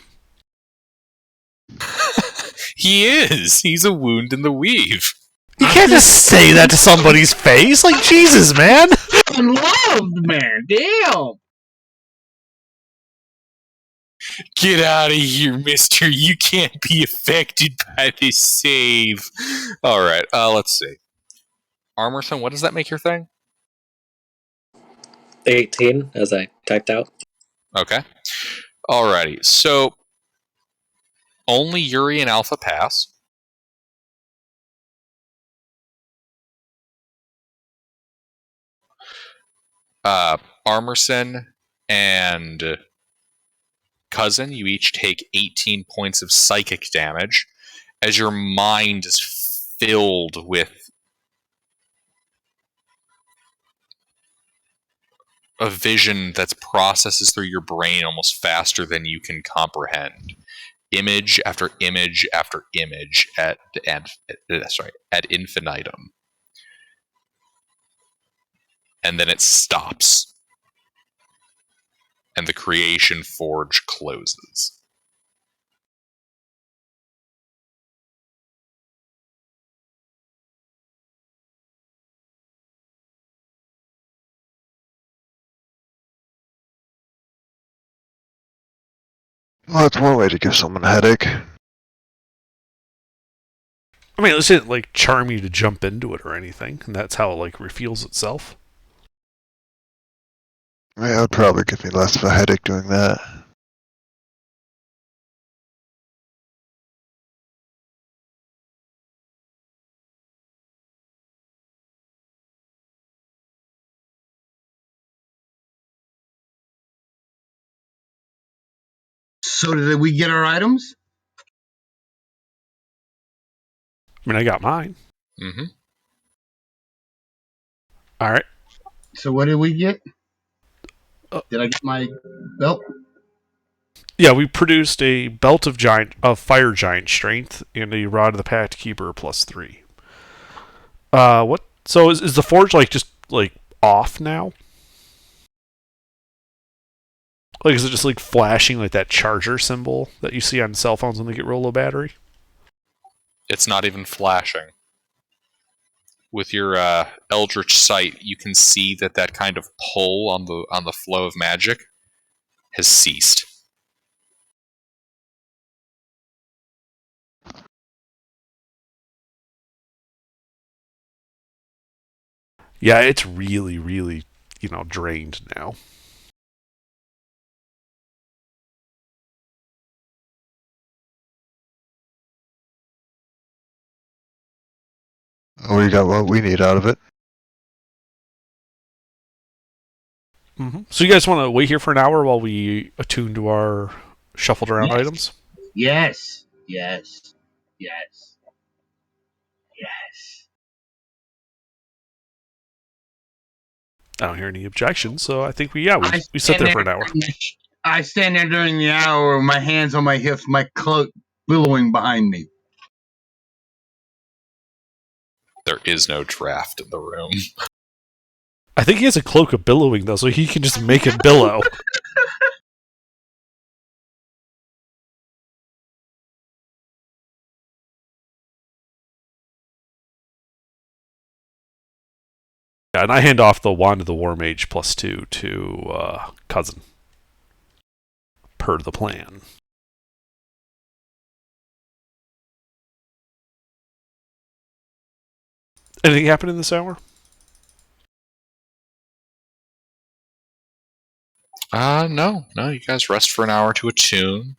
He is. He's a wound in the weave. You can't just say that to somebody's face. Like, Jesus, man. Unloved, man. Damn. Get out of here, mister. You can't be affected by this save. Alright, let's see. Armorson, what does that make your thing? 18, as I typed out. Okay. Alrighty, so only Yuri and Alpha pass. Armorson and Cousin, you each take 18 points of psychic damage as your mind is filled with a vision that processes through your brain almost faster than you can comprehend. Image after image after image ad infinitum. And then it stops. And the creation forge closes. Well, that's one way to give someone a headache. I mean, it didn't, like, charm you to jump into it or anything. And that's how it, like, reveals itself. Yeah, it would probably give me less of a headache doing that. So did we get our items? I mean, I got mine. Mm-hmm. All right. So what did we get? Did I get my belt? Yeah, we produced a belt of fire giant strength and a rod of the pact keeper +3. What? So is the forge like just like off now? Like, is it just like flashing like that charger symbol that you see on cell phones when they get real low battery? It's not even flashing. With your Eldritch sight, you can see that kind of pull on the flow of magic has ceased. Yeah, it's really, really, drained now. We got what we need out of it. Mm-hmm. So you guys want to wait here for an hour while we attune to our shuffled around items? Yes. Yes. Yes. Yes. I don't hear any objections, so I think we sit there for an hour. I stand there during the hour with my hands on my hips, my cloak billowing behind me. There is no draft in the room. I think he has a cloak of billowing, though, so he can just make it billow. Yeah, and I hand off the Wand of the War Mage +2 to Cousin. Per the plan. Anything happen in this hour? No. You guys rest for an hour to attune.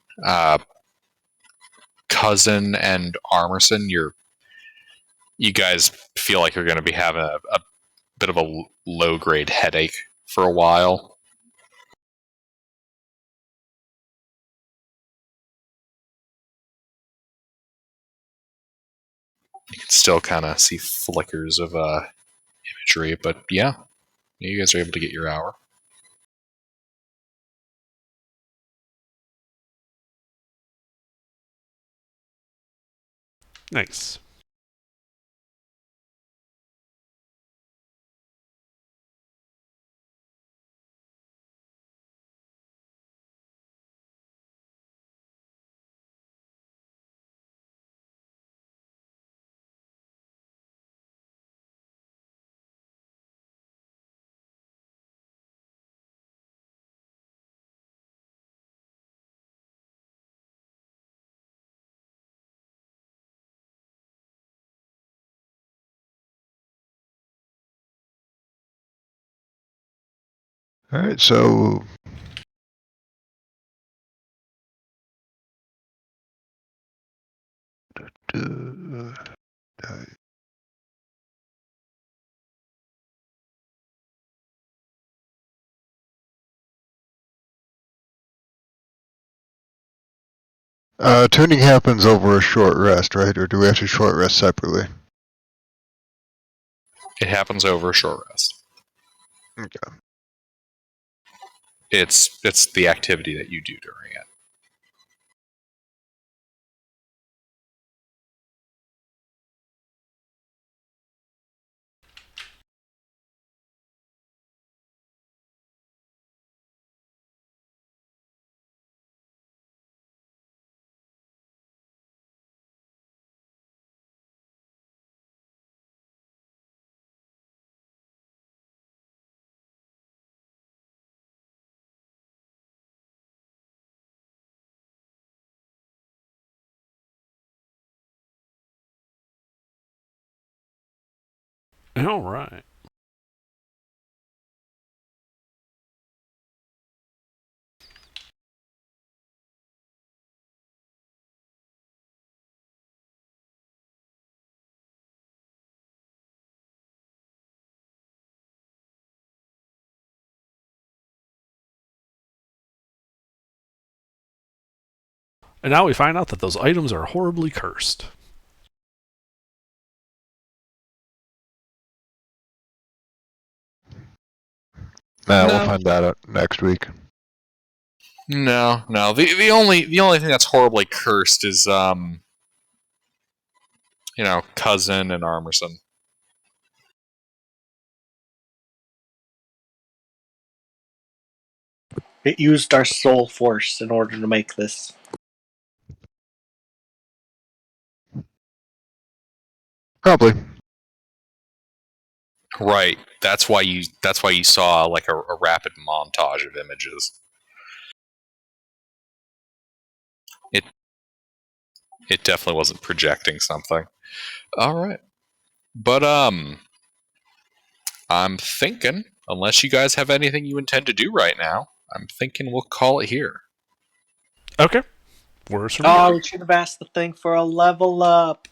Cousin and Armorson, you guys feel like you're going to be having a bit of a low-grade headache for a while. You can still kind of see flickers of imagery, but yeah, you guys are able to get your hour. Nice. Alright, so... tuning happens over a short rest, right? Or do we have to short rest separately? It happens over a short rest. Okay. It's the activity that you do during it. All right. And now we find out that those items are horribly cursed. Nah, No. we'll find that out next week. No. The only thing that's horribly cursed is Cousin and Armerson. It used our soul force in order to make this. Probably. Right. That's why you saw like a rapid montage of images. It definitely wasn't projecting something. All right. But I'm thinking, unless you guys have anything you intend to do right now, I'm thinking we'll call it here. Okay. Worse from Oh, here. we should have asked the thing for a level up.